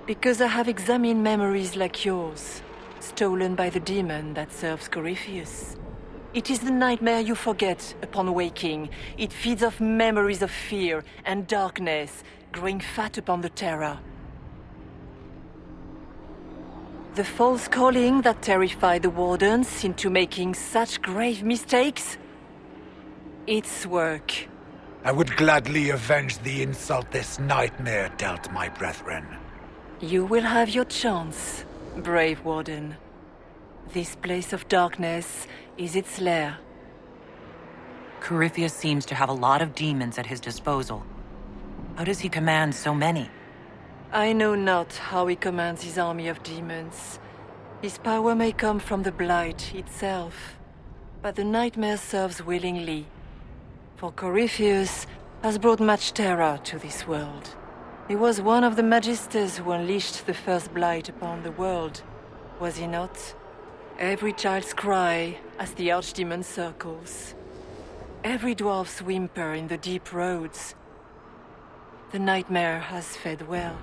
because I have examined memories like yours, stolen by the demon that serves Corypheus. It is the nightmare you forget upon waking. It feeds off memories of fear and darkness, growing fat upon the terror. The false calling that terrified the Wardens into making such grave mistakes? Its work. I would gladly avenge the insult this nightmare dealt my brethren. You will have your chance, brave Warden. This place of darkness is its lair. Corypheus seems to have a lot of demons at his disposal. How does he command so many? I know not how he commands his army of demons. His power may come from the Blight itself, but the nightmare serves willingly. For Corypheus has brought much terror to this world. He was one of the Magisters who unleashed the first Blight upon the world, was he not? Every child's cry as the Archdemon circles. Every dwarf's whimper in the deep roads. The nightmare has fed well.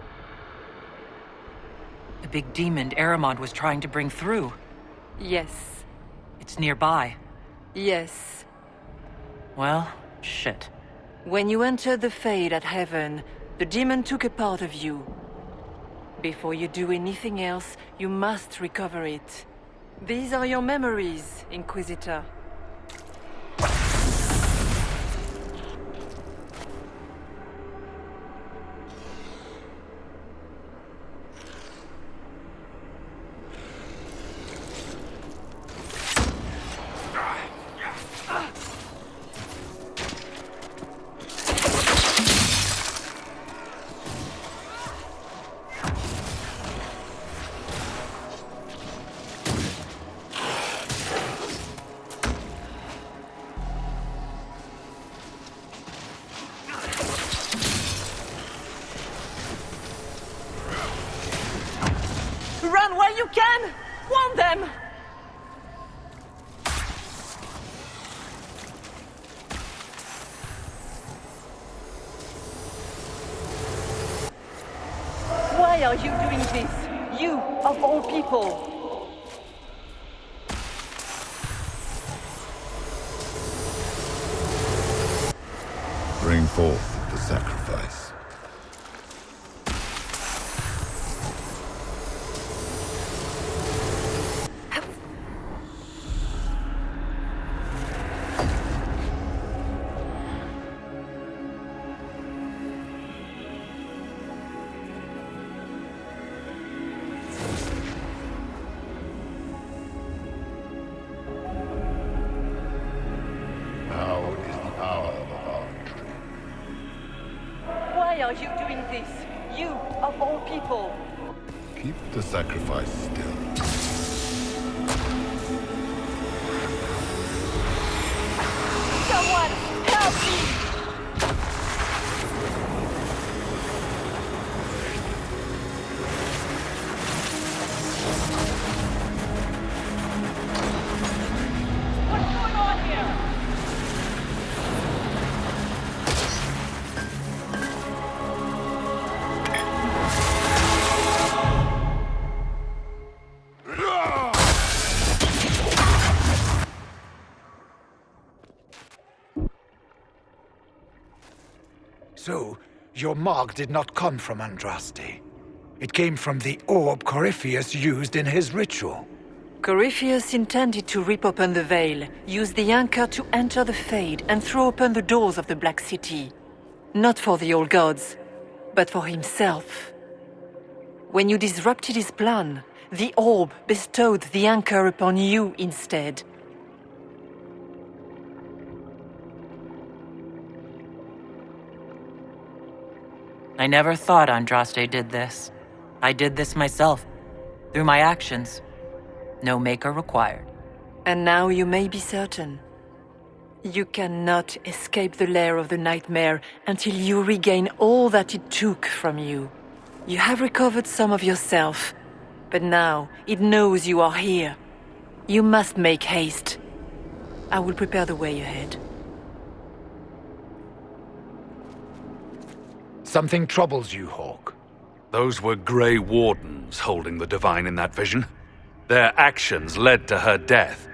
The big demon Aramond was trying to bring through. Yes. It's nearby. Yes. Well, shit. When you entered the Fade at Heaven, the demon took a part of you. Before you do anything else, you must recover it. These are your memories, Inquisitor. Run while you can! Warn them! Why are you doing this? You, of all people! Bring forth the sacrifice. Why are you doing this? You, of all people! Keep the sacrifice still. Someone, help me! What's going on here? So, your mark did not come from Andraste. It came from the orb Corypheus used in his ritual. Corypheus intended to rip open the veil, use the anchor to enter the Fade, and throw open the doors of the Black City. Not for the old gods, but for himself. When you disrupted his plan, the orb bestowed the anchor upon you instead. I never thought Andraste did this. I did this myself, through my actions. No maker required. And now you may be certain. You cannot escape the lair of the nightmare until you regain all that it took from you. You have recovered some of yourself, but now it knows you are here. You must make haste. I will prepare the way ahead. Something troubles you, Hawk. Those were Grey Wardens holding the Divine in that vision. Their actions led to her death.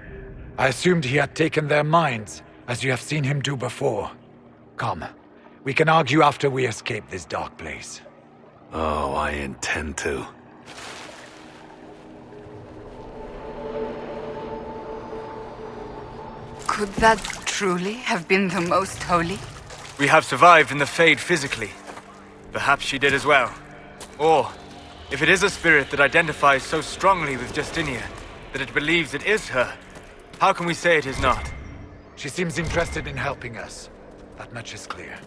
I assumed he had taken their minds, as you have seen him do before. Come, we can argue after we escape this dark place. Oh, I intend to. Could that truly have been the most holy? We have survived in the Fade physically. Perhaps she did as well. Or, if it is a spirit that identifies so strongly with Justinia, that it believes it is her, how can we say it is not? She seems interested in helping us. That much is clear.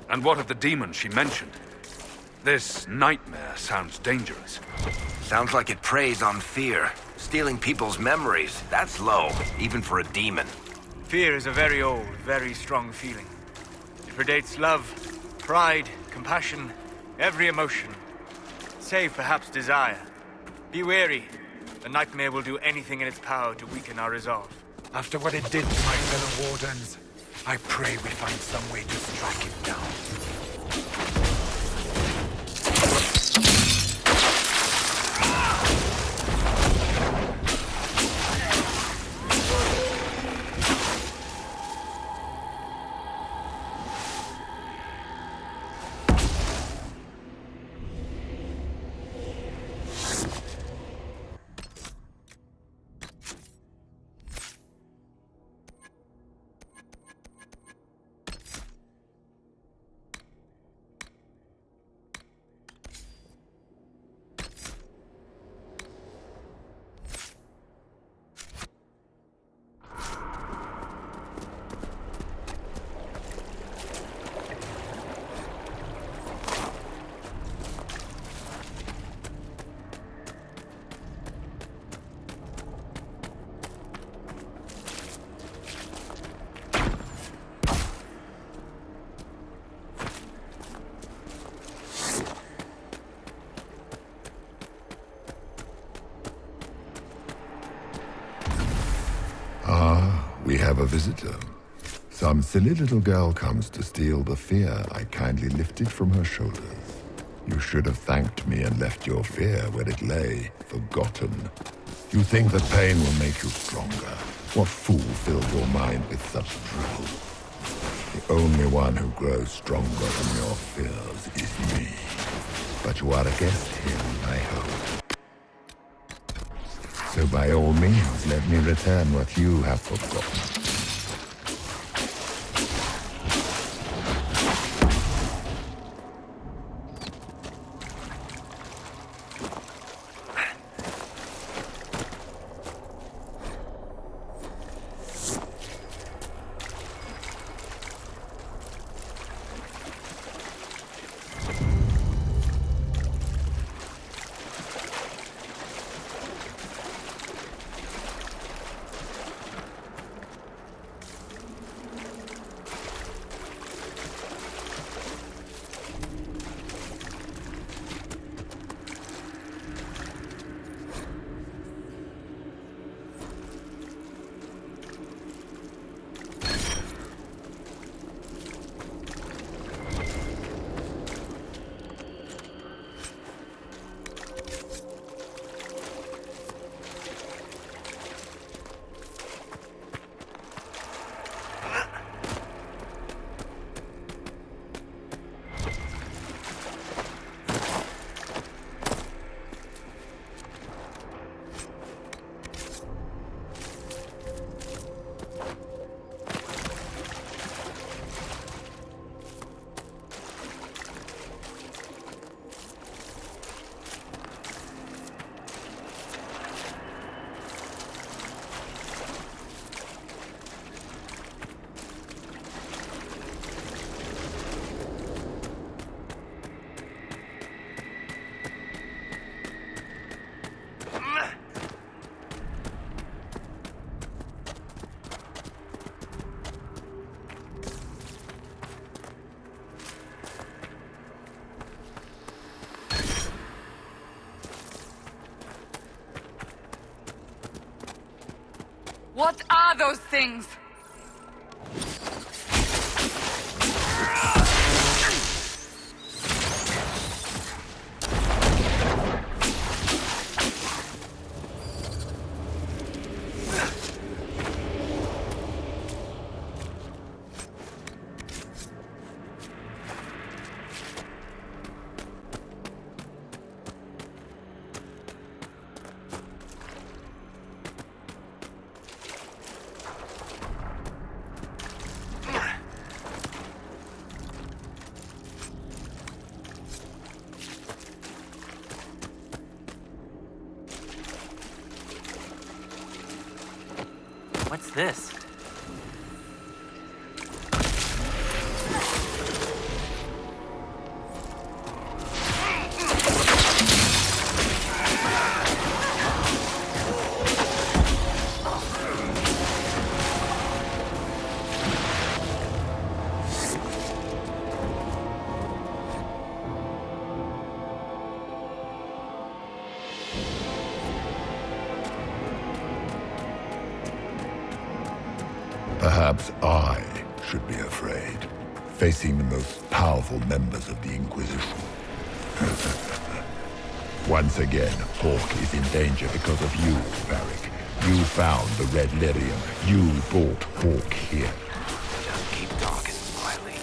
And what of the demon she mentioned? This nightmare sounds dangerous. Sounds like it preys on fear. Stealing people's memories. That's low, even for a demon. Fear is a very old, very strong feeling. It predates love, pride, compassion, every emotion. Save perhaps desire. Be wary. The nightmare will do anything in its power to weaken our resolve. After what it did to my fellow Wardens, I pray we find some way to strike it down. We have a visitor. Some silly little girl comes to steal the fear I kindly lifted from her shoulders. You should have thanked me and left your fear where it lay, forgotten. You think that pain will make you stronger. What fool filled your mind with such drivel? The only one who grows stronger from your fears is me. But you are a guest here, I hope. So by all means, let me return what you have forgotten. those things? What's this? Perhaps I should be afraid, facing the most powerful members of the Inquisition. Once again, Hawk is in danger because of you, Varric. You found the Red Lyrium. You brought Hawk here. Just keep talking, Smiley.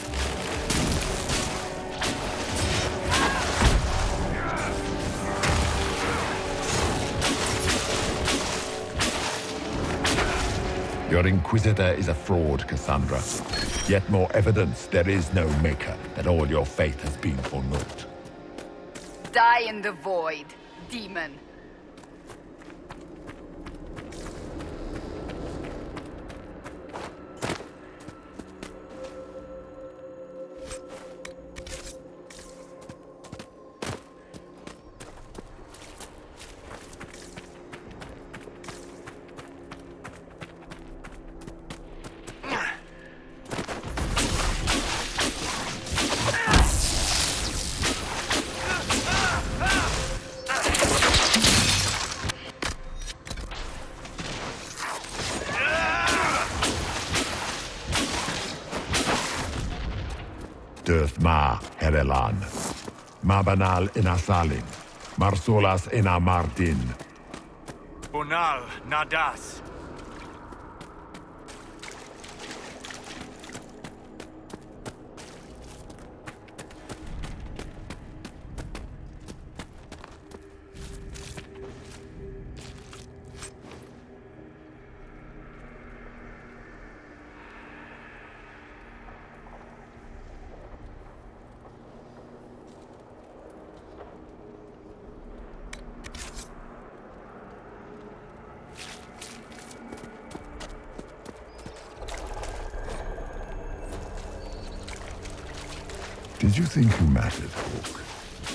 Your Inquisitor is a fraud, Cassandra. Yet more evidence there is no Maker, that all your faith has been for naught. Die in the void, demon. Döth ma Herelan. Mabanal inasalin. Marsolas ina Martin. Bonal Nadas. Did you think you mattered, Hawk?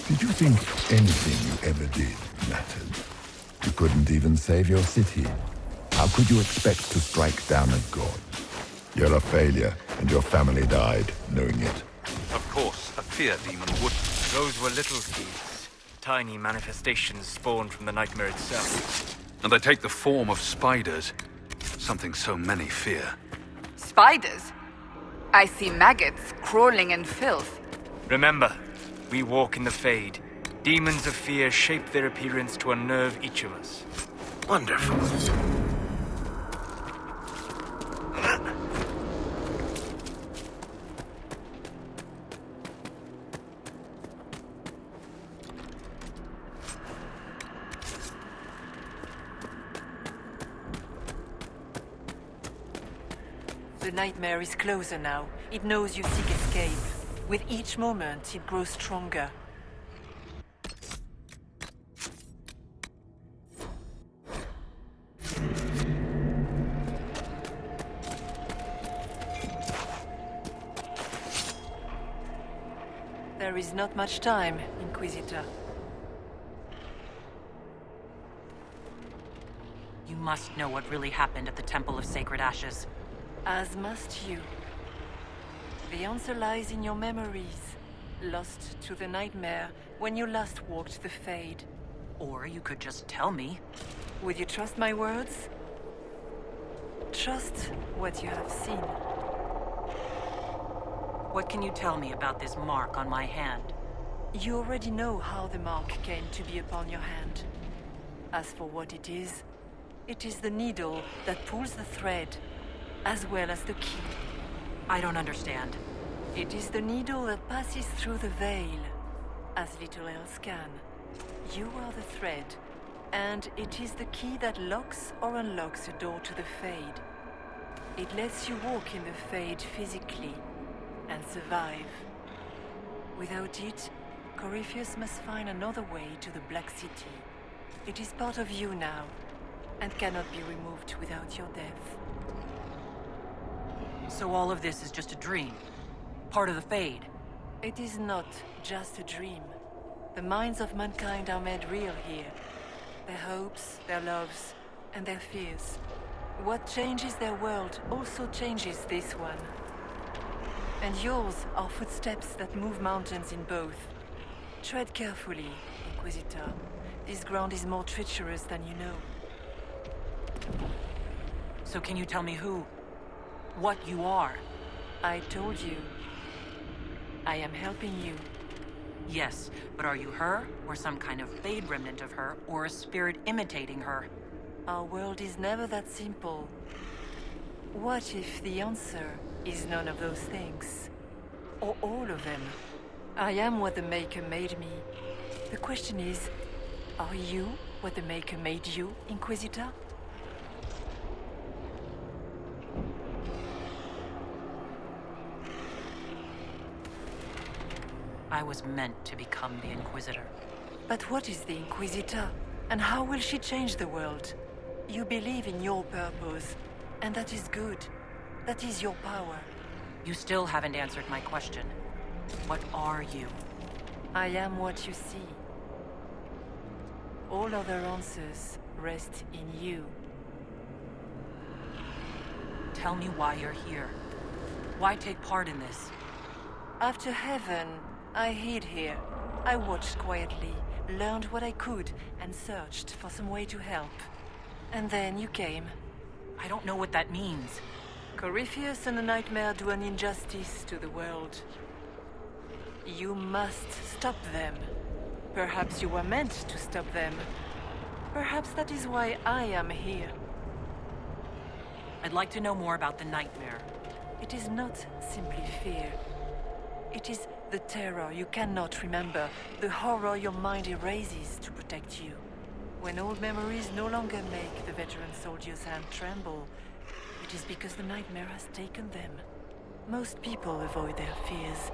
Did you think anything you ever did mattered? You couldn't even save your city. How could you expect to strike down a god? You're a failure, and your family died knowing it. Of course, a fear demon would. Those were little seeds. Tiny manifestations spawned from the nightmare itself. And they take the form of spiders. Something so many fear. Spiders? I see maggots crawling in filth. Remember, we walk in the Fade. Demons of fear shape their appearance to unnerve each of us. Wonderful. The nightmare is closer now. It knows you seek escape. With each moment, it grows stronger. There is not much time, Inquisitor. You must know what really happened at the Temple of Sacred Ashes. As must you. The answer lies in your memories, lost to the nightmare when you last walked the Fade. Or you could just tell me. Would you trust my words? Trust what you have seen. What can you tell me about this mark on my hand? You already know how the mark came to be upon your hand. As for what it is the needle that pulls the thread, as well as the key. I don't understand. It is the needle that passes through the veil, as little else can. You are the thread, and it is the key that locks or unlocks a door to the Fade. It lets you walk in the Fade physically, and survive. Without it, Corypheus must find another way to the Black City. It is part of you now, and cannot be removed without your death. So all of this is just a dream? Part of the Fade? It is not just a dream. The minds of mankind are made real here. Their hopes, their loves, and their fears. What changes their world also changes this one. And yours are footsteps that move mountains in both. Tread carefully, Inquisitor. This ground is more treacherous than you know. So can you tell me what you are? I told you. I am helping you. Yes, but are you her, or some kind of Fade remnant of her, or a spirit imitating her? Our world is never that simple. What if the answer is none of those things? Or all of them? I am what the Maker made me. The question is, are you what the Maker made you, Inquisitor? I was meant to become the Inquisitor. But what is the Inquisitor? And how will she change the world? You believe in your purpose, and that is good. That is your power. You still haven't answered my question. What are you? I am what you see. All other answers rest in you. Tell me why you're here. Why take part in this? After heaven, I hid here. I watched quietly, learned what I could, and searched for some way to help. And then you came. I don't know what that means. Corypheus and the Nightmare do an injustice to the world. You must stop them. Perhaps you were meant to stop them. Perhaps that is why I am here. I'd like to know more about the Nightmare. It is not simply fear. It is the terror you cannot remember, the horror your mind erases to protect you. When old memories no longer make the veteran soldier's hand tremble, it is because the Nightmare has taken them. Most people avoid their fears.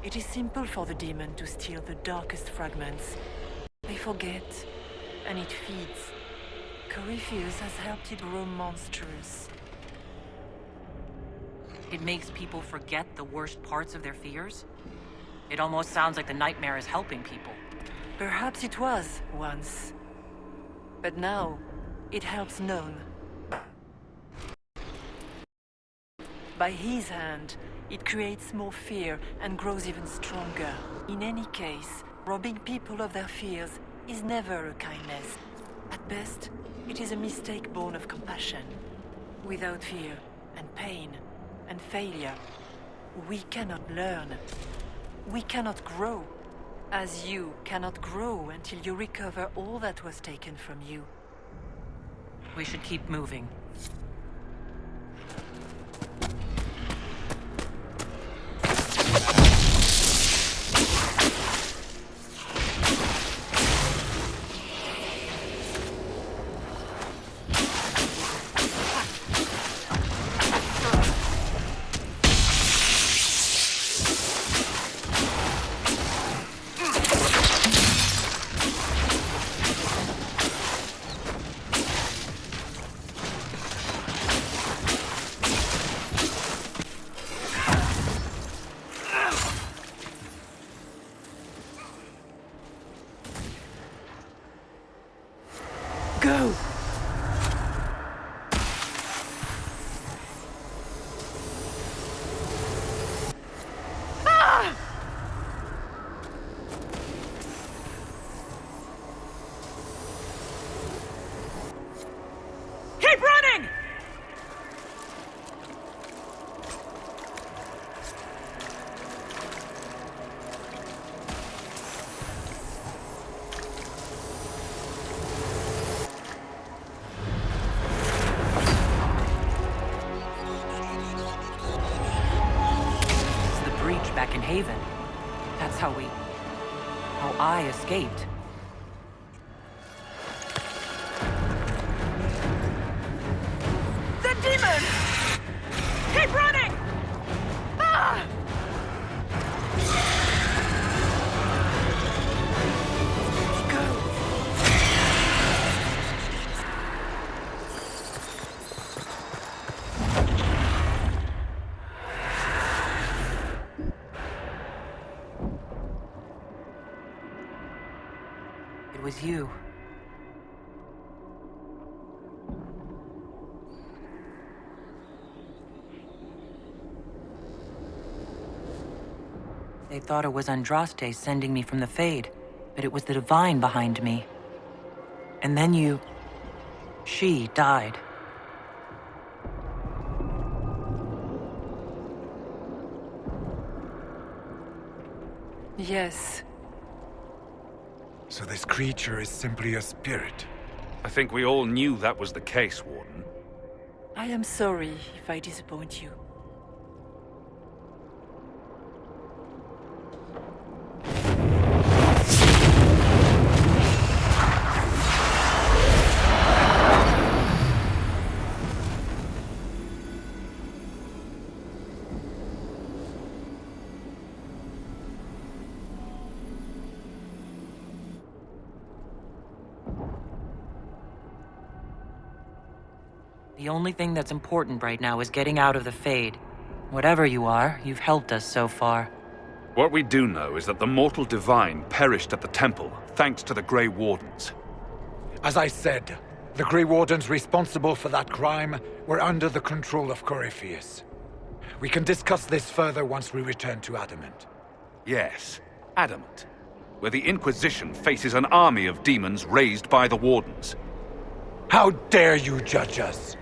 It is simple for the demon to steal the darkest fragments. They forget, and it feeds. Corypheus has helped it grow monstrous. It makes people forget the worst parts of their fears? It almost sounds like the Nightmare is helping people. Perhaps it was once. But now, it helps none. By his hand, it creates more fear and grows even stronger. In any case, robbing people of their fears is never a kindness. At best, it is a mistake born of compassion. Without fear and pain and failure, we cannot learn. We cannot grow. As you cannot grow until you recover all that was taken from you. We should keep moving. back in Haven. That's how I escaped. The demon! Keep running! Ah! It was you. They thought it was Andraste sending me from the Fade, but it was the Divine behind me. And then she died. Yes. So this creature is simply a spirit? I think we all knew that was the case, Warden. I am sorry if I disappoint you. The only thing that's important right now is getting out of the Fade. Whatever you are, you've helped us so far. What we do know is that the mortal divine perished at the temple, thanks to the Grey Wardens. As I said, the Grey Wardens responsible for that crime were under the control of Corypheus. We can discuss this further once we return to Adamant. Yes, Adamant, where the Inquisition faces an army of demons raised by the Wardens. How dare you judge us?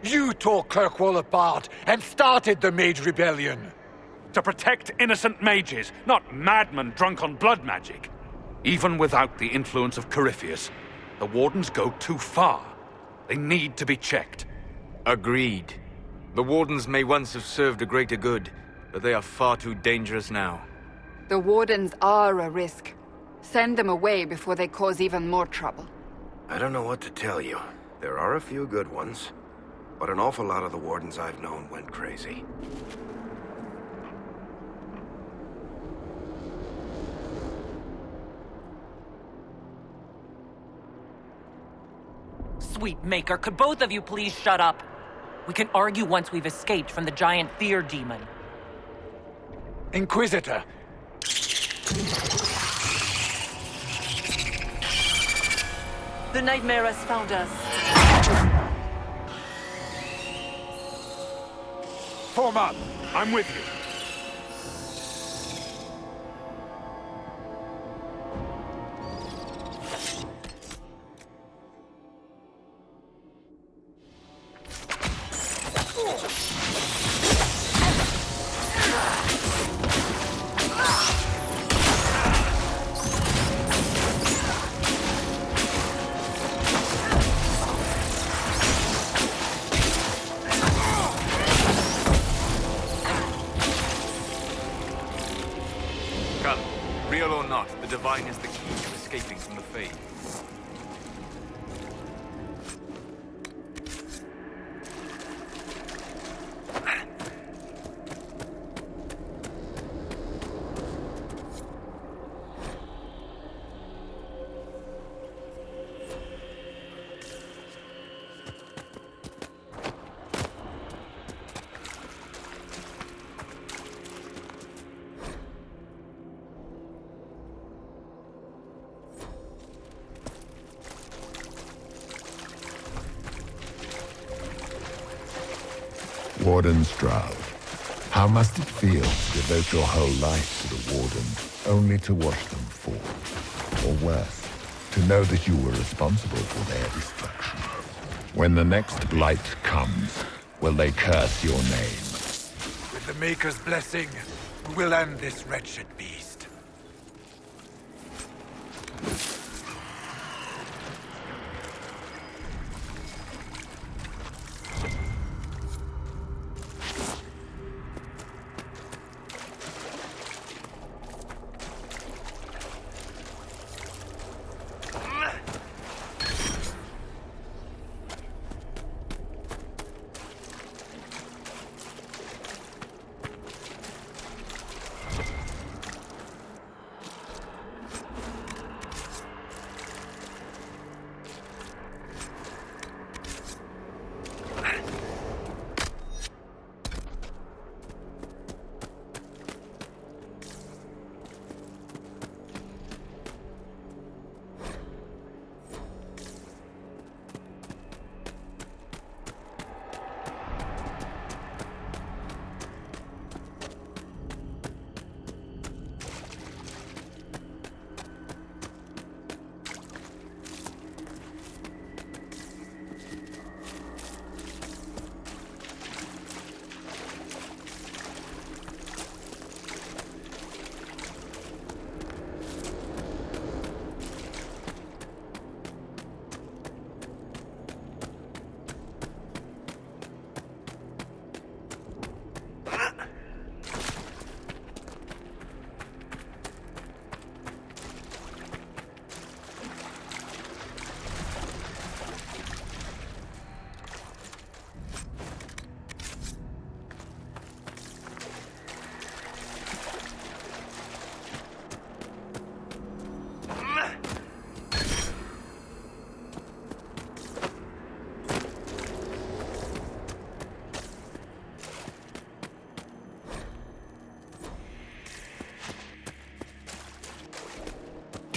You tore Kirkwall apart and started the Mage Rebellion. To protect innocent mages, not madmen drunk on blood magic. Even without the influence of Corypheus, the Wardens go too far. They need to be checked. Agreed. The Wardens may once have served a greater good, but they are far too dangerous now. The Wardens are a risk. Send them away before they cause even more trouble. I don't know what to tell you. There are a few good ones, but an awful lot of the Wardens I've known went crazy. Sweet Maker, could both of you please shut up? We can argue once we've escaped from the giant fear demon. Inquisitor! The nightmare has found us. Form up! I'm with you. Come, real or not, the Divine is the key to escaping from the Fade. Warden Stroud, how must it feel to devote your whole life to the Warden, only to watch them fall? Or worse, to know that you were responsible for their destruction. When the next blight comes, will they curse your name? With the Maker's blessing, we will end this wretched beast.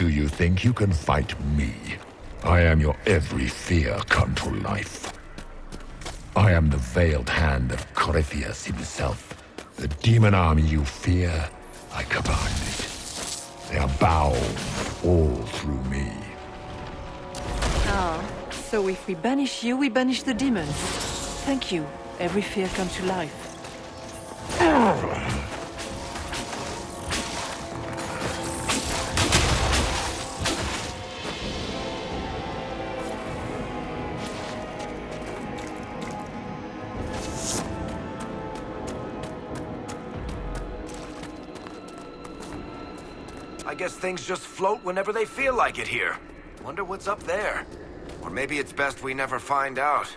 Do you think you can fight me? I am your every fear come to life. I am the veiled hand of Corypheus himself. The demon army you fear, I command it. They are bound all through me. Ah, so if we banish you, we banish the demons. Thank you. Every fear come to life. I guess things just float whenever they feel like it here. Wonder what's up there. Or maybe it's best we never find out.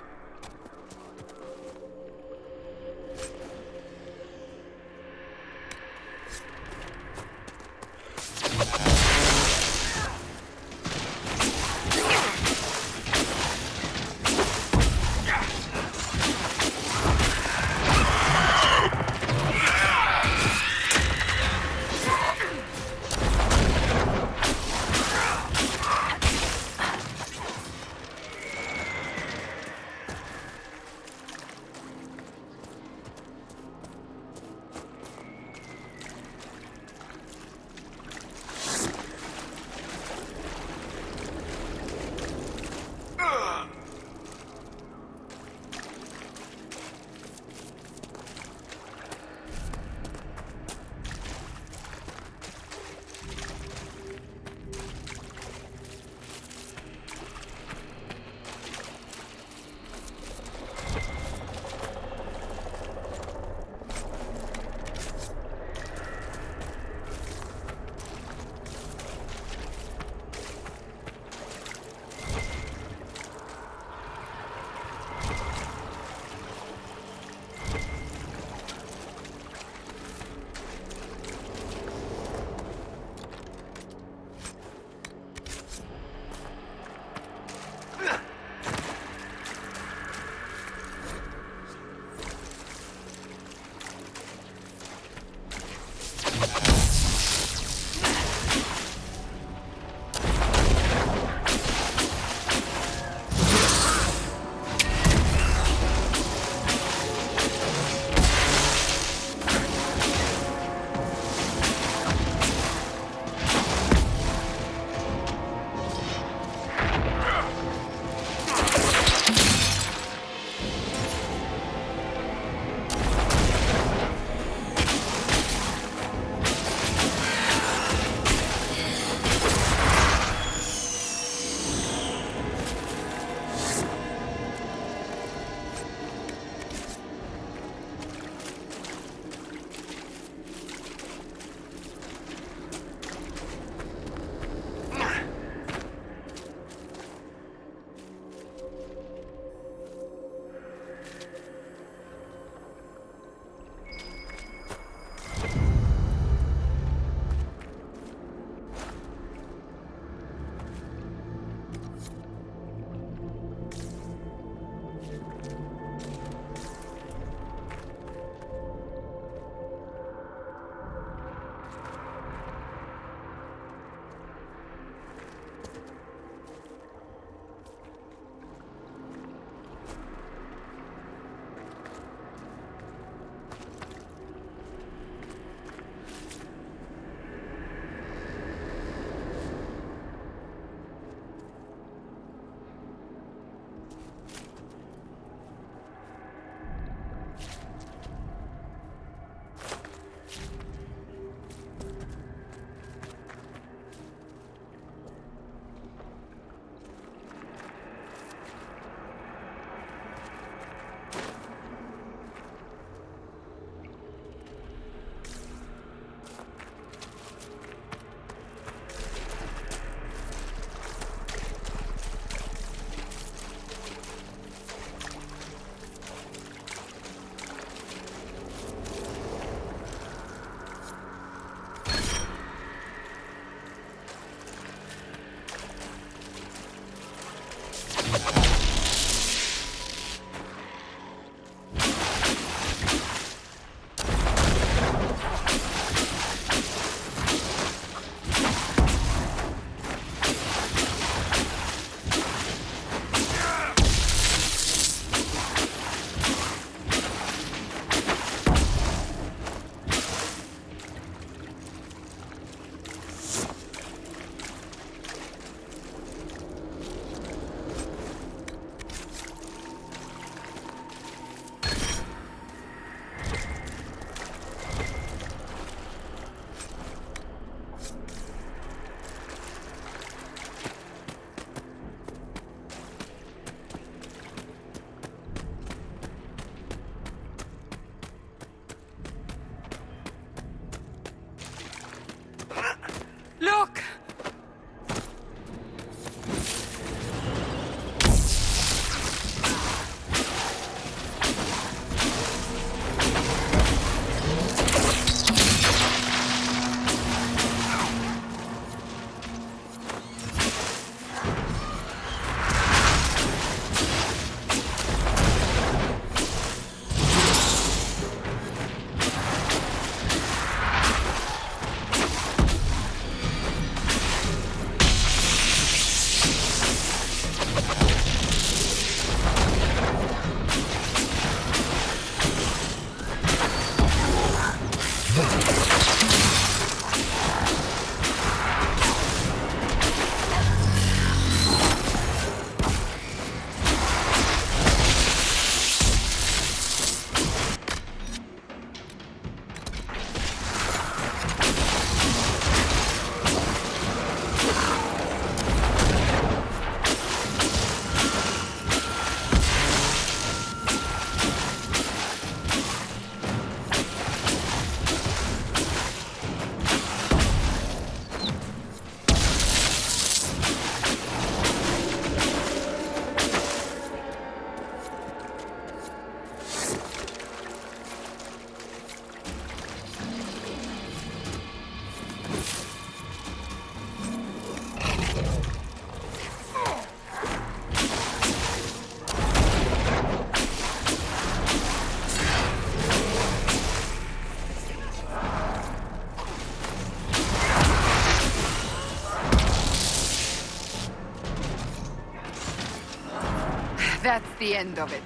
the end of it.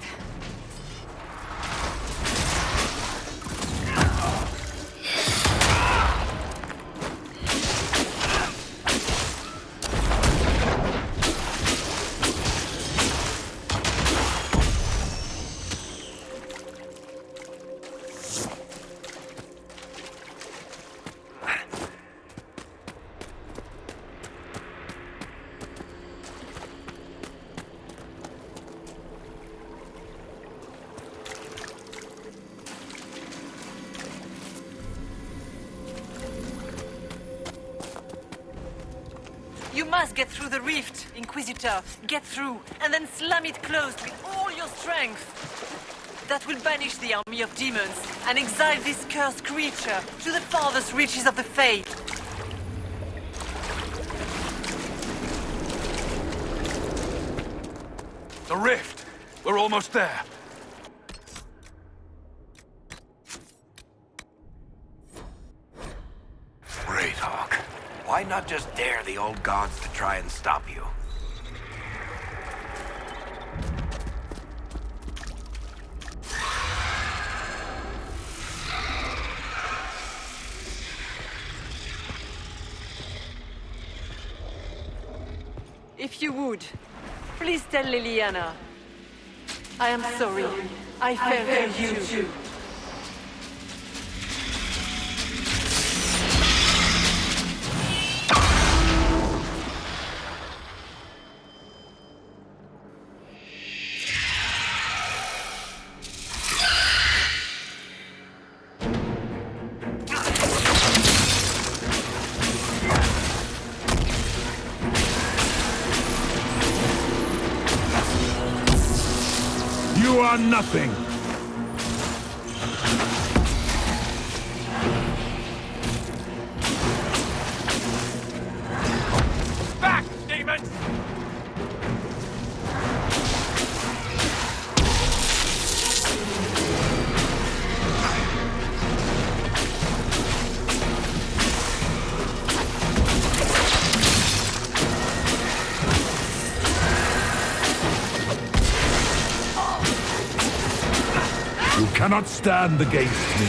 You must get through the rift, Inquisitor. Get through, and then slam it closed with all your strength. That will banish the army of demons and exile this cursed creature to the farthest reaches of the Fade. The rift! We're almost there. Great Hawk. Why not just dare the old gods to try and stop you? If you would, please tell Liliana. I am sorry. I fell for you. You are nothing! Back, demons! You cannot stand against me.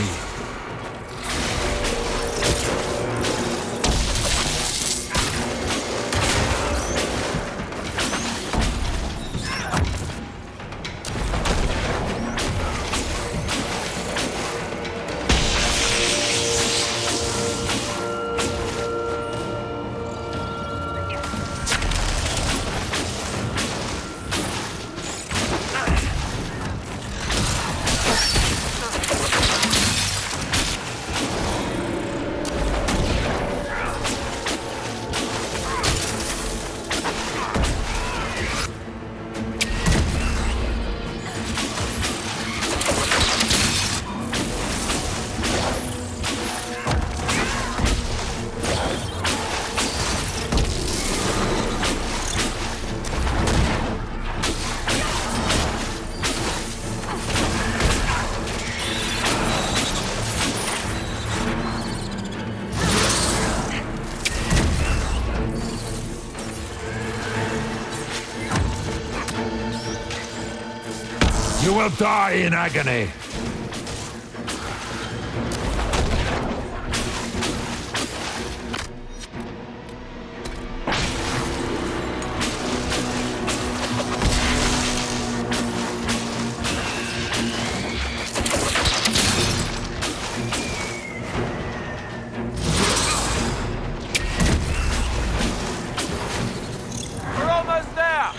You will die in agony. We're almost there!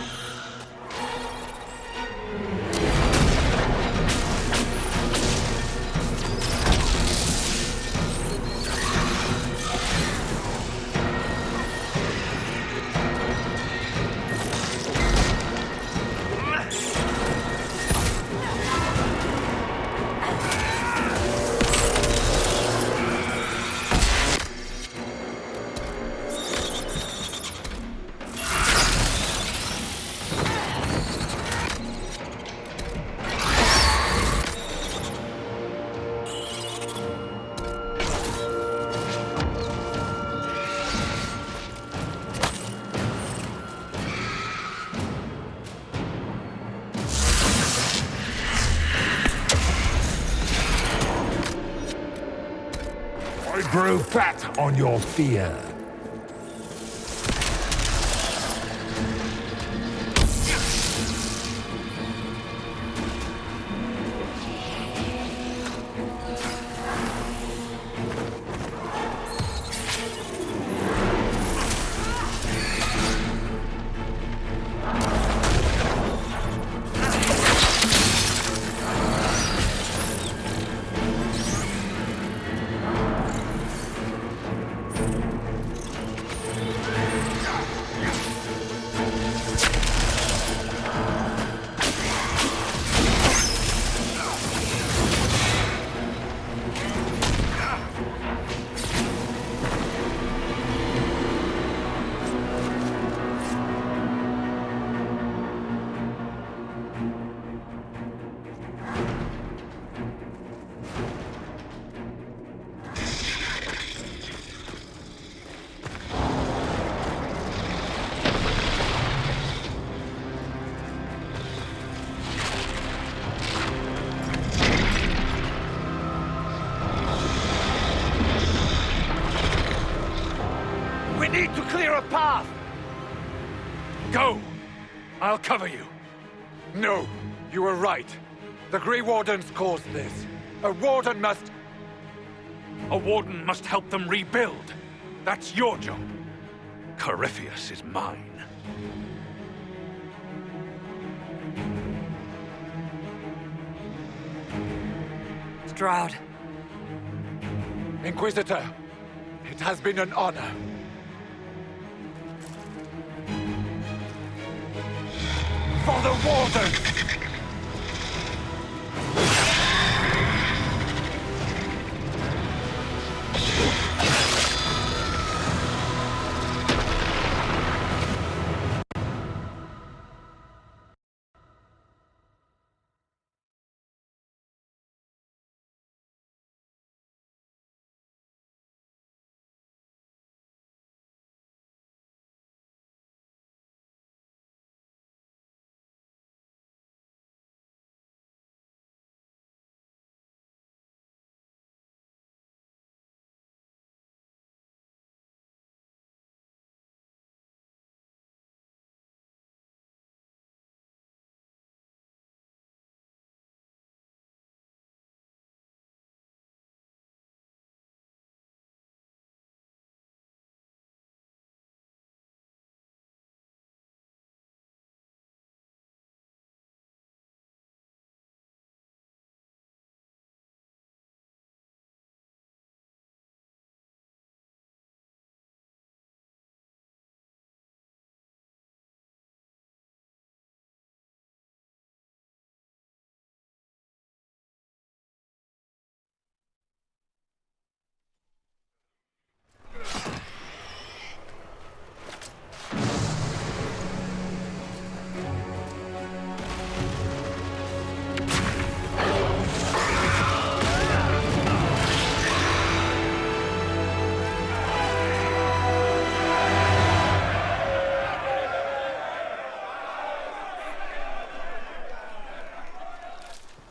I grew fat on your fear. We need to clear a path! Go! I'll cover you. No, you were right. The Grey Wardens caused this. A Warden must... A Warden must help them rebuild. That's your job. Corypheus is mine. Stroud. Inquisitor, it has been an honor. For the Warden!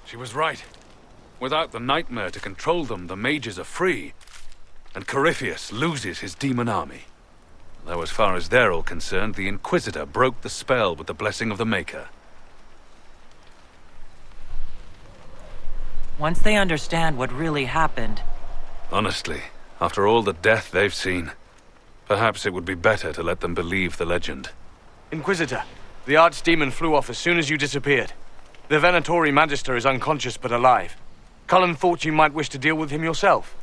She was right. Without the nightmare to control them, the mages are free. And Corypheus loses his demon army. Though as far as they're all concerned, the Inquisitor broke the spell with the blessing of the Maker. Once they understand what really happened... Honestly, after all the death they've seen, perhaps it would be better to let them believe the legend. Inquisitor, the Archdemon flew off as soon as you disappeared. The Venatori Magister is unconscious but alive. Cullen thought you might wish to deal with him yourself.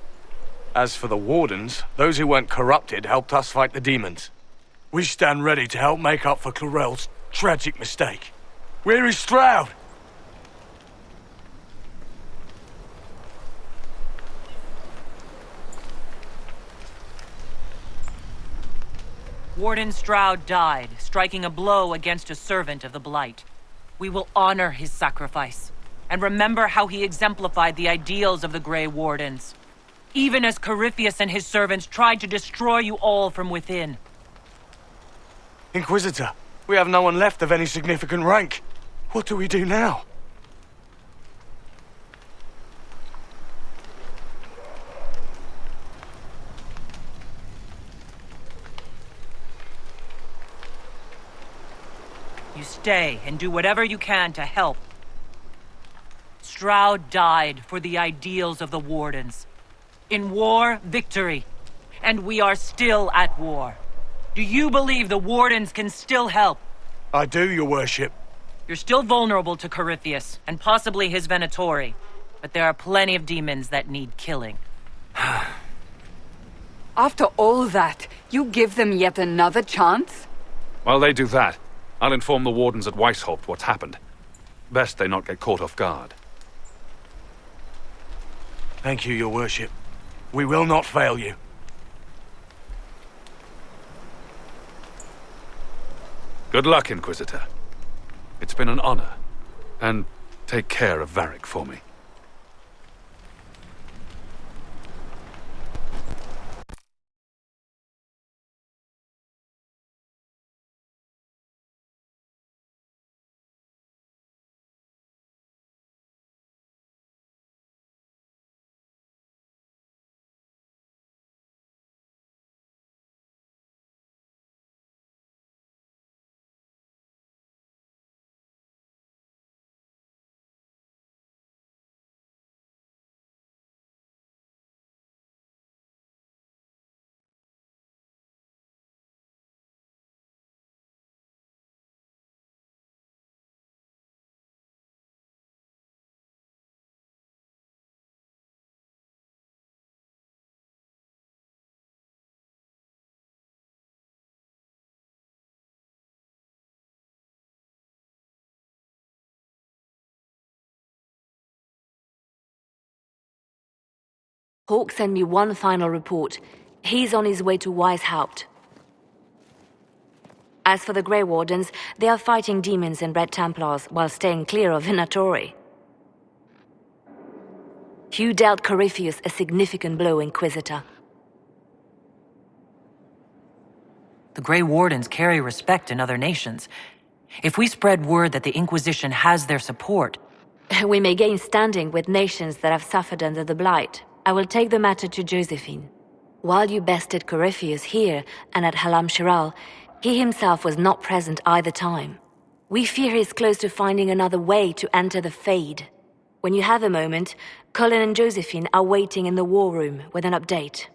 As for the Wardens, those who weren't corrupted helped us fight the demons. We stand ready to help make up for Clarel's tragic mistake. Where is Stroud? Warden Stroud died, striking a blow against a servant of the Blight. We will honor his sacrifice, and remember how he exemplified the ideals of the Grey Wardens. Even as Corypheus and his servants tried to destroy you all from within. Inquisitor, we have no one left of any significant rank. What do we do now? stay and do whatever you can to help. Stroud died for the ideals of the Wardens. In war, victory. And we are still at war. Do you believe the Wardens can still help? I do, your worship. You're still vulnerable to Corypheus, and possibly his Venatori. But there are plenty of demons that need killing. After all that, you give them yet another chance? While they do that, I'll inform the Wardens at Weishaupt what's happened. Best they not get caught off guard. Thank you, your worship. We will not fail you. Good luck, Inquisitor. It's been an honor. And take care of Varric for me. Hawk sent me one final report. He's on his way to Weishaupt. As for the Grey Wardens, they are fighting demons and Red Templars while staying clear of Venatori. Hugh dealt Corypheus a significant blow, Inquisitor. The Grey Wardens carry respect in other nations. If we spread word that the Inquisition has their support... We may gain standing with nations that have suffered under the Blight. I will take the matter to Josephine. While you bested Corypheus here and at Halam Shiral, he himself was not present either time. We fear he is close to finding another way to enter the Fade. When you have a moment, Colin and Josephine are waiting in the war room with an update.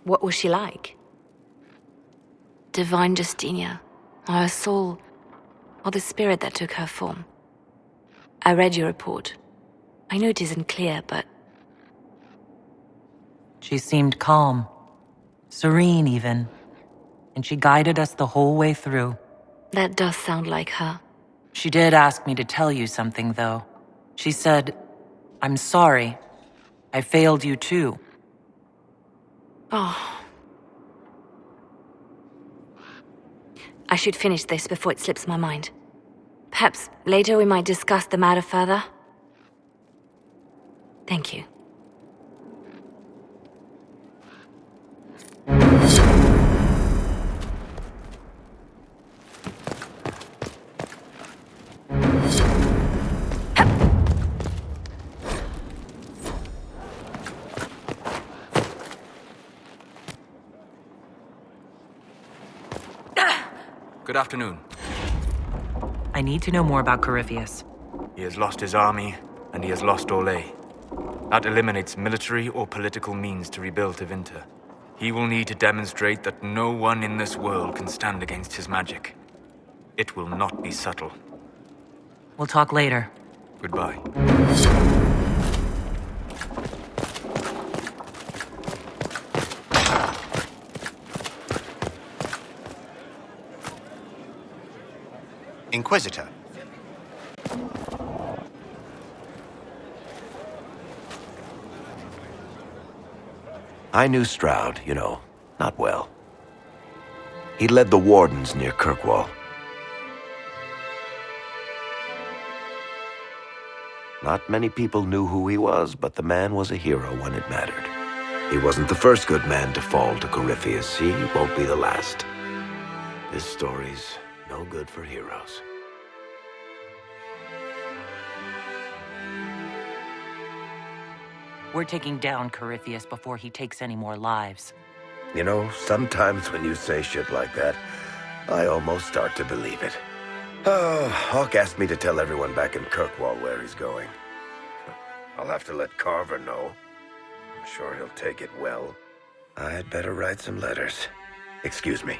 What was she like? Divine Justinia, or her soul, or the spirit that took her form. I read your report. I know it isn't clear, but... She seemed calm. Serene, even. And she guided us the whole way through. That does sound like her. She did ask me to tell you something, though. She said, "I'm sorry. I failed you too." Oh. I should finish this before it slips my mind. Perhaps later we might discuss the matter further. Thank you. Good afternoon. I need to know more about Corypheus. He has lost his army, and he has lost Orlais. That eliminates military or political means to rebuild Tevinter. He will need to demonstrate that no one in this world can stand against his magic. It will not be subtle. We'll talk later. Goodbye. Inquisitor. I knew Stroud, you know, not well. He led the Wardens near Kirkwall. Not many people knew who he was, but the man was a hero when it mattered. He wasn't the first good man to fall to Corypheus. He won't be the last. This story's no good for heroes. We're taking down Corypheus before he takes any more lives. You know, sometimes when you say shit like that, I almost start to believe it. Oh, Hawk asked me to tell everyone back in Kirkwall where he's going. I'll have to let Carver know. I'm sure he'll take it well. I'd better write some letters. Excuse me.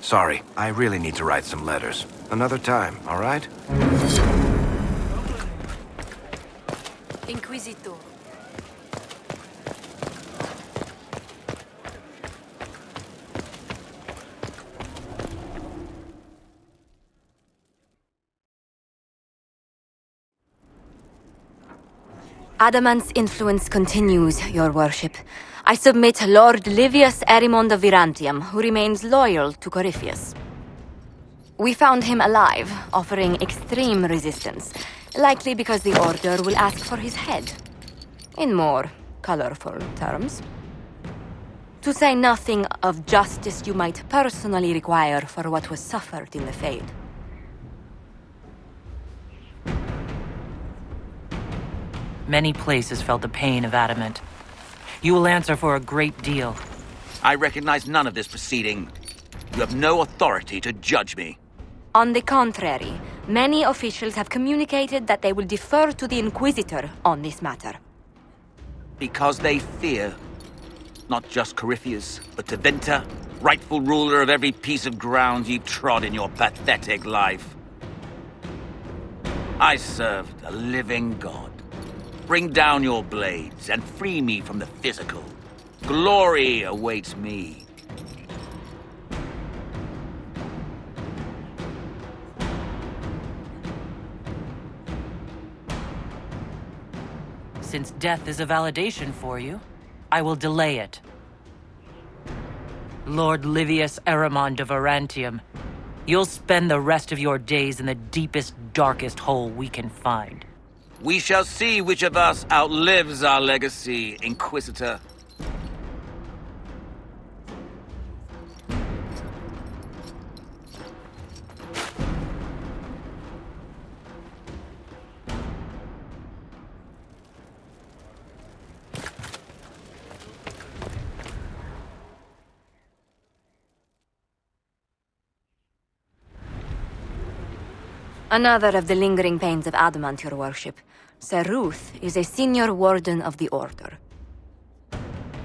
Sorry, I really need to write some letters. Another time, all right? Inquisitor. Adamant's influence continues, your worship. I submit Lord Livius Erimond of Virantium, who remains loyal to Corypheus. We found him alive, offering extreme resistance, likely because the Order will ask for his head. In more colorful terms. To say nothing of justice you might personally require for what was suffered in the Fade. Many places felt the pain of Adamant. You will answer for a great deal. I recognize none of this proceeding. You have no authority to judge me. On the contrary, many officials have communicated that they will defer to the Inquisitor on this matter. Because they fear not just Corypheus, but Tevinter, rightful ruler of every piece of ground you trod in your pathetic life. I served a living god. Bring down your blades and free me from the physical. Glory awaits me. Since death is a validation for you, I will delay it. Lord Livius Erimond of Virantium, you'll spend the rest of your days in the deepest, darkest hole we can find. We shall see which of us outlives our legacy, Inquisitor. Another of the lingering pains of Adamant, your worship. Sir Ruth is a senior warden of the Order.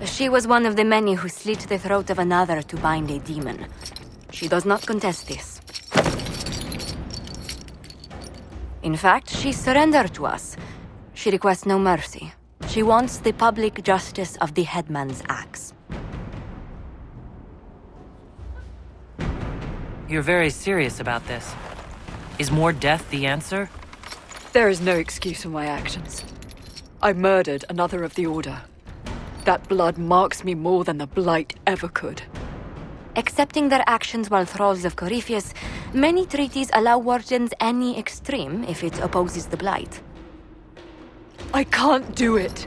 She was one of the many who slit the throat of another to bind a demon. She does not contest this. In fact, she surrendered to us. She requests no mercy. She wants the public justice of the headman's axe. You're very serious about this. Is more death the answer? There is no excuse for my actions. I murdered another of the Order. That blood marks me more than the Blight ever could. Accepting their actions while thralls of Corypheus, many treaties allow wardens any extreme if it opposes the Blight. I can't do it.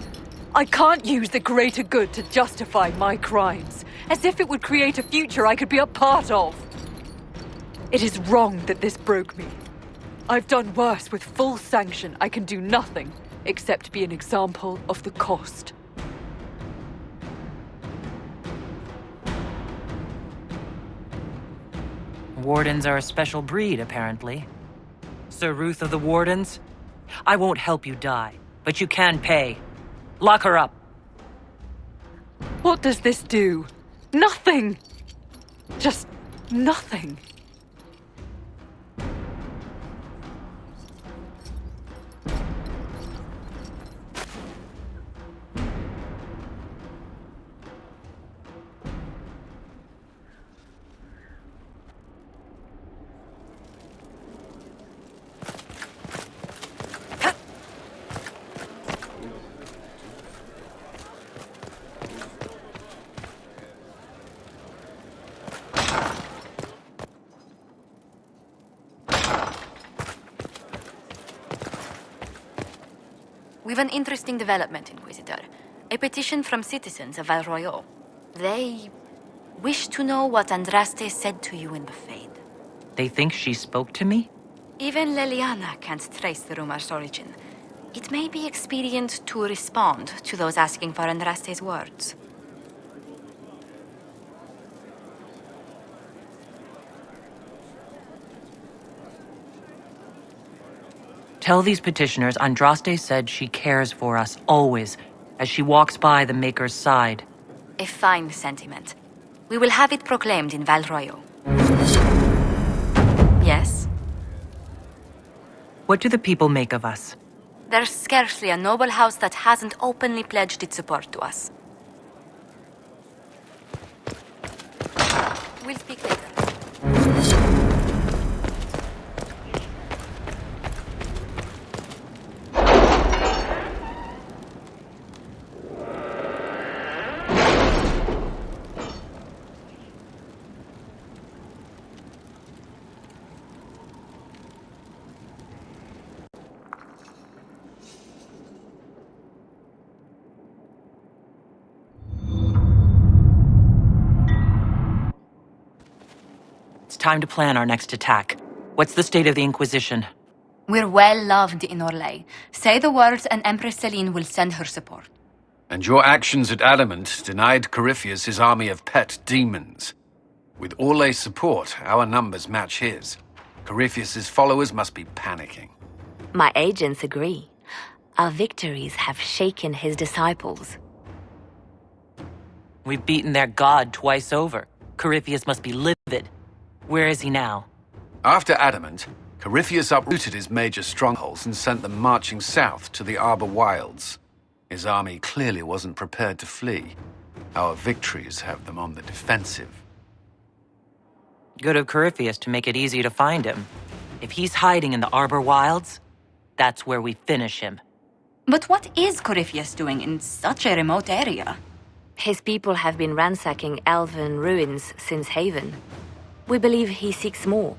I can't use the greater good to justify my crimes, as if it would create a future I could be a part of. It is wrong that this broke me. I've done worse. With full sanction, I can do nothing except be an example of the cost. Wardens are a special breed, apparently. Sir Ruth of the Wardens? I won't help you die, but you can pay. Lock her up. What does this do? Nothing! Just nothing. We've an interesting development, Inquisitor. A petition from citizens of Val Royeaux. They wish to know what Andraste said to you in the Fade. They think she spoke to me? Even Leliana can't trace the rumor's origin. It may be expedient to respond to those asking for Andraste's words. Tell these petitioners Andraste said she cares for us always, as she walks by the Maker's side. A fine sentiment. We will have it proclaimed in Val Royo. Yes? What do the people make of us? There's scarcely a noble house that hasn't openly pledged its support to us. We'll speak later. It's time to plan our next attack. What's the state of the Inquisition? We're well loved in Orlais. Say the words and Empress Celine will send her support. And your actions at Adamant denied Corypheus his army of pet demons. With Orlay's support, our numbers match his. Corypheus's followers must be panicking. My agents agree. Our victories have shaken his disciples. We've beaten their god twice over. Corypheus must be livid. Where is he now? After Adamant, Corypheus uprooted his major strongholds and sent them marching south to the Arbor Wilds. His army clearly wasn't prepared to flee. Our victories have them on the defensive. Good of Corypheus to make it easy to find him. If he's hiding in the Arbor Wilds, that's where we finish him. But what is Corypheus doing in such a remote area? His people have been ransacking elven ruins since Haven. We believe he seeks more.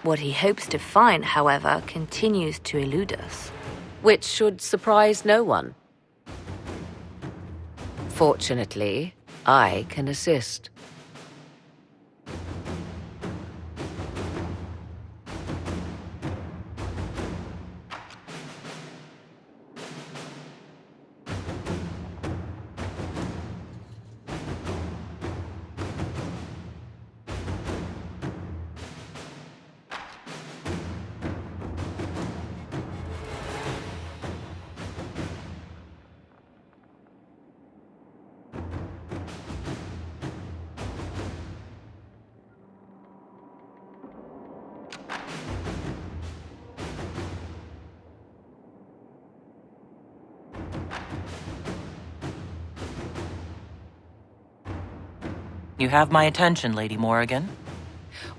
What he hopes to find, however, continues to elude us. Which should surprise no one. Fortunately, I can assist. You have my attention, Lady Morrigan.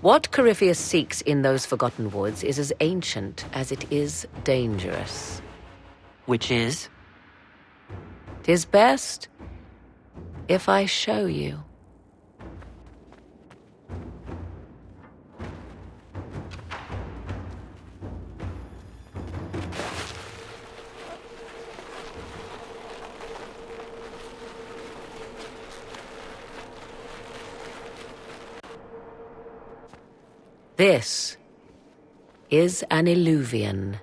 What Corypheus seeks in those Forgotten Woods is as ancient as it is dangerous. Which is? 'Tis best if I show you. This is an Illuvian,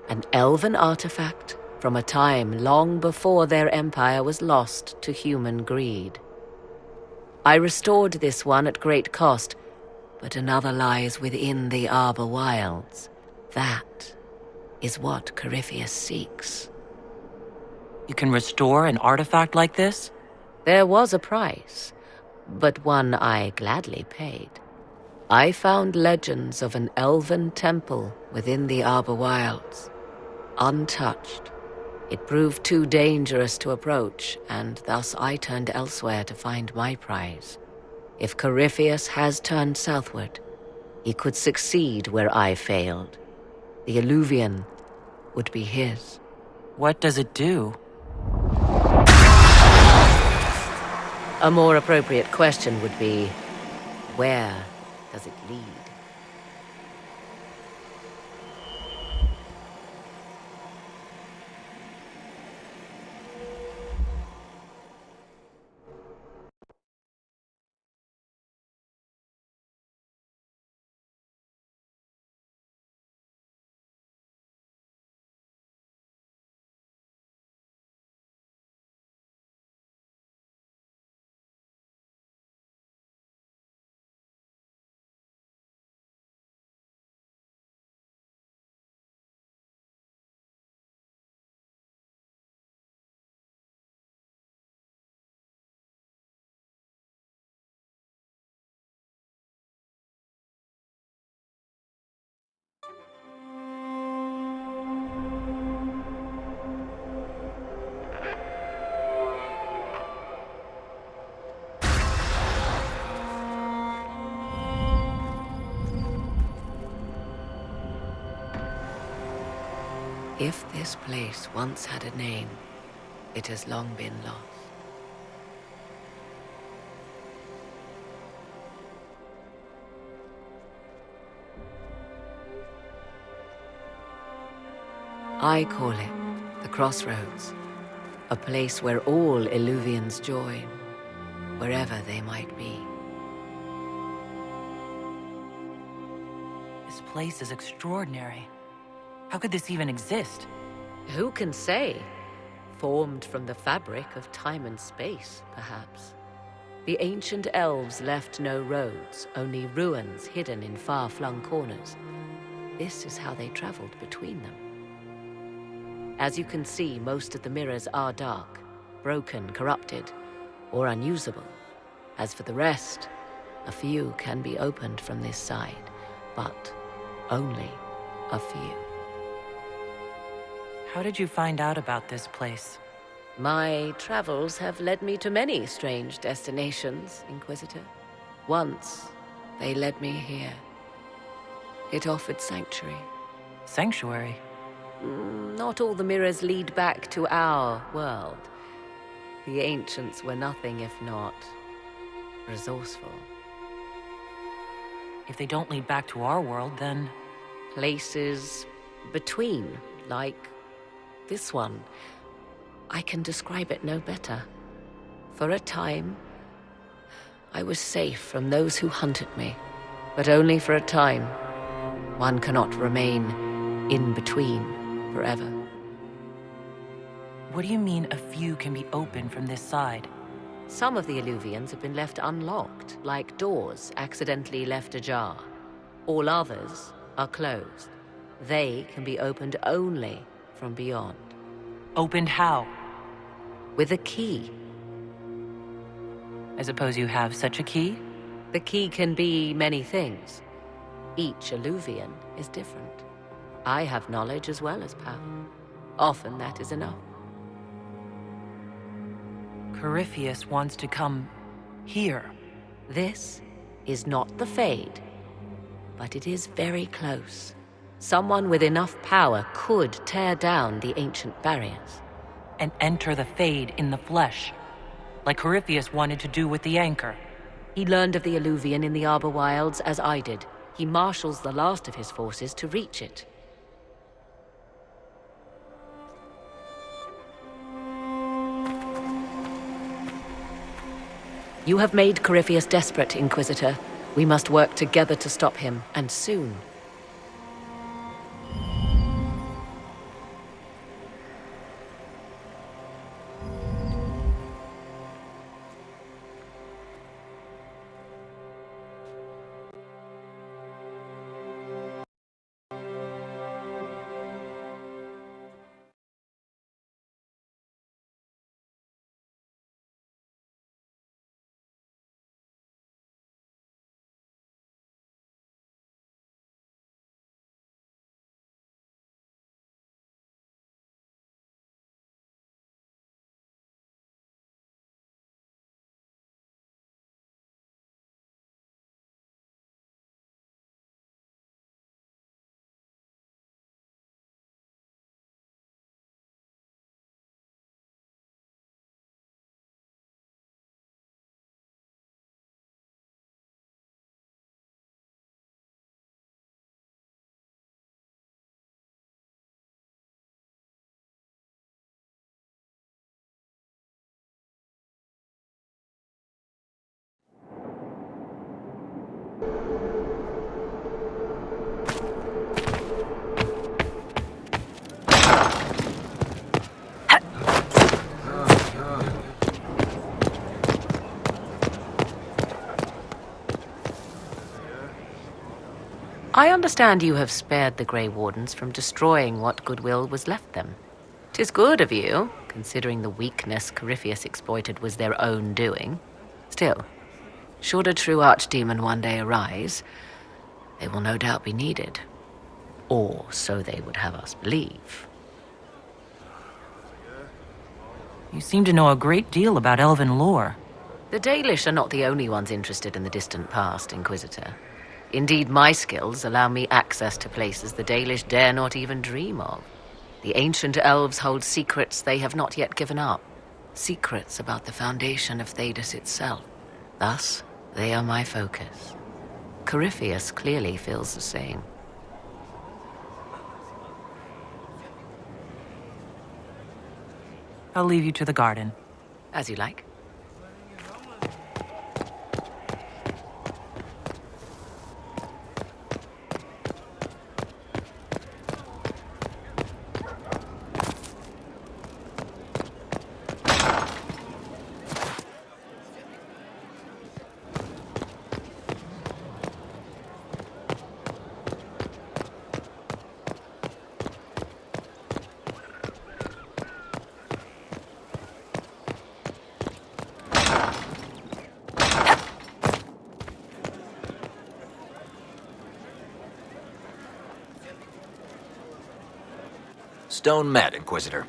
an elven artifact from a time long before their empire was lost to human greed. I restored this one at great cost, but another lies within the Arbor Wilds. That is what Corypheus seeks. You can restore an artifact like this? There was a price, but one I gladly paid. I found legends of an elven temple within the Arbor Wilds, untouched. It proved too dangerous to approach, and thus I turned elsewhere to find my prize. If Corypheus has turned southward, he could succeed where I failed. The Illuvian would be his. What does it do? A more appropriate question would be, where does it lead? If this place once had a name, it has long been lost. I call it the Crossroads, a place where all Illuvians join, wherever they might be. This place is extraordinary. How could this even exist? Who can say? Formed from the fabric of time and space, perhaps. The ancient elves left no roads, only ruins hidden in far-flung corners. This is how they traveled between them. As you can see, most of the mirrors are dark, broken, corrupted, or unusable. As for the rest, a few can be opened from this side, but only a few. How did you find out about this place? My travels have led me to many strange destinations, Inquisitor. Once, they led me here. It offered sanctuary. Sanctuary? Not all the mirrors lead back to our world. The ancients were nothing if not resourceful. If they don't lead back to our world, then... Places between, like this one. I can describe it no better. For a time, I was safe from those who hunted me, but only for a time. One cannot remain in between forever. What do you mean a few can be opened from this side? Some of the Illuvians have been left unlocked, like doors accidentally left ajar. All others are closed. They can be opened only from beyond. Opened how? With a key. I suppose you have such a key? The key can be many things. Each Illuvian is different. I have knowledge as well as power. Often that is enough. Corypheus wants to come here. This is not the Fade, but it is very close. Someone with enough power could tear down the ancient barriers. And enter the Fade in the flesh, like Corypheus wanted to do with the Anchor. He learned of the Illuvian in the Arbor Wilds as I did. He marshals the last of his forces to reach it. You have made Corypheus desperate, Inquisitor. We must work together to stop him, and soon. I understand you have spared the Grey Wardens from destroying what goodwill was left them. 'Tis good of you, considering the weakness Corypheus exploited was their own doing. Still, should a true archdemon one day arise, they will no doubt be needed. Or so they would have us believe. You seem to know a great deal about elven lore. The Dalish are not the only ones interested in the distant past, Inquisitor. Indeed, my skills allow me access to places the Dalish dare not even dream of. The ancient elves hold secrets they have not yet given up. Secrets about the foundation of Thedas itself. Thus, they are my focus. Corypheus clearly feels the same. I'll leave you to the garden. As you like. Stone met, Inquisitor.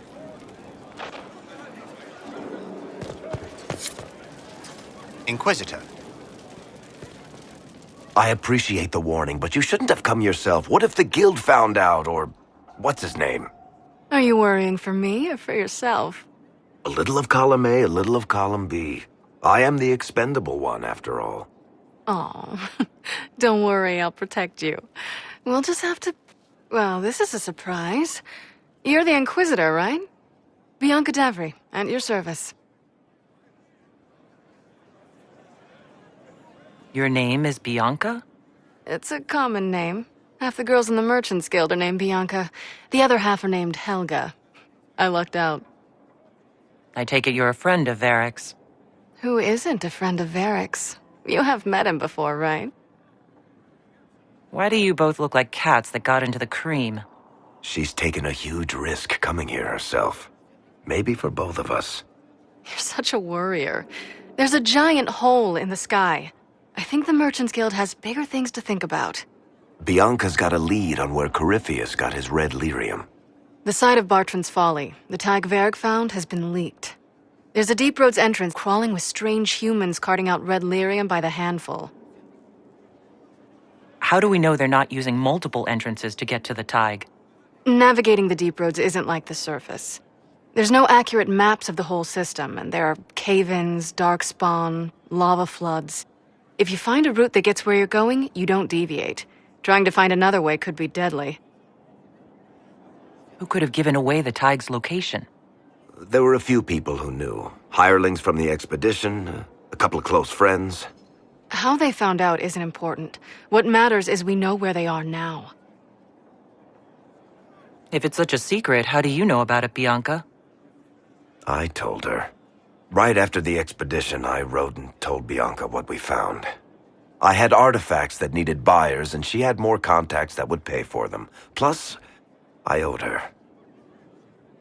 Inquisitor. I appreciate the warning, but you shouldn't have come yourself. What if the Guild found out, or... what's his name? Are you worrying for me or for yourself? A little of column A, a little of column B. I am the expendable one, after all. Oh, don't worry, I'll protect you. We'll just have to... Well, this is a surprise. You're the Inquisitor, right? Bianca Davry, at your service. Your name is Bianca? It's a common name. Half the girls in the Merchants Guild are named Bianca. The other half are named Helga. I lucked out. I take it you're a friend of Varric's. Who isn't a friend of Varric's? You have met him before, right? Why do you both look like cats that got into the cream? She's taken a huge risk coming here herself. Maybe for both of us. You're such a worrier. There's a giant hole in the sky. I think the Merchants Guild has bigger things to think about. Bianca's got a lead on where Corypheus got his red lyrium. The site of Bartran's Folly, the tag Varric found, has been leaked. There's a Deep Roads entrance crawling with strange humans carting out red lyrium by the handful. How do we know they're not using multiple entrances to get to the Tig? Navigating the Deep Roads isn't like the surface. There's no accurate maps of the whole system, and there are cave-ins, darkspawn, lava floods. If you find a route that gets where you're going, you don't deviate. Trying to find another way could be deadly. Who could have given away the Tig's location? There were a few people who knew. Hirelings from the expedition, a couple of close friends. How they found out isn't important. What matters is we know where they are now. If it's such a secret, how do you know about it, Bianca? I told her. Right after the expedition, I wrote and told Bianca what we found. I had artifacts that needed buyers, and she had more contacts that would pay for them. Plus, I owed her.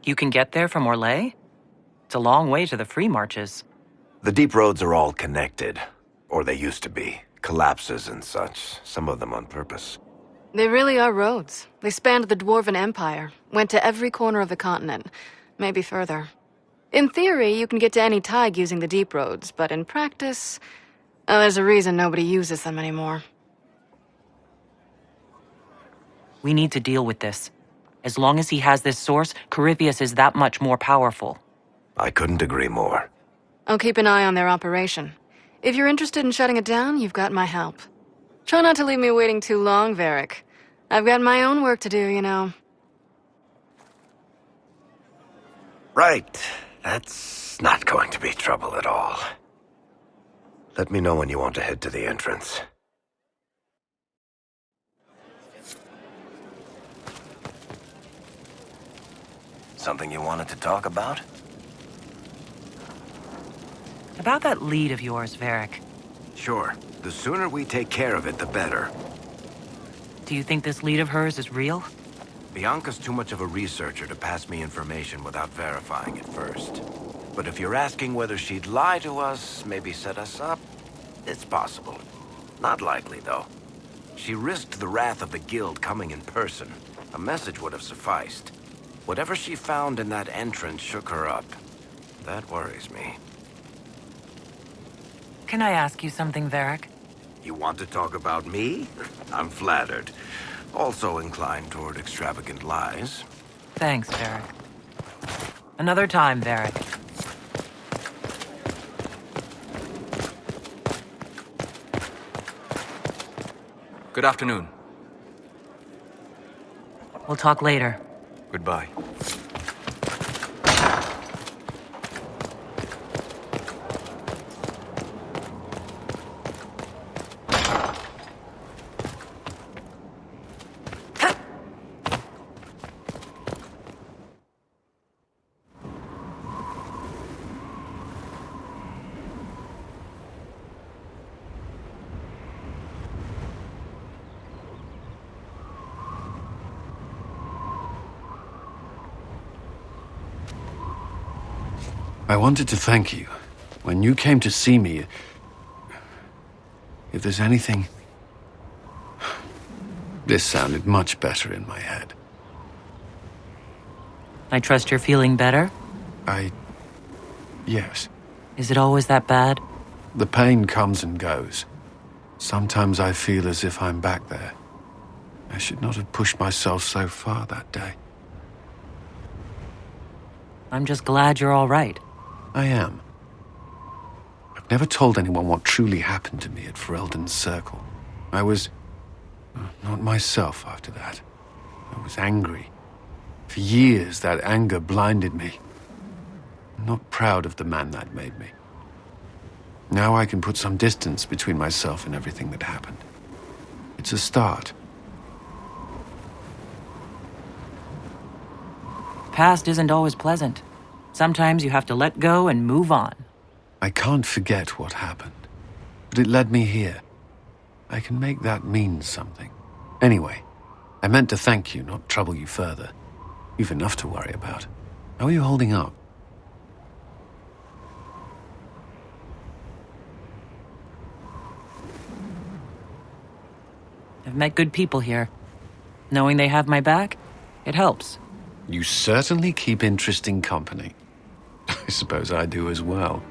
You can get there from Orlais? It's a long way to the Free Marches. The deep roads are all connected. Or they used to be. Collapses and such, some of them on purpose. They really are roads. They spanned the Dwarven Empire, went to every corner of the continent, maybe further. In theory, you can get to any Tig using the deep roads, but in practice, there's a reason nobody uses them anymore. We need to deal with this. As long as he has this source, Corypheus is that much more powerful. I couldn't agree more. I'll keep an eye on their operation. If you're interested in shutting it down, you've got my help. Try not to leave me waiting too long, Varric. I've got my own work to do, you know. Right. That's not going to be trouble at all. Let me know when you want to head to the entrance. Something you wanted to talk about? About that lead of yours, Varric. Sure. The sooner we take care of it, the better. Do you think this lead of hers is real? Bianca's too much of a researcher to pass me information without verifying it first. But if you're asking whether she'd lie to us, maybe set us up, it's possible. Not likely, though. She risked the wrath of the Guild coming in person. A message would have sufficed. Whatever she found in that entrance shook her up. That worries me. Can I ask you something, Varric? You want to talk about me? I'm flattered. Also inclined toward extravagant lies. Thanks, Varric. Another time, Varric. Good afternoon. We'll talk later. Goodbye. I wanted to thank you. When you came to see me, if there's anything... This sounded much better in my head. I trust you're feeling better? Yes. Is it always that bad? The pain comes and goes. Sometimes I feel as if I'm back there. I should not have pushed myself so far that day. I'm just glad you're all right. I am. I've never told anyone what truly happened to me at Ferelden's Circle. I was... not myself after that. I was angry. For years, that anger blinded me. I'm not proud of the man that made me. Now I can put some distance between myself and everything that happened. It's a start. Past isn't always pleasant. Sometimes you have to let go and move on. I can't forget what happened, but it led me here. I can make that mean something. Anyway, I meant to thank you, not trouble you further. You've enough to worry about. How are you holding up? I've met good people here. Knowing they have my back, it helps. You certainly keep interesting company. I suppose I do as well.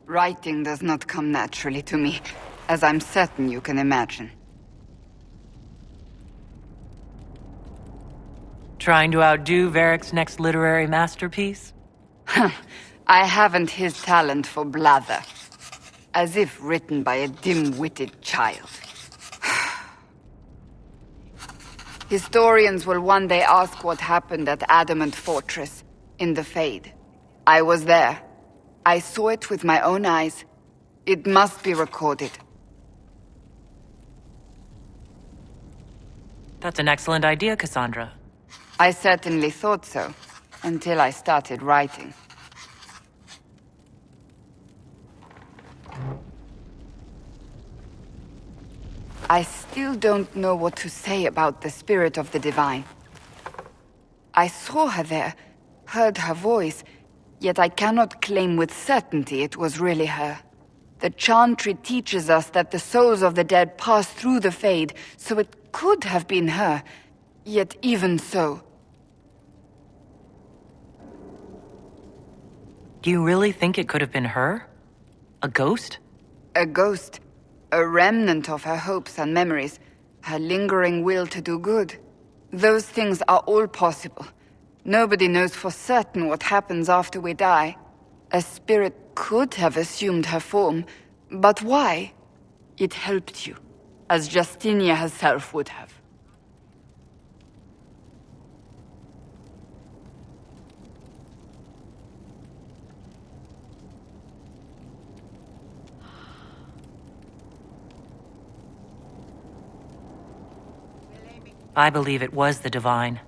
Writing does not come naturally to me, as I'm certain you can imagine. Trying to outdo Varric's next literary masterpiece? I haven't his talent for blather. As if written by a dim-witted child. Historians will one day ask what happened at Adamant Fortress, in the Fade. I was there. I saw it with my own eyes. It must be recorded. That's an excellent idea, Cassandra. I certainly thought so, until I started writing. I still don't know what to say about the spirit of the Divine. I saw her there, heard her voice, yet I cannot claim with certainty it was really her. The Chantry teaches us that the souls of the dead pass through the Fade, so it could have been her, yet even so. Do you really think it could have been her? A ghost? A ghost. A remnant of her hopes and memories. Her lingering will to do good. Those things are all possible. Nobody knows for certain what happens after we die. A spirit could have assumed her form, but why? It helped you, as Justinia herself would have. I believe it was the Divine.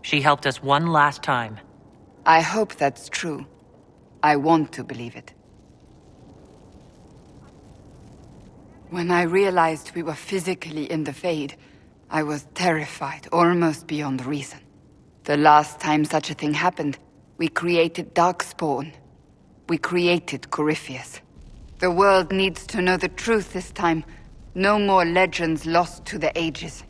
She helped us one last time. I hope that's true. I want to believe it. When I realized we were physically in the Fade, I was terrified, almost beyond reason. The last time such a thing happened, we created Darkspawn. We created Corypheus. The world needs to know the truth this time. No more legends lost to the ages.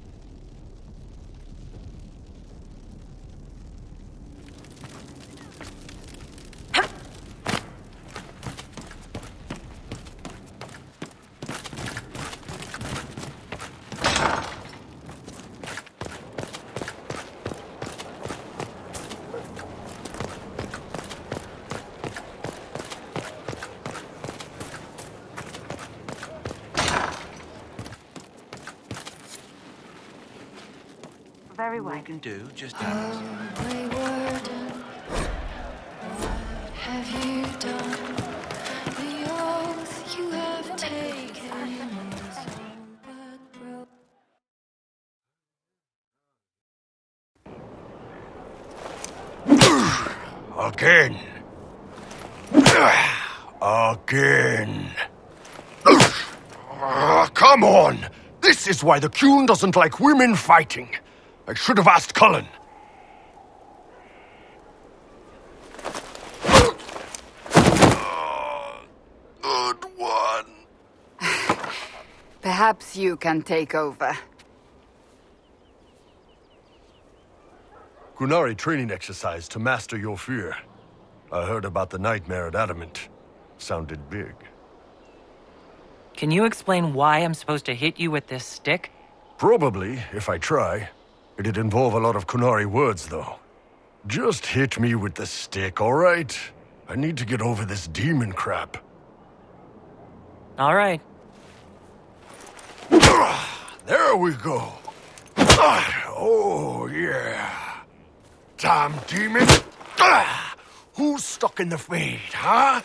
Very well. We can do just Have you done the oath you have taken is all but Again. Again. Come on! This is why the Qun doesn't like women fighting. I should have asked Cullen. Good one. Perhaps you can take over. Qunari training exercise to master your fear. I heard about the nightmare at Adamant. Sounded big. Can you explain why I'm supposed to hit you with this stick? Probably, if I try. It'd involve a lot of Qunari words, though. Just hit me with the stick, all right? I need to get over this demon crap. All right. There we go. Oh, yeah. Damn demon. Who's stuck in the fade, huh?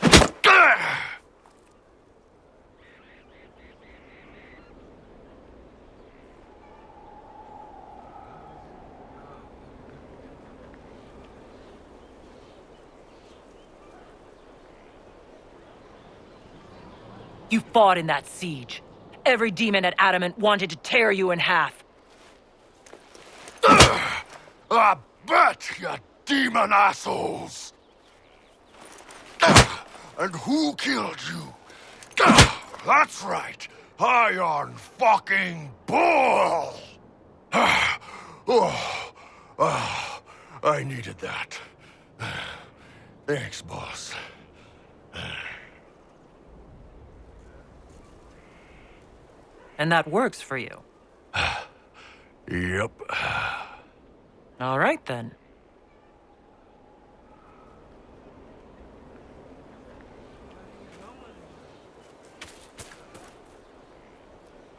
You fought in that siege. Every demon at Adamant wanted to tear you in half. I bet, you demon assholes! And who killed you? That's right, Iron fucking Bull! I needed that. Thanks, boss. And that works for you? Yep. All right, then.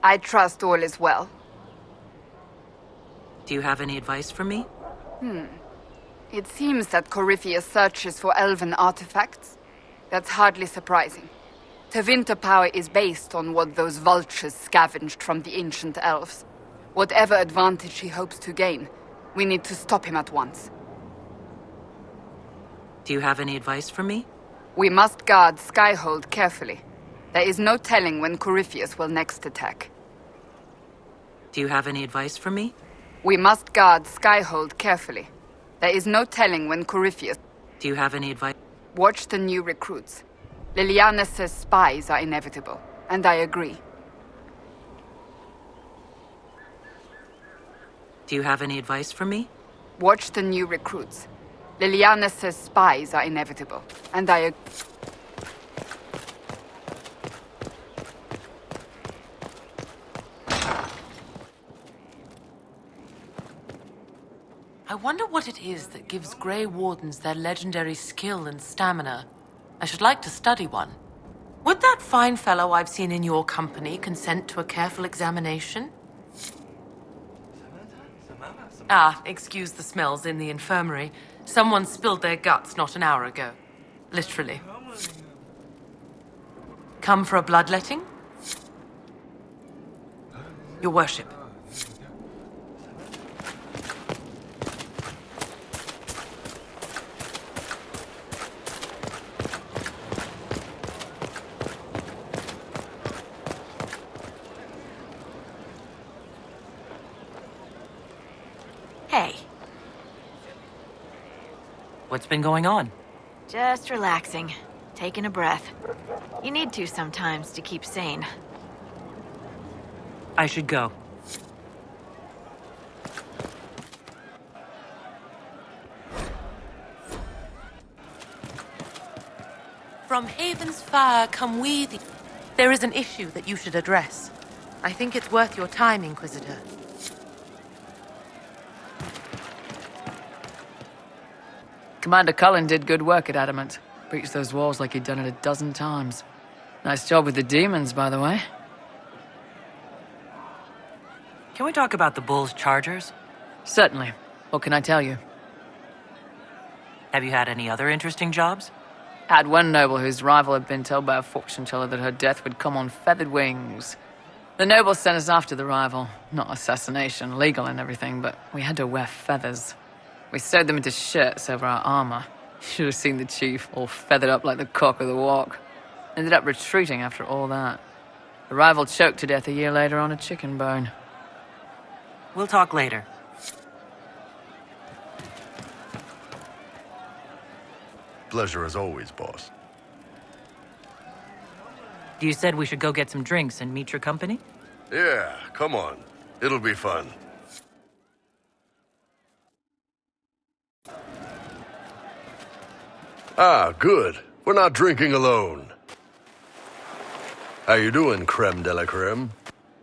I trust all is well. Do you have any advice for me? It seems that Corypheus searches for elven artifacts. That's hardly surprising. Tevinter power is based on what those vultures scavenged from the ancient elves. Whatever advantage he hopes to gain, we need to stop him at once. Do you have any advice for me? We must guard Skyhold carefully. There is no telling when Corypheus will next attack. Do you have any advice for me? We must guard Skyhold carefully. There is no telling when Corypheus... Do you have any advice? Watch the new recruits. Liliana says spies are inevitable, and I agree. Do you have any advice for me? Watch the new recruits. Liliana says spies are inevitable, and I agree. I wonder what it is that gives Grey Wardens their legendary skill and stamina. I should like to study one. Would that fine fellow I've seen in your company consent to a careful examination? Ah, excuse the smells in the infirmary. Someone spilled their guts not an hour ago. Literally. Come for a bloodletting? Your worship. Hey. What's been going on? Just relaxing. taking a breath. You need to sometimes to keep sane. I should go. From Haven's fire come we the... There is an issue that you should address. I think it's worth your time, Inquisitor. Commander Cullen did good work at Adamant. Breached those walls like he'd done it a dozen times. Nice job with the demons, by the way. Can we talk about the Bull's chargers? Certainly. What can I tell you? Have you had any other interesting jobs? Had one noble whose rival had been told by a fortune teller that her death would come on feathered wings. The noble sent us after the rival. Not assassination, legal and everything, but we had to wear feathers. We sewed them into shirts over our armor. Should have seen the chief, all feathered up like the cock of the walk. Ended up retreating after all that. The rival choked to death a year later on a chicken bone. We'll talk later. Pleasure as always, boss. You said we should go get some drinks and meet your company? Yeah, come on. It'll be fun. Ah, good. We're not drinking alone. How you doing, creme de la creme?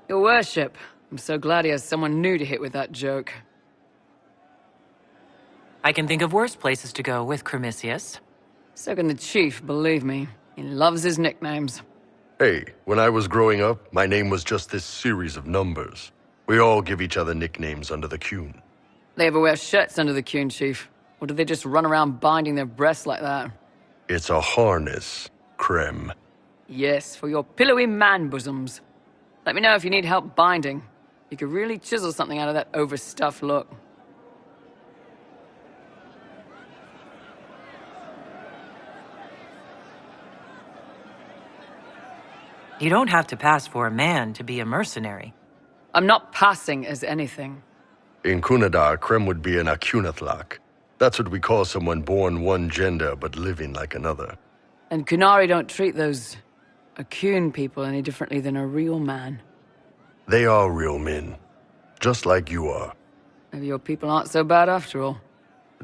Your worship. I'm so glad he has someone new to hit with that joke. I can think of worse places to go with Cremisius. So can the chief, believe me. He loves his nicknames. Hey, when I was growing up, my name was just this series of numbers. We all give each other nicknames under the Qun. They ever wear shirts under the Qun, chief? Or do they just run around binding their breasts like that? It's a harness, creme. Yes, for your pillowy man bosoms. Let me know if you need help binding. You could really chisel something out of that overstuffed look. You don't have to pass for a man to be a mercenary. I'm not passing as anything. In Kunadar, creme would be an Akunathlak. That's what we call someone born one gender but living like another. And Kunari don't treat those Akun people any differently than a real man. They are real men, just like you are. Maybe your people aren't so bad after all.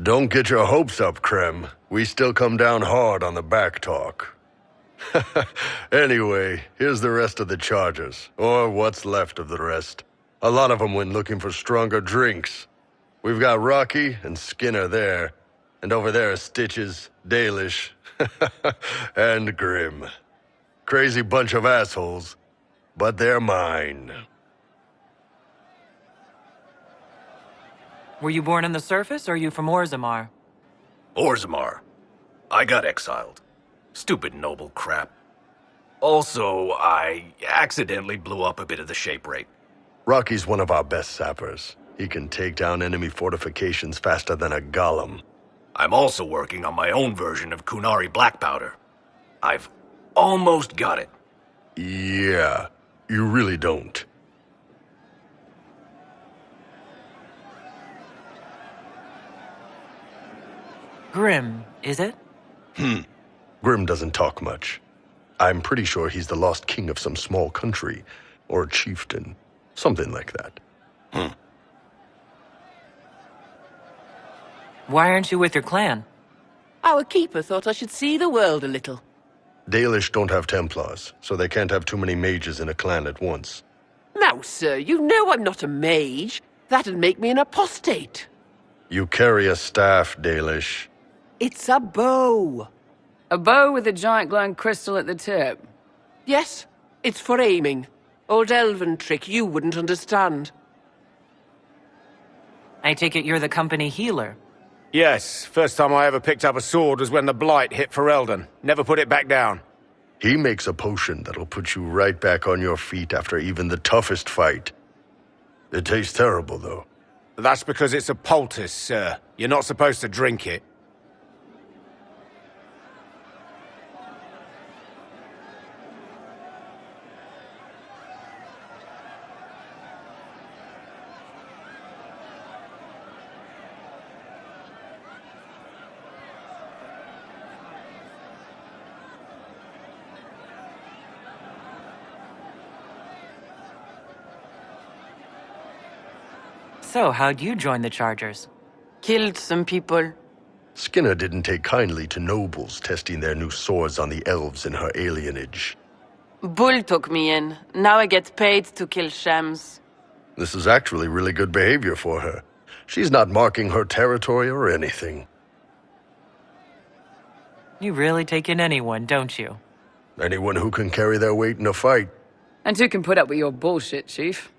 Don't get your hopes up, creme. We still come down hard on the back talk. Anyway, here's the rest of the chargers, or what's left of the rest. A lot of them went looking for stronger drinks. We've got Rocky and Skinner there, and over there are Stitches, Dalish, and Grim. Crazy bunch of assholes, but they're mine. Were you born on the surface, or are you from Orzammar? Orzammar. I got exiled. Stupid noble crap. Also, I accidentally blew up a bit of the shape rate. Rocky's one of our best sappers. He can take down enemy fortifications faster than a golem. I'm also working on my own version of Kunari black powder. I've almost got it. Yeah, you really don't. Grim, is it? Grim doesn't talk much. I'm pretty sure he's the lost king of some small country, or chieftain, something like that. Why aren't you with your clan? Our keeper thought I should see the world a little. Dalish don't have Templars, so they can't have too many mages in a clan at once. Now, sir, you know I'm not a mage. That'd make me an apostate. You carry a staff, Dalish. It's a bow. A bow with a giant glowing crystal at the tip. Yes, it's for aiming. Old elven trick you wouldn't understand. I take it you're the company healer. Yes, first time I ever picked up a sword was when the Blight hit Ferelden. Never put it back down. He makes a potion that'll put you right back on your feet after even the toughest fight. It tastes terrible, though. That's because it's a poultice, sir. You're not supposed to drink it. So, how'd you join the Chargers? Killed some people. Skinner didn't take kindly to nobles testing their new swords on the elves in her alienage. Bull took me in. Now I get paid to kill shams. This is actually really good behavior for her. She's not marking her territory or anything. You really take in anyone, don't you? Anyone who can carry their weight in a fight. And who can put up with your bullshit, Chief?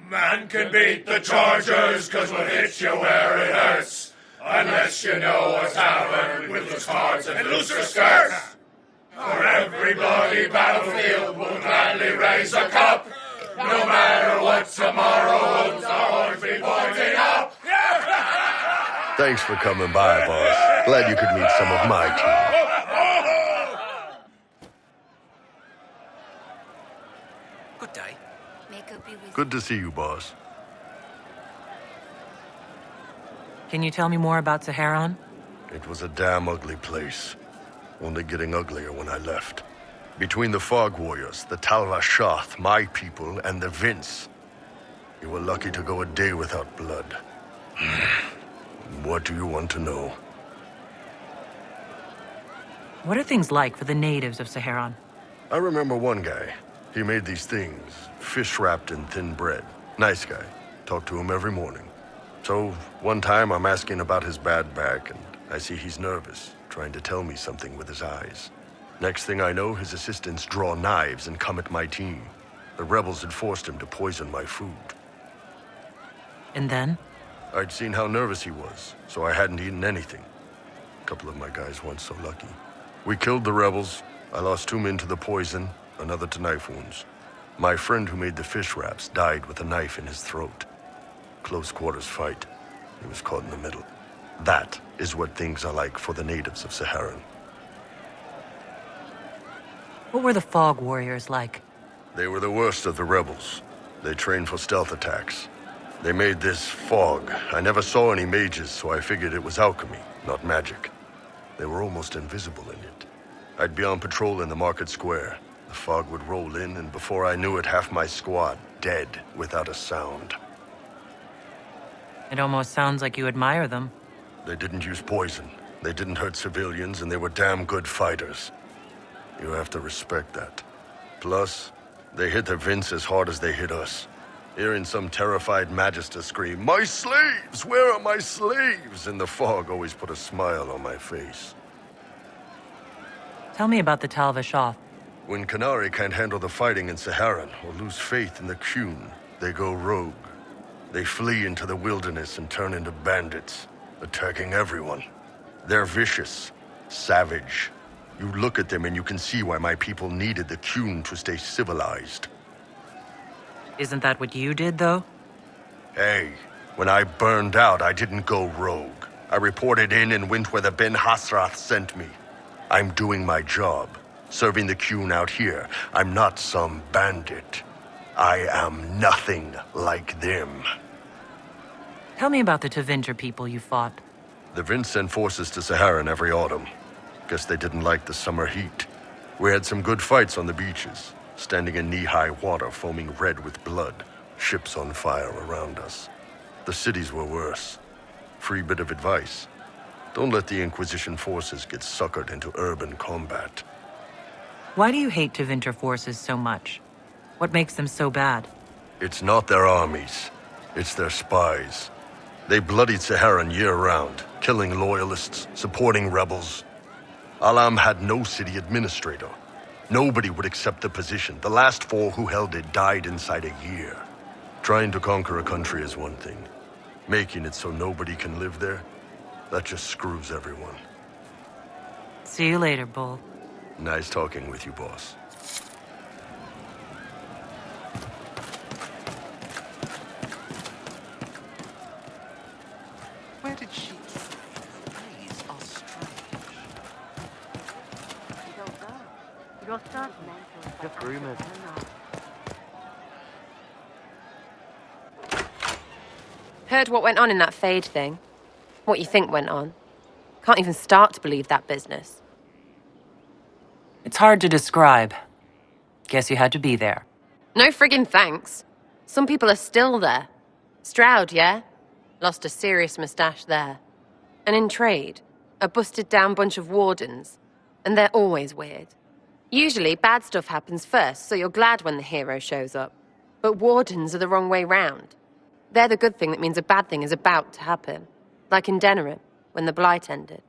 Man can beat the Chargers, cause we'll hit you where it hurts. Unless you know a tavern with loose cards and looser skirts. For every bloody battlefield, we'll gladly raise a cup. No matter what tomorrow holds, our horns be pointing up. Thanks for coming by, boss. Glad you could meet some of my team. Good day. Good to see you, boss. Can you tell me more about Saharan? It was a damn ugly place. Only getting uglier when I left. Between the Fog Warriors, the Talvashath, my people, and the Vince. You were lucky to go a day without blood. What do you want to know? What are things like for the natives of Saharan? I remember one guy. He made these things, fish wrapped in thin bread. Nice guy. Talk to him every morning. So, one time I'm asking about his bad back, and I see he's nervous, trying to tell me something with his eyes. Next thing I know, his assistants draw knives and come at my team. The rebels had forced him to poison my food. And then? I'd seen how nervous he was, so I hadn't eaten anything. A couple of my guys weren't so lucky. We killed the rebels. I lost 2 men to the poison, another to knife wounds. My friend who made the fish wraps died with a knife in his throat. Close quarters fight. He was caught in the middle. That is what things are like for the natives of Saharan. What were the Fog Warriors like? They were the worst of the rebels. They trained for stealth attacks. They made this fog. I never saw any mages, so I figured it was alchemy, not magic. They were almost invisible in it. I'd be on patrol in the market square. The fog would roll in, and before I knew it, half my squad dead without a sound. It almost sounds like you admire them. They didn't use poison. They didn't hurt civilians, and they were damn good fighters. You have to respect that. Plus, they hit the Vince as hard as they hit us. Hearing some terrified Magister scream, "My slaves! Where are my slaves?" in the fog always put a smile on my face. Tell me about the Talvashath. When Canary can't handle the fighting in Saharan or lose faith in the Qun, they go rogue. They flee into the wilderness and turn into bandits, attacking everyone. They're vicious, savage. You look at them and you can see why my people needed the Qun to stay civilized. Isn't that what you did, though? Hey, when I burned out, I didn't go rogue. I reported in and went where the Ben Hasrath sent me. I'm doing my job, serving the Qun out here. I'm not some bandit. I am nothing like them. Tell me about the Tevinter people you fought. The Vince sent forces to Saharan every autumn. Guess they didn't like the summer heat. We had some good fights on the beaches, standing in knee-high water foaming red with blood, ships on fire around us. The cities were worse. Free bit of advice. Don't let the Inquisition forces get suckered into urban combat. Why do you hate Tevinter forces so much? What makes them so bad? It's not their armies. It's their spies. They bloodied Saharan year-round, killing loyalists, supporting rebels. Alam had no city administrator. Nobody would accept the position. The last 4 who held it died inside a year. Trying to conquer a country is one thing. Making it so nobody can live there, that just screws everyone. See you later, Bull. Nice talking with you, boss. Where did she... These are strange. Just rumors. Heard what went on in that Fade thing. What you think went on. Can't even start to believe that business. It's hard to describe. Guess you had to be there. No friggin' thanks. Some people are still there. Stroud, yeah? Lost a serious moustache there. And in trade, a busted-down bunch of wardens. And they're always weird. Usually, bad stuff happens first, so you're glad when the hero shows up. But wardens are the wrong way round. They're the good thing that means a bad thing is about to happen. Like in Denerim, when the Blight ended.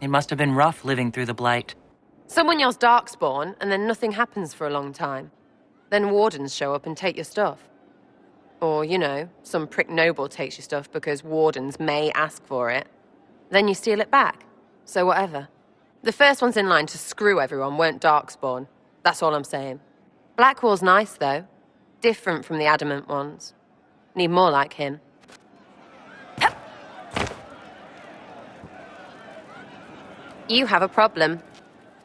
It must have been rough living through the Blight. Someone yells Darkspawn, and then nothing happens for a long time. Then wardens show up and take your stuff. Or, you know, some prick noble takes your stuff because wardens may ask for it. Then you steal it back. So whatever. The first ones in line to screw everyone weren't Darkspawn. That's all I'm saying. Blackwall's nice, though. Different from the Adamant ones. Need more like him. You have a problem.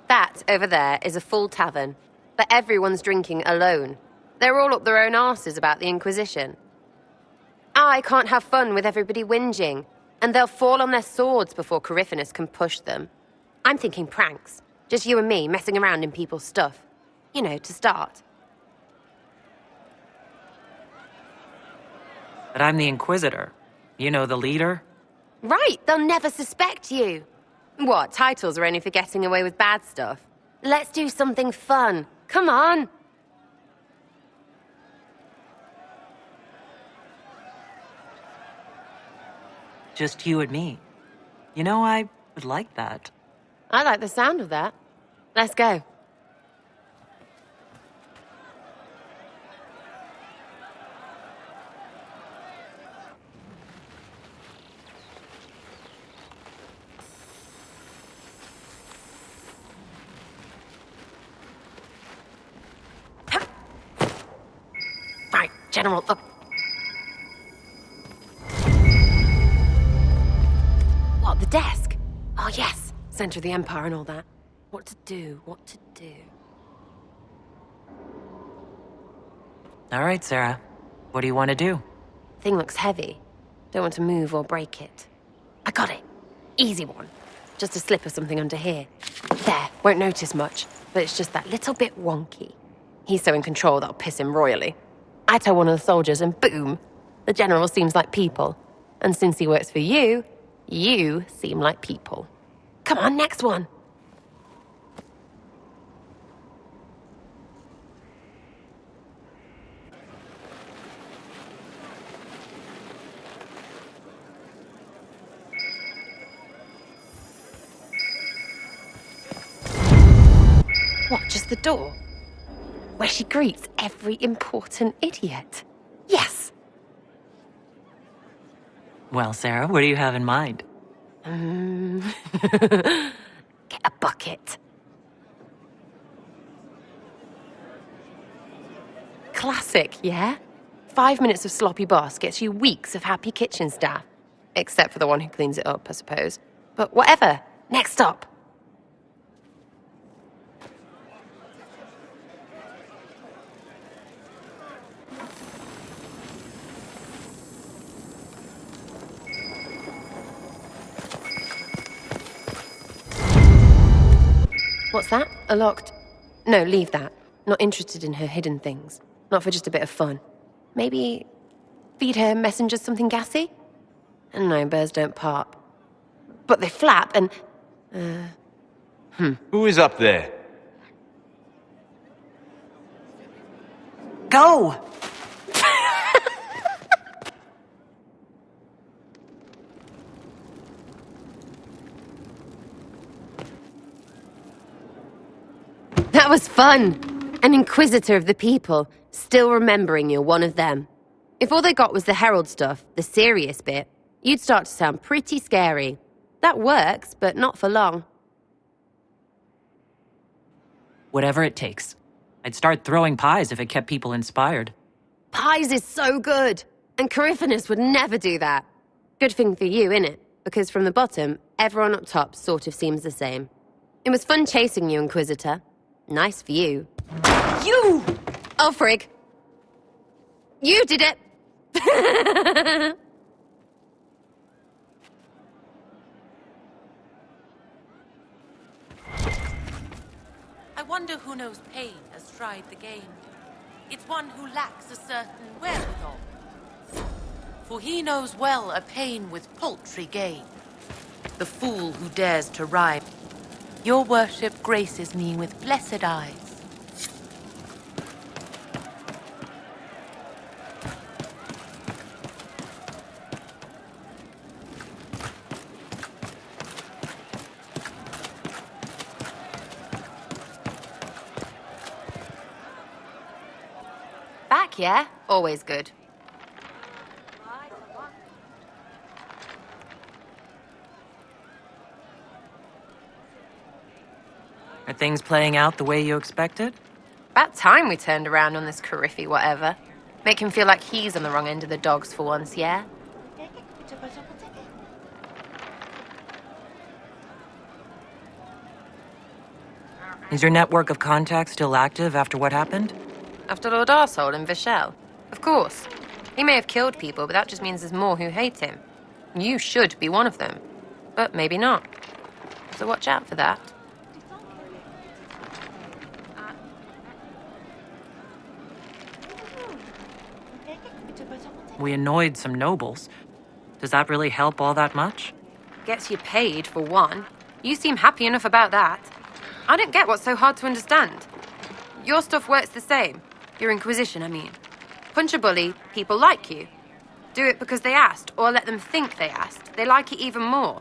That, over there, is a full tavern. But everyone's drinking alone. They're all up their own arses about the Inquisition. I can't have fun with everybody whinging. And they'll fall on their swords before Corypheus can push them. I'm thinking pranks. Just you and me messing around in people's stuff. You know, to start. But I'm the Inquisitor. You know, the leader? Right, they'll never suspect you. What, titles are only for getting away with bad stuff? Let's do something fun. Come on. Just you and me. You know, I would like that. I like the sound of that. Let's go. Right, General, up. What, the desk? Oh, yes. Center of the Empire and all that. What to do, what to do. All right, Sarah. What do you want to do? Thing looks heavy. Don't want to move or break it. I got it. Easy one. Just a slip of something under here. There, won't notice much, but it's just that little bit wonky. He's so in control that'll piss him royally. I tell one of the soldiers and boom, the general seems like people. And since he works for you, you seem like people. Come on, next one. What, just the door? Where she greets every important idiot. Yes! Well, Sarah, what do you have in mind? Get a bucket. Classic, yeah? 5 minutes of sloppy boss gets you weeks of happy kitchen staff. Except for the one who cleans it up, I suppose. But whatever. Next stop. What's that? A locked... No, leave that. Not interested in her hidden things. Not for just a bit of fun. Maybe... feed her messengers something gassy? No, birds don't pop. But they flap and... Who is up there? Go! That was fun! An inquisitor of the people, still remembering you're one of them. If all they got was the herald stuff, the serious bit, you'd start to sound pretty scary. That works, but not for long. Whatever it takes. I'd start throwing pies if it kept people inspired. Pies is so good! And Corypheus would never do that. Good thing for you, innit? Because from the bottom, everyone up top sort of seems the same. It was fun chasing you, Inquisitor. Nice for you. You! Oh, frig. You did it! I wonder who knows pain has tried the game. It's one who lacks a certain wherewithal. For he knows well a pain with paltry gain. The fool who dares to rhyme. Your worship graces me with blessed eyes. Back, yeah? Always good. Are things playing out the way you expected? About time we turned around on this Cariffy whatever. Make him feel like he's on the wrong end of the dogs for once, yeah? Is your network of contacts still active after what happened? After Lord Arsehole and Vishal? Of course. He may have killed people, but that just means there's more who hate him. You should be one of them. But maybe not. So watch out for that. We annoyed some nobles. Does that really help all that much? Gets you paid, for one. You seem happy enough about that. I don't get what's so hard to understand. Your stuff works the same. Your Inquisition, I mean. Punch a bully, people like you. Do it because they asked, or let them think they asked. They like it even more.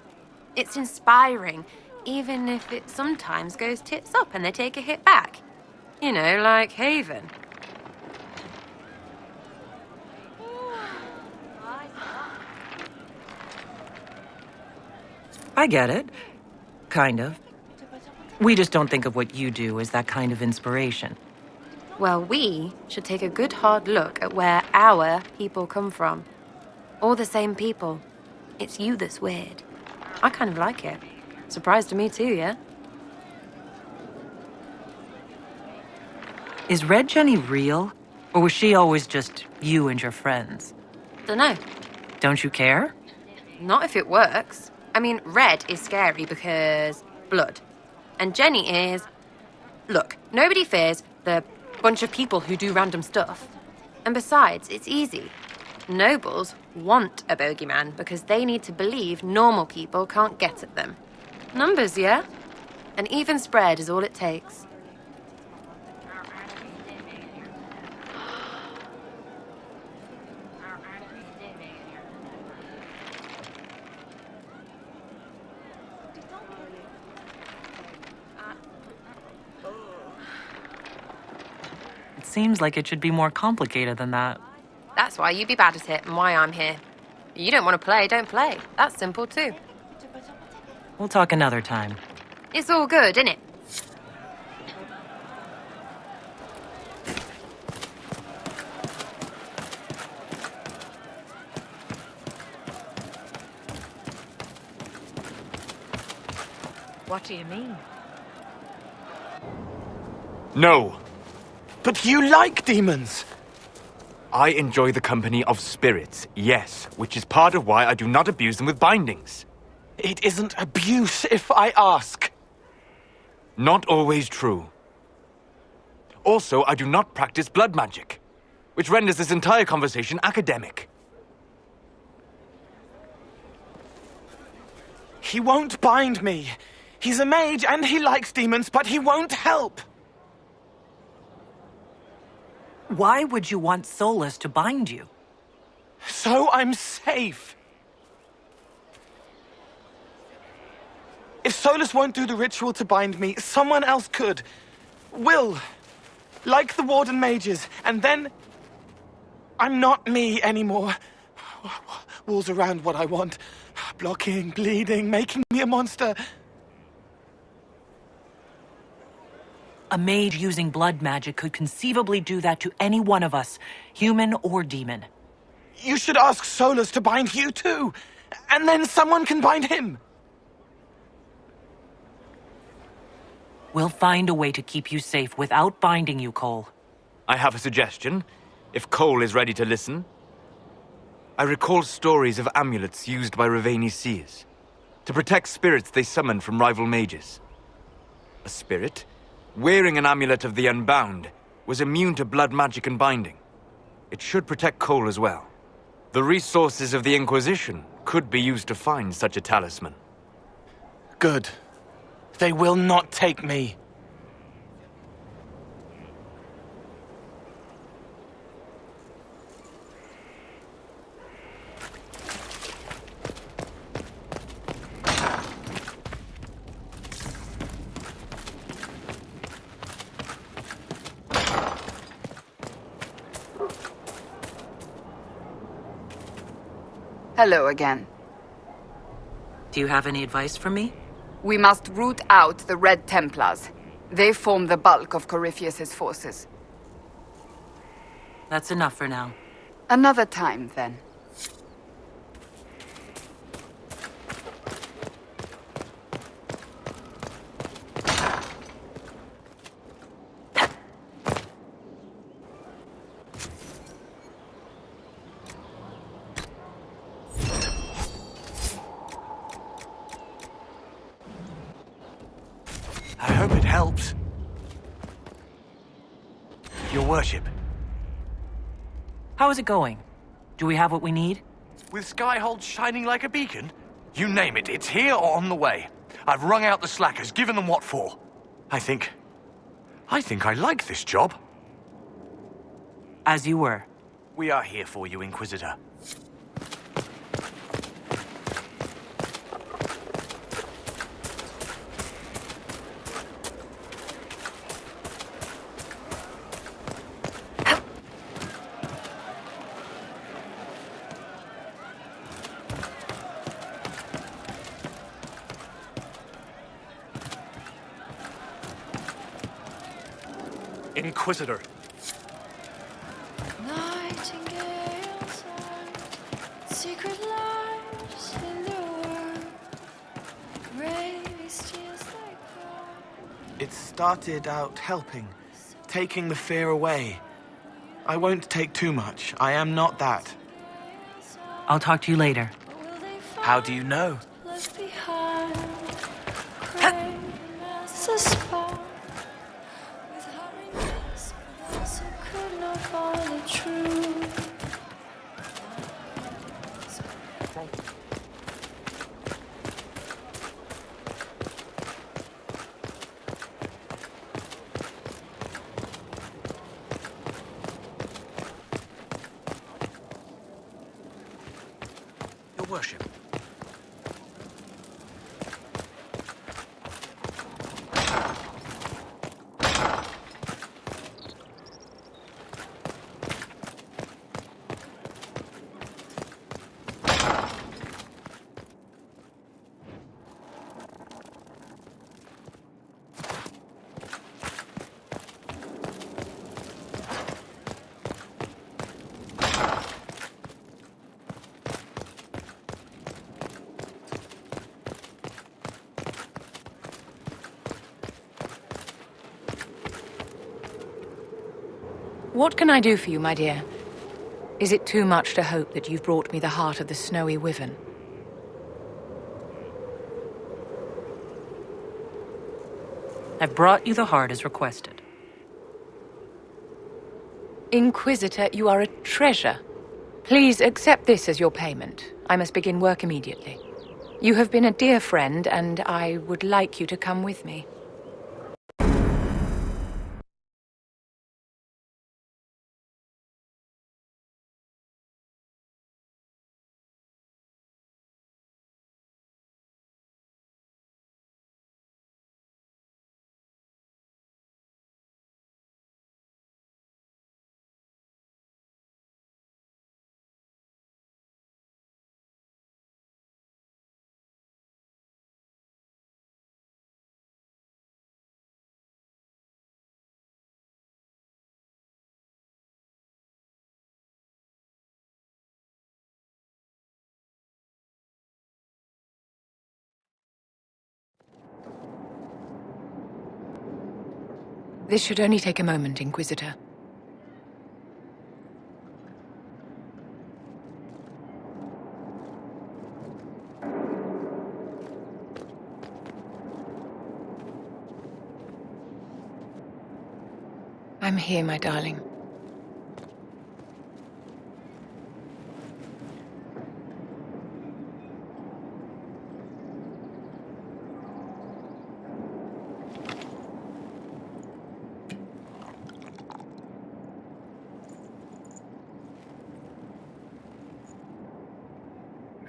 It's inspiring, even if it sometimes goes tits up and they take a hit back. You know, like Haven. I get it. Kind of. We just don't think of what you do as that kind of inspiration. Well, we should take a good hard look at where our people come from. All the same people. It's you that's weird. I kind of like it. Surprise to me too, yeah? Is Red Jenny real? Or was she always just you and your friends? Dunno. Don't you care? Not if it works. I mean, Red is scary because blood. And Jenny is... Look, nobody fears the bunch of people who do random stuff. And besides, it's easy. Nobles want a bogeyman because they need to believe normal people can't get at them. Numbers, yeah? An even spread is all it takes. It seems like it should be more complicated than that. That's why you be bad at it and why I'm here. You don't want to play, don't play. That's simple too. We'll talk another time. It's all good, innit? What do you mean? No. But you like demons! I enjoy the company of spirits, yes, which is part of why I do not abuse them with bindings. It isn't abuse, if I ask. Not always true. Also, I do not practice blood magic, which renders this entire conversation academic. He won't bind me. He's a mage and he likes demons, but he won't help. Why would you want Solus to bind you? So I'm safe. If Solus won't do the ritual to bind me, someone else could. Will. Like the Warden mages. And then... I'm not me anymore. Walls around what I want. Blocking, bleeding, making me a monster. A mage using blood magic could conceivably do that to any one of us, human or demon. You should ask Solus to bind you too. And then someone can bind him. We'll find a way to keep you safe without binding you, Cole. I have a suggestion, if Cole is ready to listen. I recall stories of amulets used by Raveni seers to protect spirits they summon from rival mages. A spirit, wearing an amulet of the Unbound, was immune to blood magic and binding. It should protect Cole as well. The resources of the Inquisition could be used to find such a talisman. Good. They will not take me. Hello again. Do you have any advice for me? We must root out the Red Templars. They form the bulk of Corypheus's forces. That's enough for now. Another time, then. I hope it helps. Your worship. How is it going? Do we have what we need? With Skyhold shining like a beacon? You name it, it's here or on the way. I've wrung out the slackers, given them what for. I think I like this job. As you were. We are here for you, Inquisitor. Inquisitor. Nightingales and secret lives in the world. Raised tears like gold. It started out helping, taking the fear away. I won't take too much. I am not that. I'll talk to you later. How do you know? Left behind, craving as a spark. With hurricanes, for those who could not find the truth. Your worship. What can I do for you, my dear? Is it too much to hope that you've brought me the heart of the snowy wyvern? I've brought you the heart as requested. Inquisitor, you are a treasure. Please accept this as your payment. I must begin work immediately. You have been a dear friend, and I would like you to come with me. This should only take a moment, Inquisitor. here, my darling.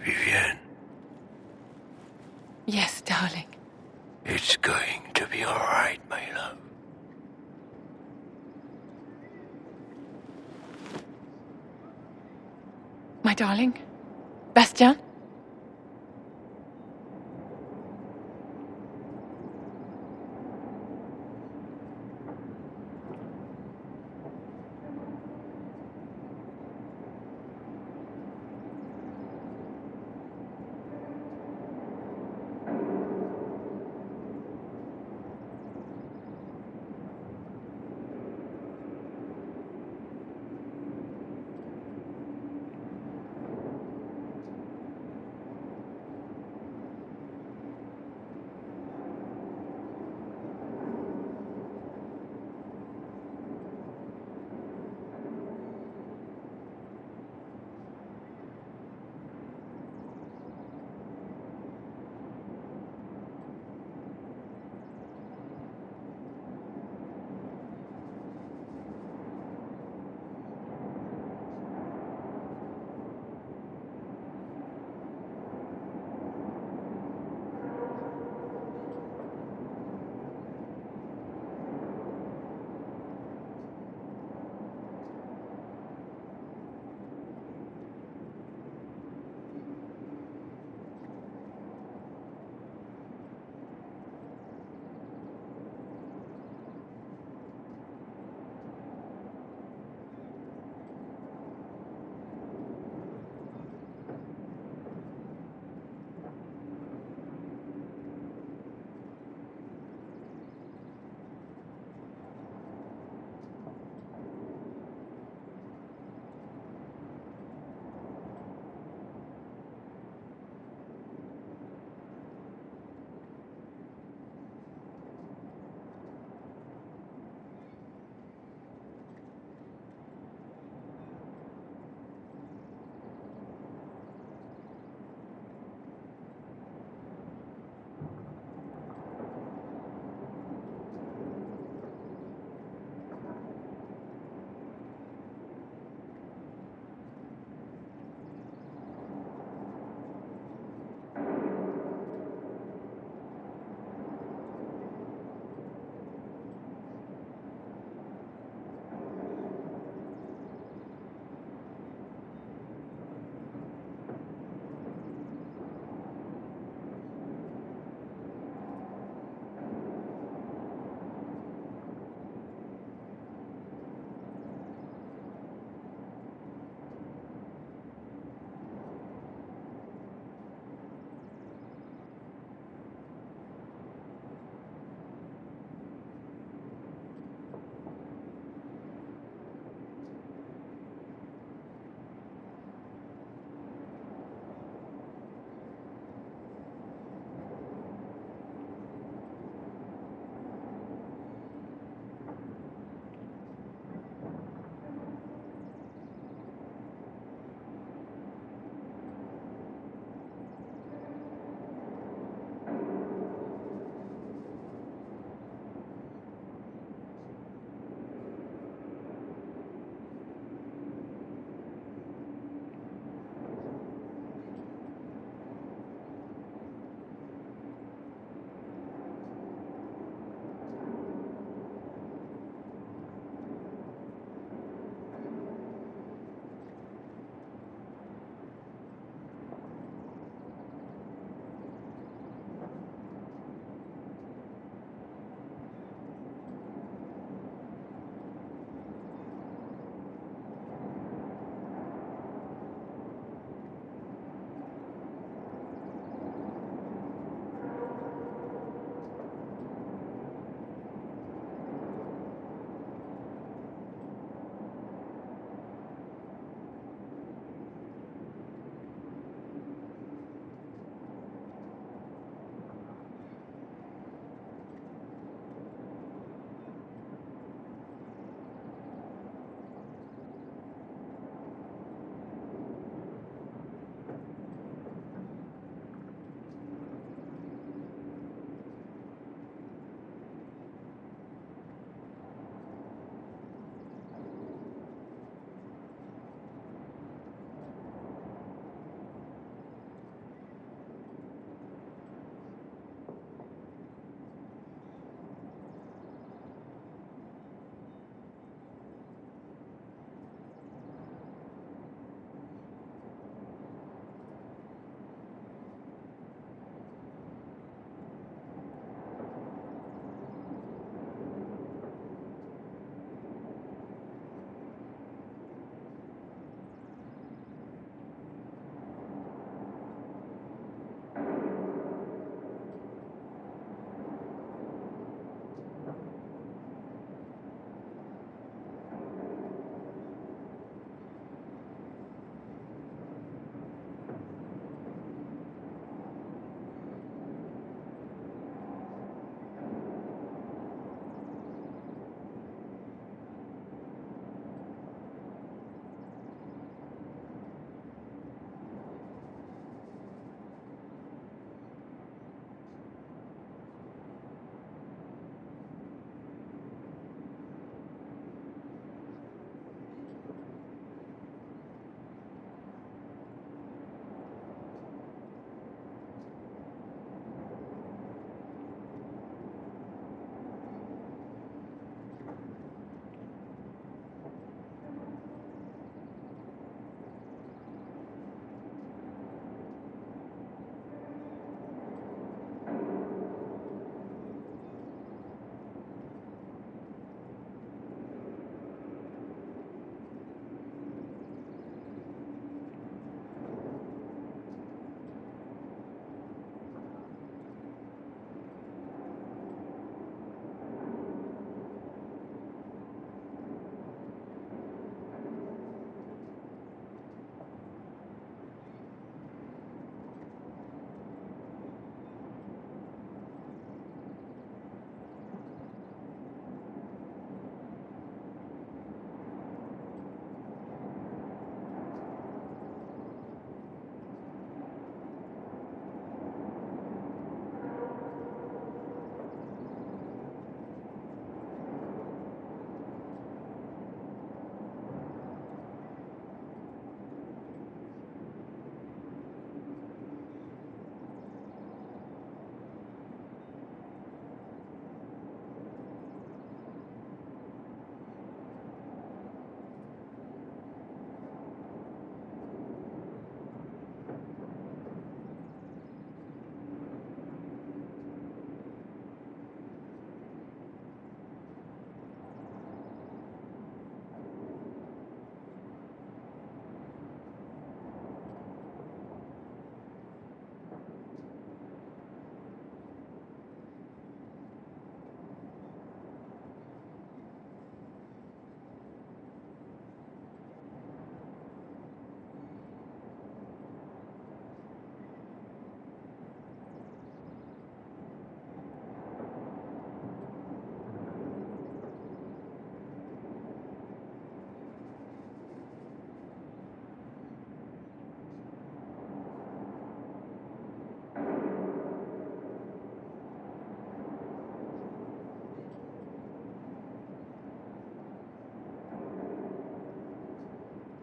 Vivienne, Yes, darling. it's going to be all right, my love. My darling? Bastien?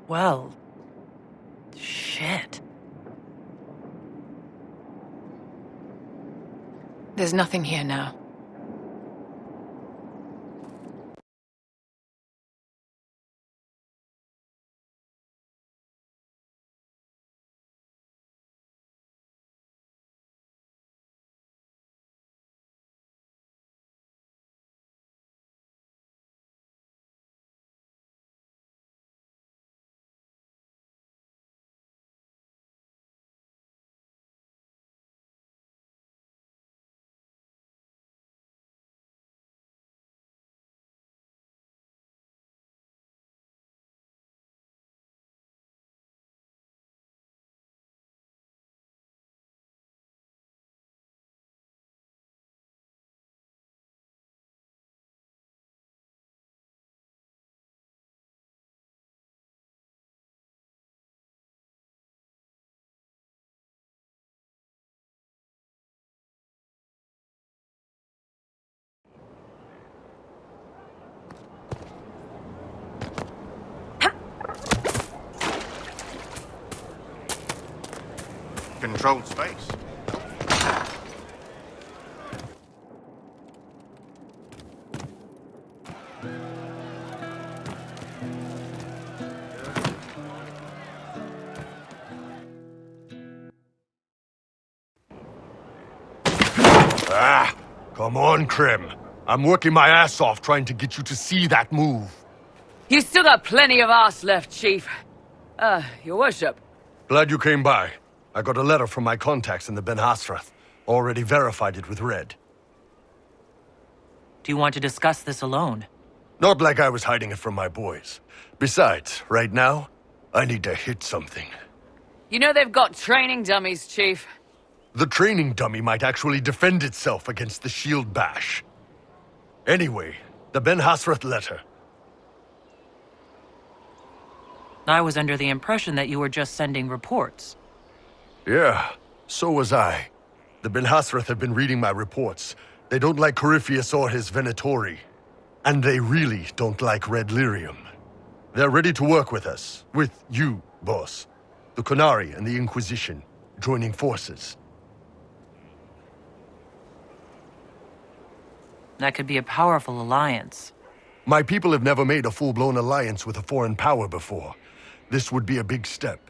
Well... shit. There's nothing here now. Controlled space. Ah! Come on, Krim. I'm working my ass off trying to get you to see that move. You still got plenty of arse left, Chief. Your worship. Glad you came by. I got a letter from my contacts in the Ben Hasrath. Already verified it with Red. Do you want to discuss this alone? Not like I was hiding it from my boys. Besides, right now, I need to hit something. You know they've got training dummies, Chief. The training dummy might actually defend itself against the shield bash. Anyway, the Ben Hasrath letter. I was under the impression that you were just sending reports. Yeah, so was I. The Ben Hasrath have been reading my reports. They don't like Corypheus or his Venatori. And they really don't like Red Lyrium. They're ready to work with us. With you, boss. The Qunari and the Inquisition, joining forces. That could be a powerful alliance. My people have never made a full-blown alliance with a foreign power before. This would be a big step.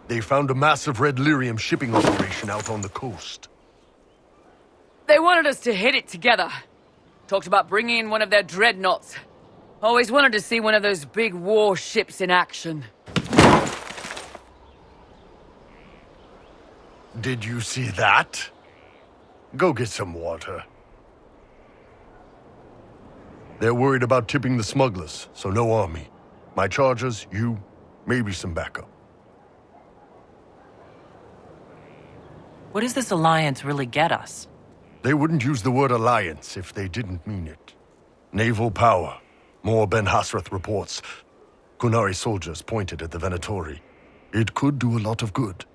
They found a massive Red Lyrium shipping operation out on the coast. They wanted us to hit it together. Talked about bringing in one of their dreadnoughts. Always wanted to see one of those big warships in action. Did you see that? Go get some water. They're worried about tipping the smugglers, so no army. My chargers, you, maybe some backup. What does this alliance really get us? They wouldn't use the word alliance if they didn't mean it. Naval power. More Ben Hasrath reports. Qunari soldiers pointed at the Venatori. It could do a lot of good.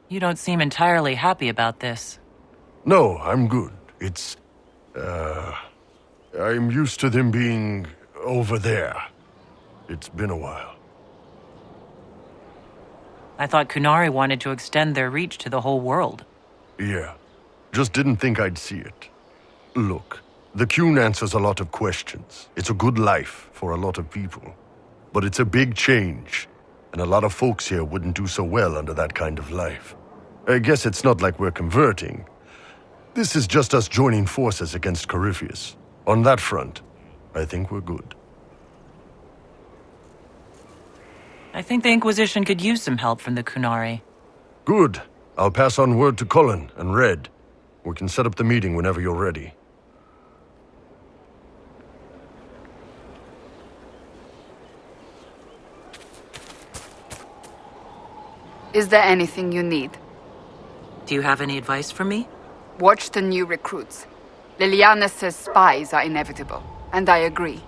You don't seem entirely happy about this. No, I'm good. It's... I'm used to them being over there. It's been a while. I thought Qunari wanted to extend their reach to the whole world. Yeah. Just didn't think I'd see it. Look, the Qun answers a lot of questions. It's a good life for a lot of people. But it's a big change, and a lot of folks here wouldn't do so well under that kind of life. I guess it's not like we're converting. This is just us joining forces against Corypheus. On that front, I think we're good. I think the Inquisition could use some help from the Qunari. Good. I'll pass on word to Cullen and Red. We can set up the meeting whenever you're ready. Is there anything you need? Do you have any advice for me? Watch the new recruits. Liliana says spies are inevitable, and I agree.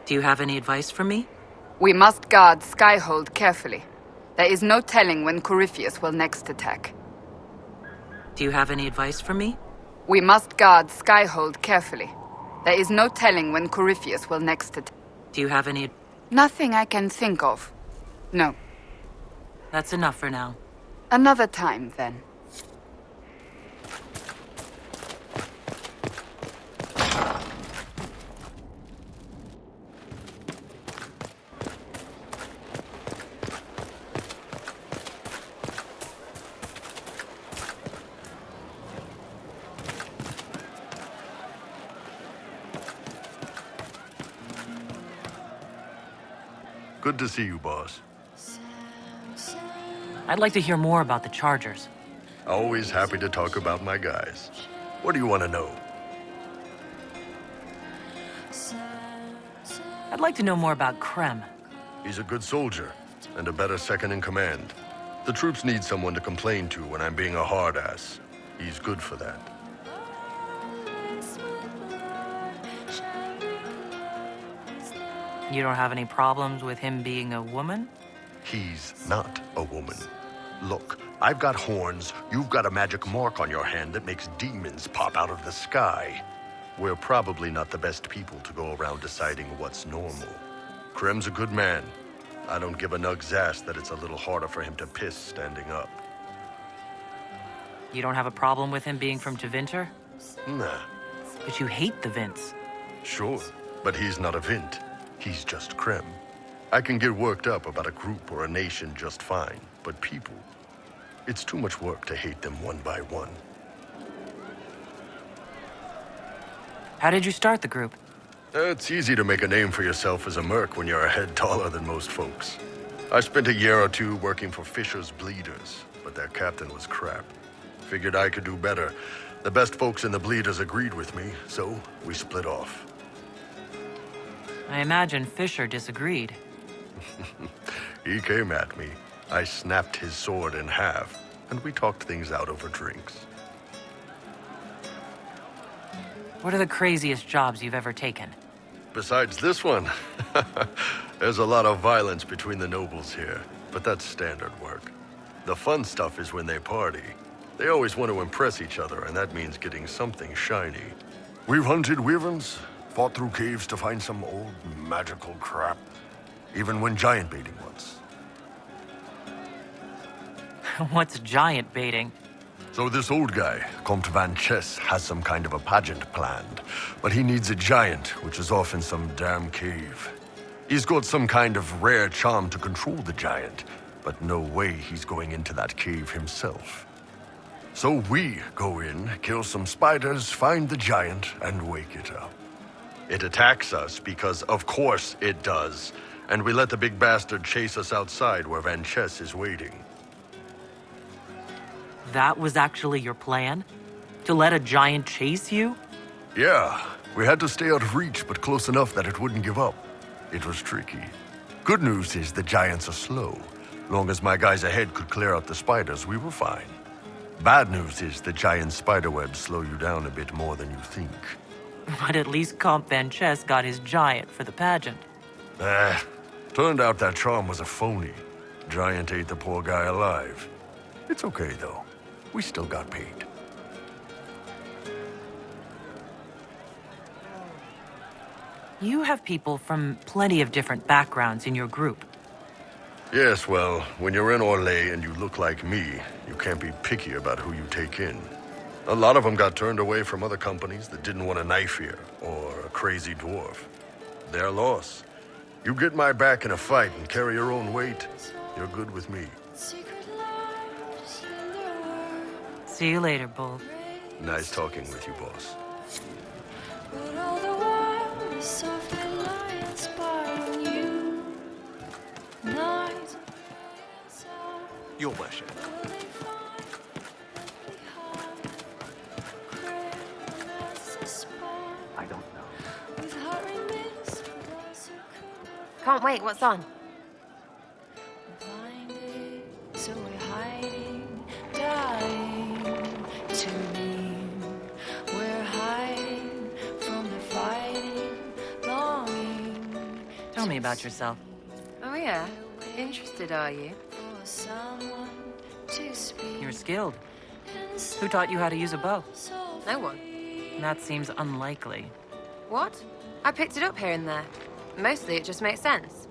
Do you have any advice for me? We must guard Skyhold carefully. There is no telling when Corypheus will next attack. Do you have any advice for me? We must guard Skyhold carefully. There is no telling when Corypheus will next attack. Do you have any... Nothing I can think of. No. That's enough for now. Another time, then. Good to see you, boss. I'd like to hear more about the Chargers. Always happy to talk about my guys. What do you want to know? I'd like to know more about Krem. He's a good soldier, and a better second in command. The troops need someone to complain to when I'm being a hard-ass. He's good for that. You don't have any problems with him being a woman? He's not a woman. Look, I've got horns, you've got a magic mark on your hand that makes demons pop out of the sky. We're probably not the best people to go around deciding what's normal. Krem's a good man. I don't give a nug's ass that it's a little harder for him to piss standing up. You don't have a problem with him being from Tevinter? Nah. But you hate the Vints. Sure, but he's not a Vint. He's just Krem. I can get worked up about a group or a nation just fine, but people, it's too much work to hate them one by one. How did you start the group? It's easy to make a name for yourself as a merc when you're a head taller than most folks. I spent a year or two working for Fisher's Bleeders, but their captain was crap. Figured I could do better. The best folks in the Bleeders agreed with me, so we split off. I imagine Fisher disagreed. He came at me. I snapped his sword in half, and we talked things out over drinks. What are the craziest jobs you've ever taken? Besides this one, there's a lot of violence between the nobles here, but that's standard work. The fun stuff is when they party. They always want to impress each other, and that means getting something shiny. We've hunted wyverns, fought through caves to find some old magical crap. Even went giant baiting once. What's giant baiting? So this old guy, Comte Van Chess, has some kind of a pageant planned. But he needs a giant, which is off in some damn cave. He's got some kind of rare charm to control the giant, but no way he's going into that cave himself. So we go in, kill some spiders, find the giant, and wake it up. It attacks us because, of course, it does. And we let the big bastard chase us outside where Van Chess is waiting. That was actually your plan? To let a giant chase you? Yeah, we had to stay out of reach, but close enough that it wouldn't give up. It was tricky. Good news is the giants are slow. Long as my guys ahead could clear out the spiders, we were fine. Bad news is the giant spiderwebs slow you down a bit more than you think. But at least Comte Van Chess got his giant for the pageant. Turned out that charm was a phony. Giant ate the poor guy alive. It's okay, though. We still got paid. You have people from plenty of different backgrounds in your group. Yes, well, when you're in Orlais and you look like me, you can't be picky about who you take in. A lot of them got turned away from other companies that didn't want a knife here, or a crazy dwarf. Their loss. You get my back in a fight and carry your own weight, you're good with me. See you later, Bull. Nice talking with you, boss. But all the while, the softly lying spot on you. Night, Your worship. I don't know. Can't wait, what's on? Blinded, so we're hiding, dying to me. We're hiding from the fighting, longing. Tell me about yourself. Oh yeah? Interested, are you? For someone to speak. You're skilled. Who taught you how to use a bow? So No one. That seems unlikely. What? I picked it up here and there. Mostly it just makes sense.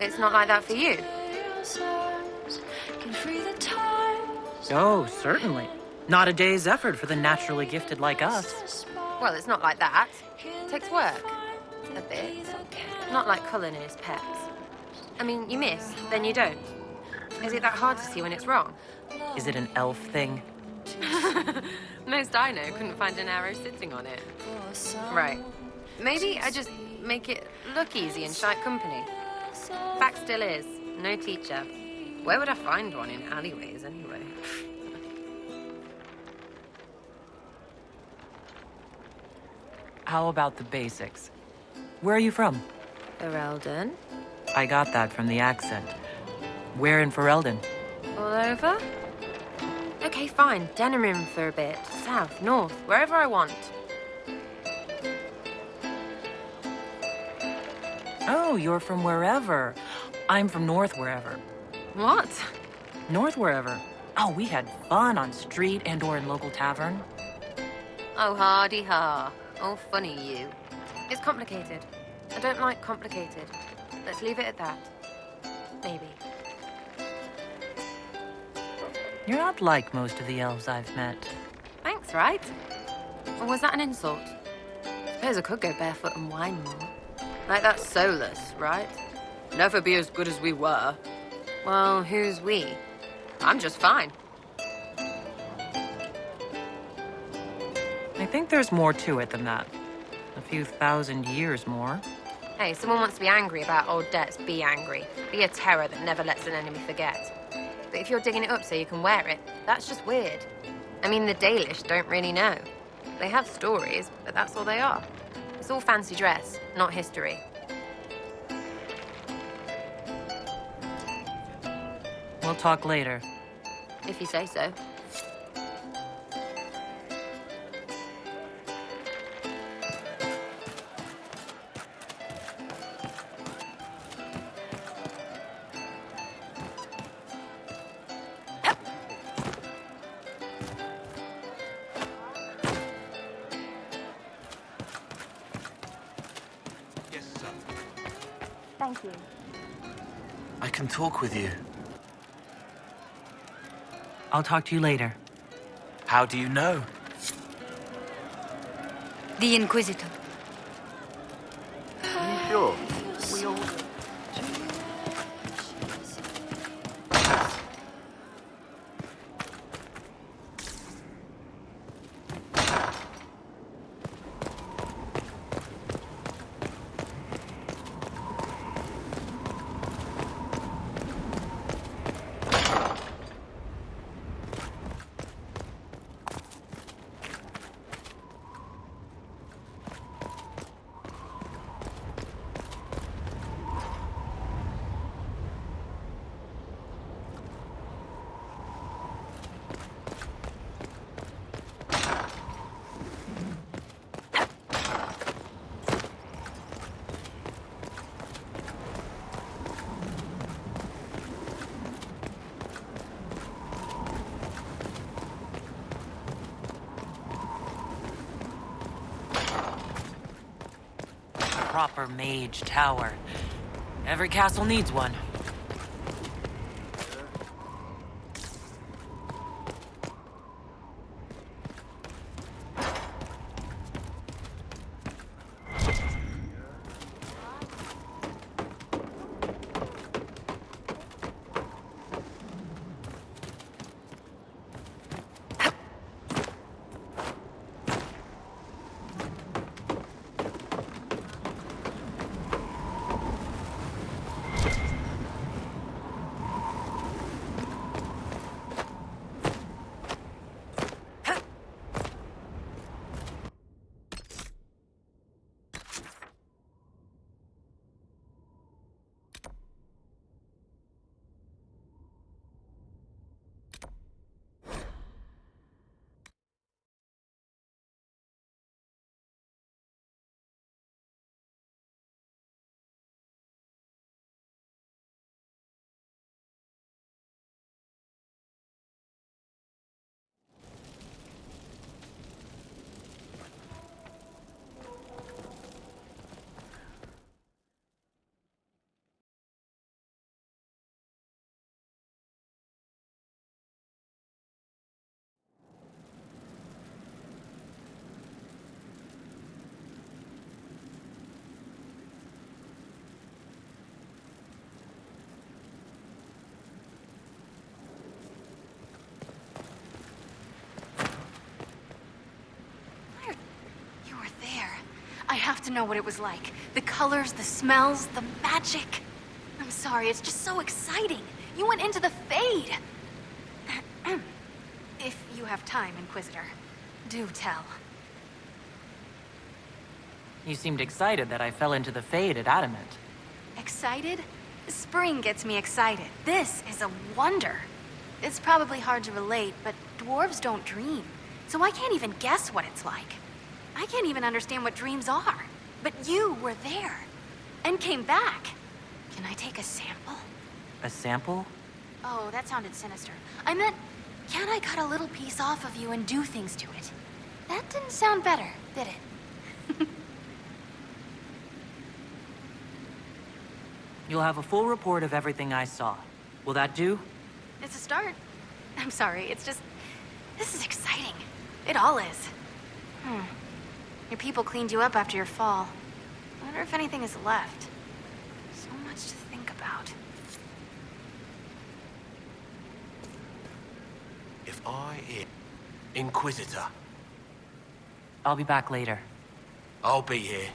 It's not like that for you. Oh, certainly. Not a day's effort for the naturally gifted like us. Well, it's not like that. It takes work. A bit. Not like Cullen and his peps. I mean, you miss, then you don't. Is it that hard to see when it's wrong? Is it an elf thing? Most I know couldn't find an arrow sitting on it. Right. Maybe I just make it look easy in shite company. Fact still is, no teacher. Where would I find one in alleyways anyway? How about the basics? Where are you from? Ferelden? I got that from the accent. Where in Ferelden? All over? Okay, fine. Denerim for a bit. South, north, wherever I want. Oh, you're from wherever. I'm from north wherever. What? North wherever. Oh, we had fun on street and or in local tavern. Oh, hardy ha. Oh, funny you. It's complicated. I don't like complicated. Let's leave it at that. Maybe. You're not like most of the elves I've met. Thanks, right? Or was that an insult? Suppose I could go barefoot and whine more. Like that Solus, right? Never be as good as we were. Well, who's we? I'm just fine. I think there's more to it than that. A few thousand years more. Hey, someone wants to be angry about old debts, be angry. Be a terror that never lets an enemy forget. But if you're digging it up so you can wear it, that's just weird. I mean, the Dalish don't really know. They have stories, but that's all they are. It's all fancy dress, not history. We'll talk later. If you say so. Thank you. I can talk with you. I'll talk to you later. How do you know? The Inquisitor. Are you sure? We all... Proper mage tower. Every castle needs one. have to know what it was like. The colors, the smells, the magic. I'm sorry, it's just so exciting. You went into the Fade. If you have time, Inquisitor, do tell. You seemed excited that I fell into the Fade at Adamant. Excited? Spring gets me excited. This is a wonder. It's probably hard to relate, but dwarves don't dream. So I can't even guess what it's like. I can't even understand what dreams are. But you were there. And came back. Can I take a sample? A sample? Oh, that sounded sinister. I meant, can I cut a little piece off of you and do things to it? That didn't sound better, did it? You'll have a full report of everything I saw. Will that do? It's a start. I'm sorry, it's just... This is exciting. It all is. Your people cleaned you up after your fall. I wonder if anything is left. So much to think about. If I hit Inquisitor, I'll be back later. I'll be here.